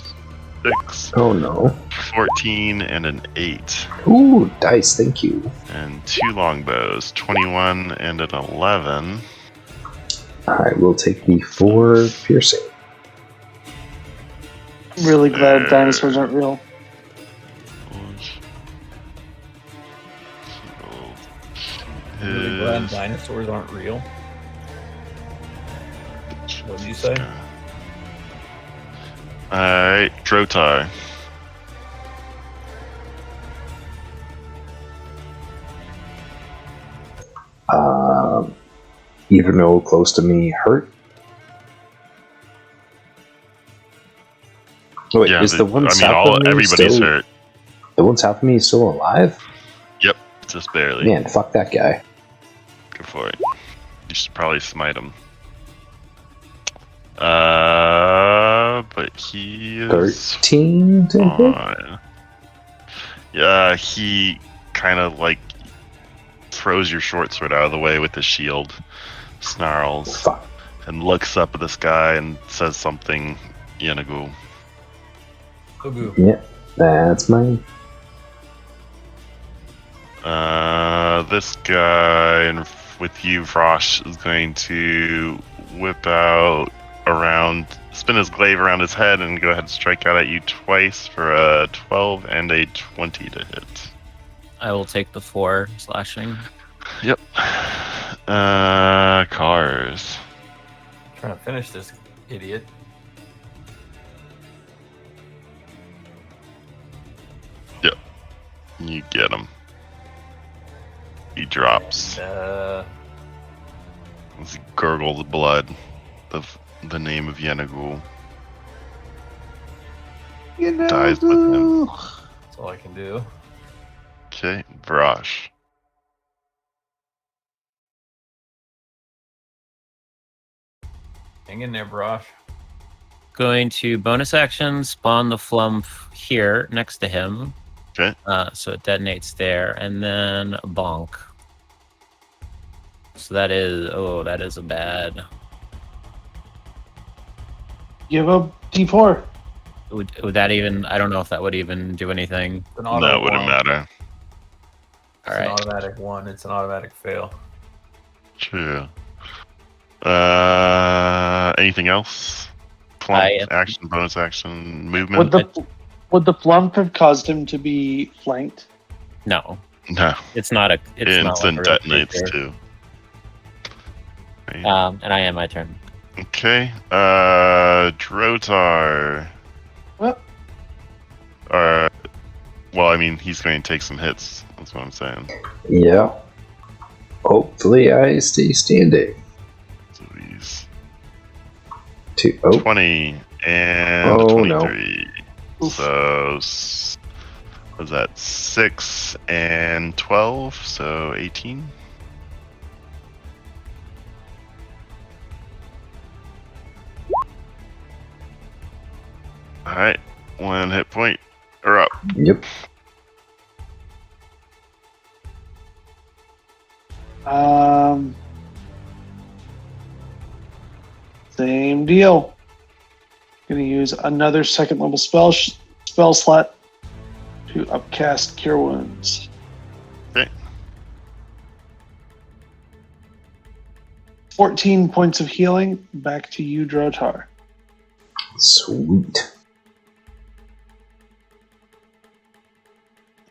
6, Oh no. 14, and an 8. Ooh, dice, thank you. And 2 longbows, 21 and an 11. Alright, we'll take the 4 piercing. I'm really glad dinosaurs aren't real. Really glad dinosaurs aren't real. What did you say? Alright, Drotar. Even though close to me hurt. Oh, wait, Yeah, is the one south of me everybody's still, hurt. The one south of me is still alive? Just barely. Man, fuck that guy. Go for it. You should probably smite him. But he is 13 to hit? fine. Yeah, he kind of like throws your short sword out of the way with his shield, snarls, Fuck. and looks up at this guy and says something, Yenagu. Ugu. Yeah, that's mine. This guy with you, Vrosh, is going to whip out spin his glaive around his head and go ahead and strike out at you twice for a 12 and a 20 to hit. I will take the 4 slashing. Yep. Cars. Trying to finish this idiot. Yep. You get him. He drops. And, As he gurgles blood. The name of Yenagul dies with him. that's all I can do. Okay, Vrosh. Hang in there, Brosh. Going to bonus action, spawn the flump here next to him. Okay. So it detonates there, and then bonk. So that is a bad. You have a D4. Would that even? I don't know if that would even do anything. It's an auto No, it wouldn't one. matter. It's an automatic 1. It's an automatic fail. True. Anything else? Plump, action, bonus action, movement? Would the flump have caused him to be flanked? No, No. it's not a. It's not like Instant a real detonates creature. too. Right. And I am my turn. Okay. Drotar. What? Well, I mean, he's going to take some hits. That's what I'm saying. Yeah. Hopefully I stay standing. So these 20 and Oh, no. 23. Oof. So was that 6 and 12? So 18. All right, 1 hit point. Or up. Yep. Same deal. Gonna use another second level spell slot to upcast Cure Wounds. Okay. 14 points of healing. Back to you, Drotar. Sweet.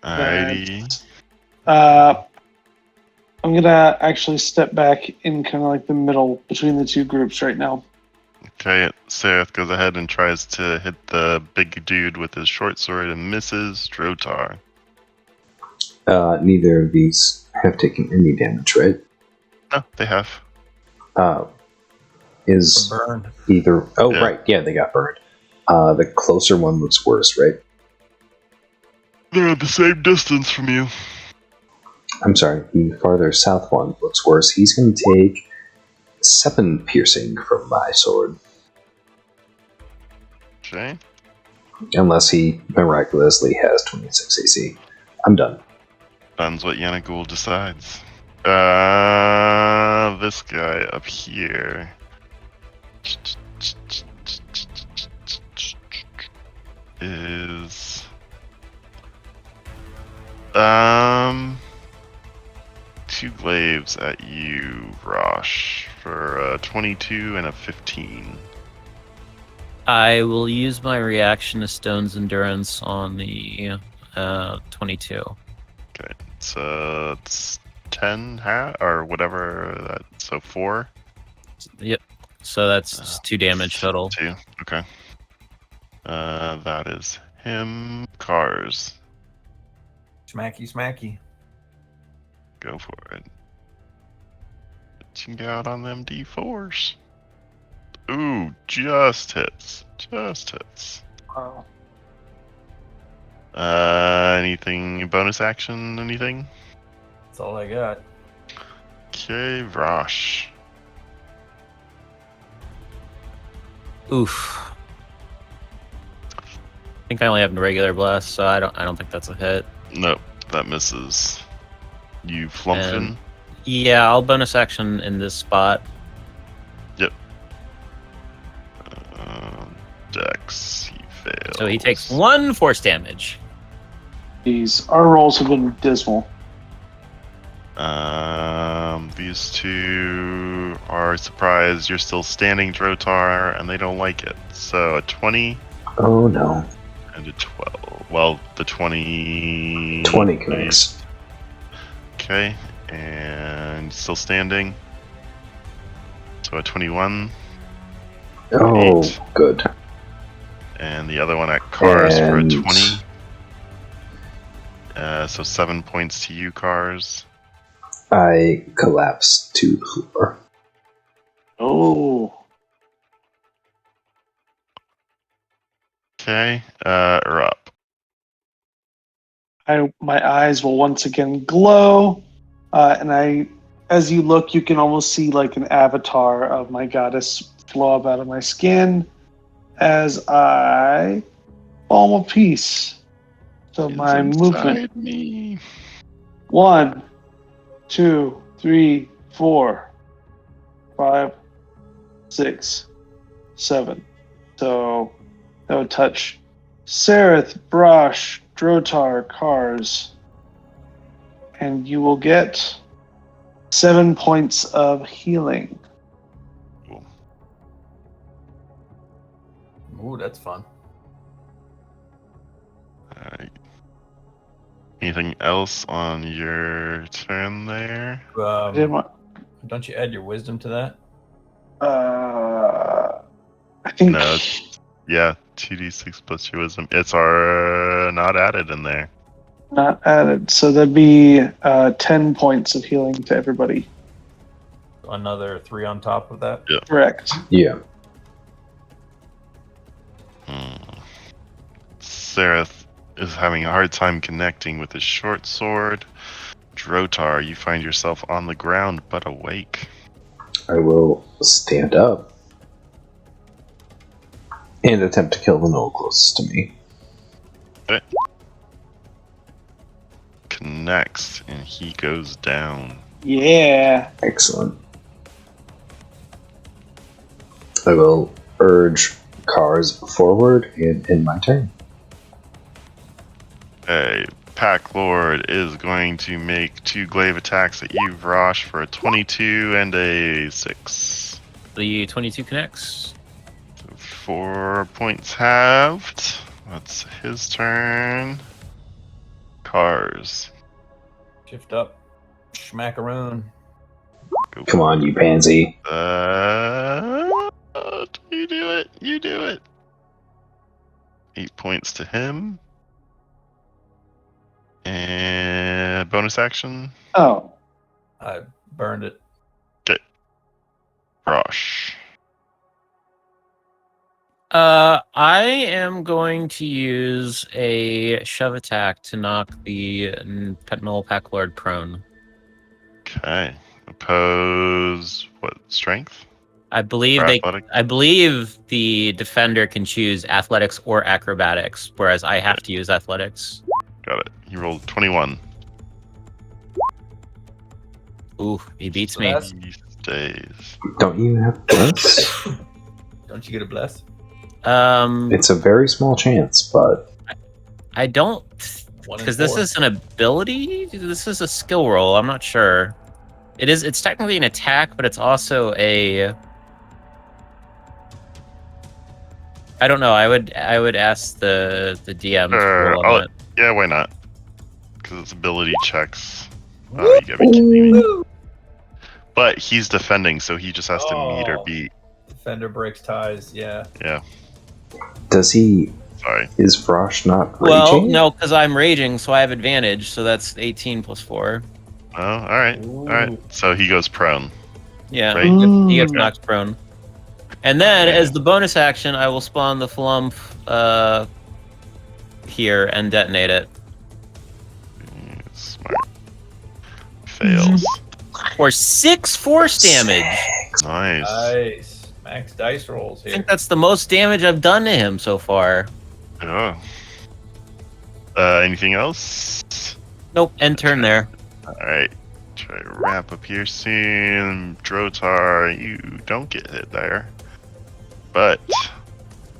Alrighty. I'm gonna actually step back in kind of like the middle between the two groups right now. Okay, Sereth goes ahead and tries to hit the big dude with his short sword and misses Drotar. Neither of these have taken any damage, right? No, they have. Is Burned. either... Oh, Yeah. right. Yeah, they got burned. The closer one looks worse, right? They're at the same distance from you. I'm sorry. The farther south one looks worse. He's going to take 7 piercing from my sword. Okay. Unless he miraculously has 26 AC. I'm done. Depends what Yenagul decides. This guy up here. Is 2 glaives at you, Rosh, for a 22 and a 15. I will use my reaction to Stone's Endurance on the 22. Okay, so it's 10 or whatever that. So 4. Yep. So that's just 2 damage total. 2. Okay. That is him. Cars. Smacky, smacky. Go for it. Pitching out on them D4s. Ooh, just hits. Just hits. Wow. Anything bonus action? Anything? That's all I got. Okay, Vrosh. Oof. I think I only have regular blast, so I don't think that's a hit. Nope, that misses. You Flumphin. And- Yeah, I'll bonus action in this spot. Dex, he fails. So he takes 1 force damage. Our rolls have been dismal. These two are surprised you're still standing, Drotar, and they don't like it. So a 20 Oh no. and a 12. Well, the 20. 20 connects. Okay, and still standing. So a 21, Oh, 8. good. And the other one at Cars for a And- 20. So 7 points to you, Cars. I collapse to the floor. Oh. Okay, are up. My eyes will once again glow, and as you look, you can almost see like an avatar of my goddess flow up out of my skin as I balm of peace. So Is my movement: inside me. 1, 2, 3, 4, 5, 6, 7. So that would touch Sereth, Brosh, Drotar, Cars, and you will get 7 points of healing. Ooh, that's fun. Alright. Anything else on your turn there? I did want, Don't you add your wisdom to that? I think No, yeah, 2d6 plus your wisdom. It's not added in there. not added. So that'd be 10 points of healing to everybody. Another 3 on top of that? Correct. Yeah. Sereth is having a hard time connecting with his short sword. Drotar, you find yourself on the ground but awake. I will stand up and attempt to kill the gnoll closest to me. Connects and he goes down. Yeah. Excellent. I will urge Cars forward and end my turn. Okay, Pack Lord is going to make 2 glaive attacks at you, Vrosh, for a 22 and a 6. The 22 connects. 4 points halved. That's his turn. Cars. Shift up. Schmackaroon. Go Come on, you pansy. You do it. You do it. 8 points to him. And bonus action. Oh. I burned it. Rosh. I am going to use a shove attack to knock the Petnol Pack Lord prone. Okay. Oppose what strength? I believe Or they. athletic? I believe the defender can choose athletics or acrobatics, whereas I have to use athletics. Got it. He rolled 21. Ooh, he beats me. Bless. He stays. Don't you have bless? Don't you get a bless? It's a very small chance, but I don't, 1 in because this 4. is an ability. This is a skill roll. I'm not sure. It is. It's technically an attack, but it's also a. I don't know. I would ask the DM to Sure, roll on I'll- that. Yeah, why not? Because it's ability checks. Oh, you gotta be kidding me. But he's defending, so he just has to meet or Oh. beat. Defender breaks ties. Yeah. Yeah, does he? sorry. Is Frosh not Well, raging? no, because I'm raging, so I have advantage. So that's 18 plus 4. Oh, alright. Alright. So he goes prone. Yeah, Right. he gets Okay. knocked prone. And then, Okay. as the bonus action, I will spawn the flump here and detonate it. Smart. Fails. For 6 force damage. Nice. Nice. Max dice rolls I here. think that's the most damage I've done to him so far. Oh. Anything else? Nope, end turn there. Alright. Try to wrap up here soon. Drotar, you don't get hit there. But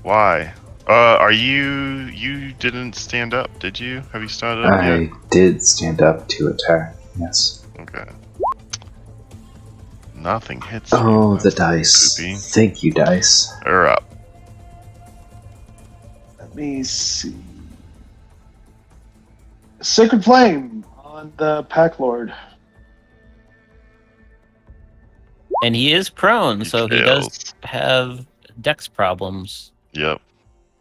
why? Are you didn't stand up, did you? Have you started up I yet? did stand up to attack. Yes. Okay. Nothing hits. Oh, you. the That's dice. poopy. Thank you, dice. You're up. Let me see. Sacred Flame on the Pack Lord. And he is prone, He so he does fails. have dex problems. Yep.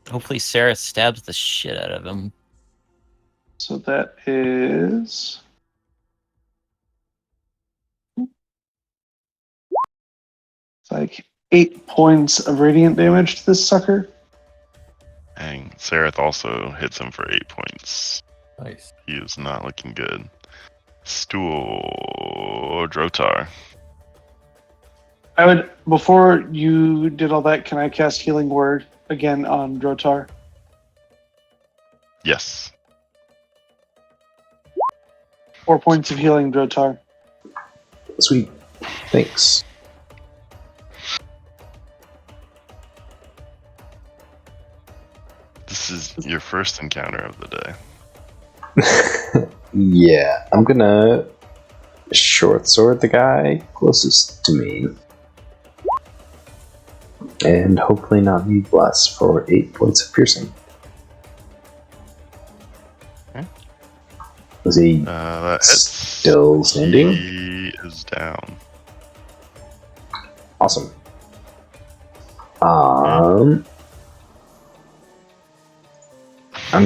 Hopefully Sarah stabs the shit out of him. So that is. It's like 8 points of radiant damage to this sucker. And Sereth also hits him for 8 points. Nice. He is not looking good. Stool Drotar. I would, before you did all that, can I cast Healing Word again on Drotar? Yes. 4 points of healing, Drotar. Sweet. Thanks. This is your first encounter of the day. Yeah, I'm gonna short sword the guy closest to me. And hopefully not need less for 8 points of piercing. Okay. Is he That hits. still standing? He is down. Awesome. I'm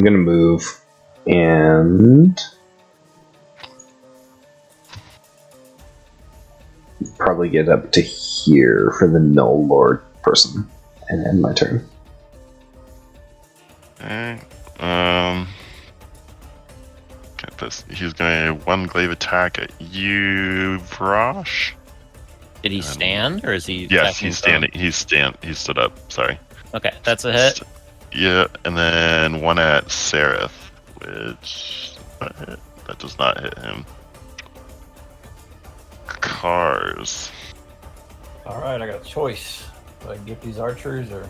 gonna move and probably get up to here for the Null Lord person and end my turn. Okay. Get this. He's going to one glaive attack at you, Vrosh. Did he stand, or is he? Yes, attacking he's prone? standing. He stood up. Sorry. Okay, that's a hit. Yeah, and then one at Sereth, which that does not hit him. Cars. All right, I got a choice. Do I get these archers, or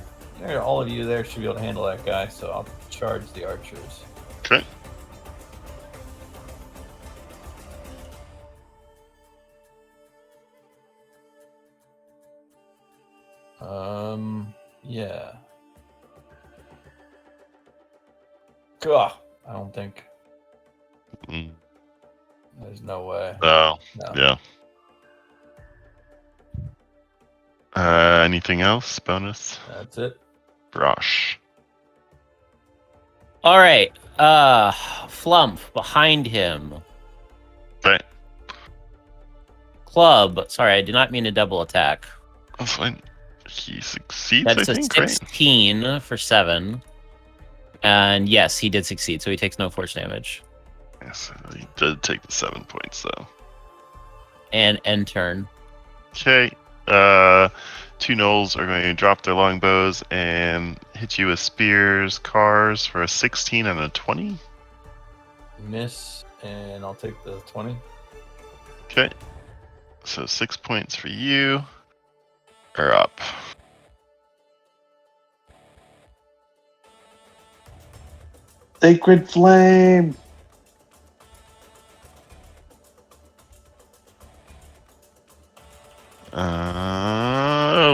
all of you there should be able to handle that guy? So I'll charge the archers. Okay. Yeah. Ugh, I don't think Mm. there's no way. Oh, No. yeah. Anything else? Bonus? That's it. Vrosh. All right. Flump behind him. Okay. Club. Sorry, I did not mean to double attack. That's fine. He succeeds, That's I a think, right? 16 for 7. And yes, he did succeed, so he takes no force damage. Yes, he did take the 7 points, though. And end turn. Okay. Two gnolls are going to drop their longbows and hit you with spears, cars for a 16 and a 20. Miss, and I'll take the 20. Okay. So 6 points for you. Are up. Sacred Flame.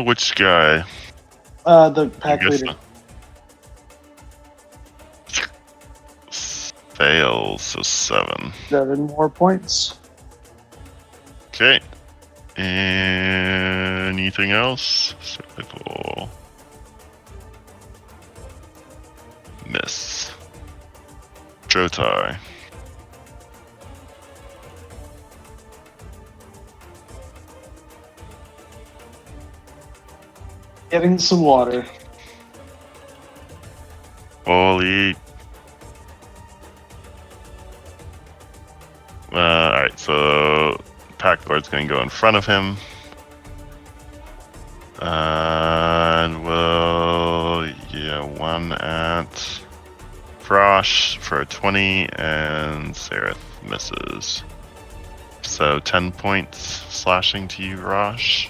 Which guy? The pack I guess leader. fails, so 7. 7 more points. Okay. Anything else? Survival. Miss. Drotar. Getting some water. Holy. Alright, so Pack Lord's going to go in front of him. And one at Frosh for a 20, and Sereth misses. So 10 points slashing to you, Rosh.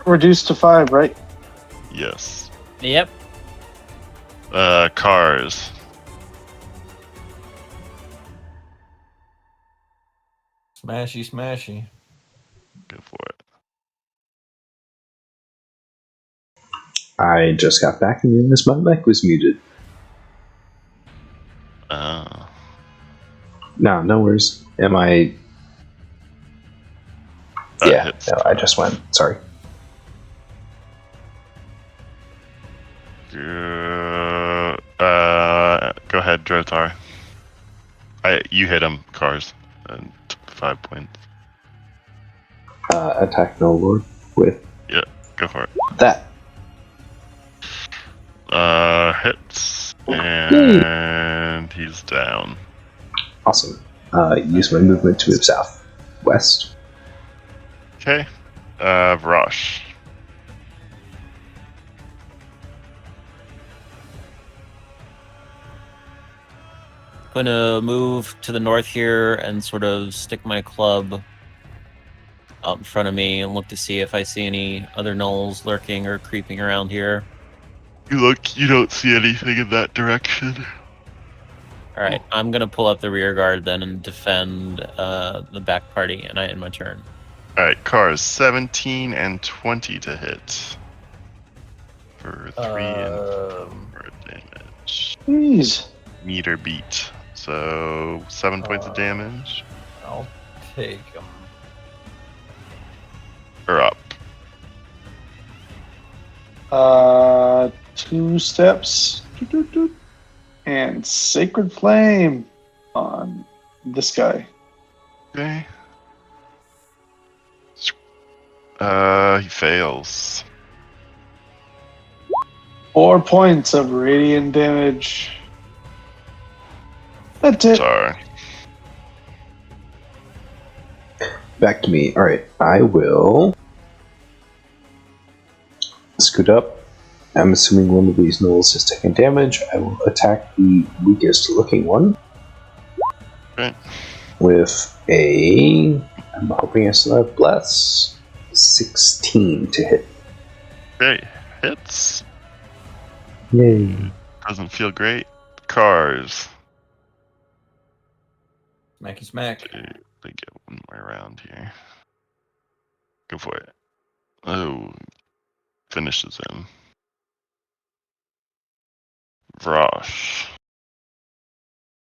Reduced to 5, right? Yes. Yep. Cars. Smashy, smashy. Go for it. I just got back and realized my mic was muted. No worries. Am I... That yeah, hits. no, I just went. Sorry. Go ahead, Drotar. You hit him, Cars. And 5 points. Attack no lord with Yeah, go for it. that. Hits. And he's down. Awesome. Use my movement to move south. West. Okay. Vrosh. Gonna move to the north here and sort of stick my club out in front of me and look to see if I see any other gnolls lurking or creeping around here. You look, you don't see anything in that direction. Alright, I'm gonna pull up the rear guard then and defend the back party, and I end my turn. Alright, Cars, 17 and 20 to hit. For 3 and 4 damage. Jeez. Meter beat. So, 7 points of damage. I'll take him. Or up. 2 steps. And Sacred Flame on this guy. Okay. He fails. 4 points of radiant damage. That's it. Sorry. Back to me. Alright, I will scoot up. I'm assuming one of these gnolls has taken damage. I will attack the weakest looking one. Okay. With a... I'm hoping I still have Bless. 16 to hit. Okay, hits. Yay. Doesn't feel great. Cars. Smacky smack. They get one more round here. Go for it. Oh, finishes him. Vrosh.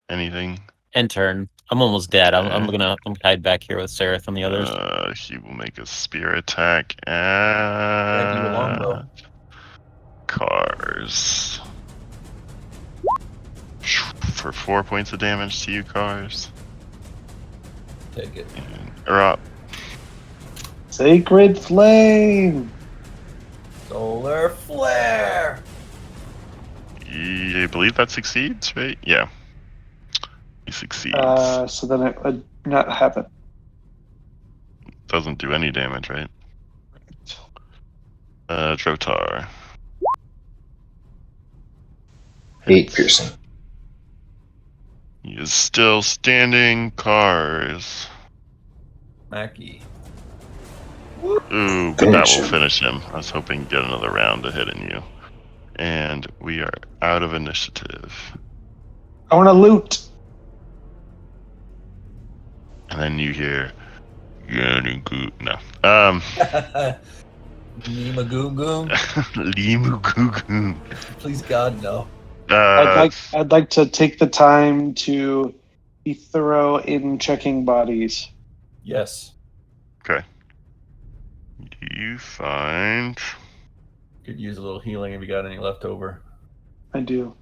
Anything? End turn. I'm almost dead. I'm tied back here with Seraph and the others. He will make a spear attack Yeah, do a at longbow. Cars. For 4 points of damage to you, Cars. Take it. And Erop. Sacred Flame. Solar flare. I believe that succeeds, right? Yeah. He succeeds. So then it would not happen. Doesn't do any damage, right? Drotar. 8 piercing. He is still standing, Cars. Mackie. Ooh, but that Finish will him. finish him. I was hoping to get another round to hitting you. And we are out of initiative. I want to loot. And then you hear, no. Nima Goom Goom. Limu Goo. Please God, no. I'd like to take the time to be thorough in checking bodies. Yes. Okay. You find Could use a little healing if you got any left over. I do.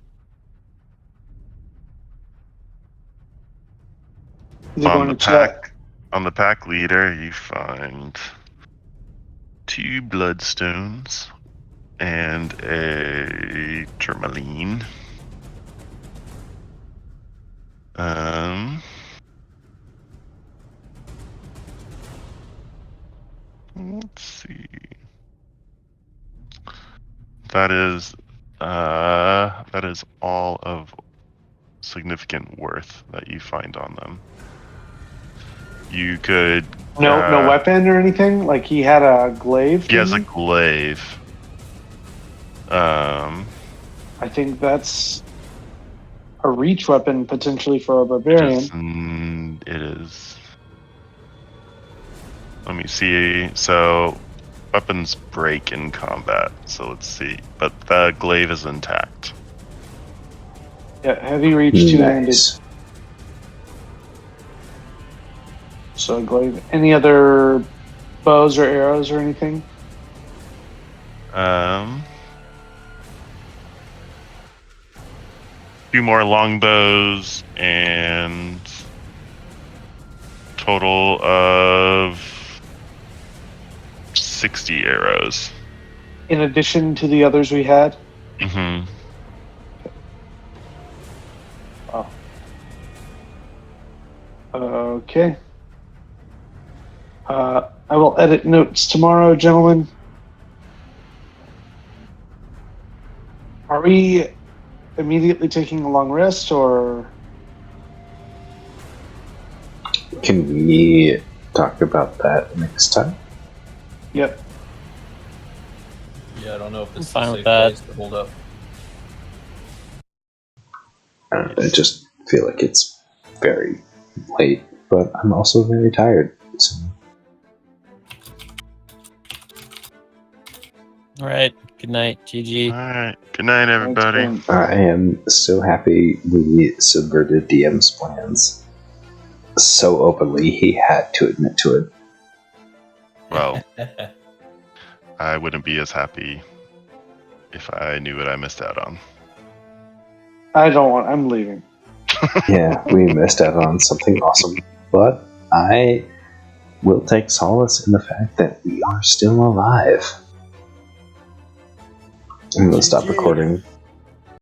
Is it on going the to check? pack. On the pack leader, you find 2 bloodstones and a tourmaline. Let's see. That is all of significant worth that you find on them. You could No weapon or anything? Like he had a glaive? He has a thing? glaive. I think that's a reach weapon potentially for a barbarian. It is. Let me see. So, weapons break in combat. So let's see. But the glaive is intact. Yeah, heavy reach, two-handed. Nice. So glaive. Any other bows or arrows or anything? Few more longbows and total of 60 arrows. In addition to the others we had? Mm-hmm. Oh. Okay. I will edit notes tomorrow, gentlemen. Are we immediately taking a long rest, or? Can we talk about that next time? Yep. Yeah, I don't know if this is I'm fine a with safe that. place to hold up. I just feel like it's very late, but I'm also very tired. So. All right. Good night. GG. Alright. Good night, everybody. Thanks, I am so happy we subverted DM's plans so openly. He had to admit to it. Well, I wouldn't be as happy if I knew what I missed out on. I'm leaving. Yeah, we missed out on something awesome, but I will take solace in the fact that we are still alive. I'm going to stop recording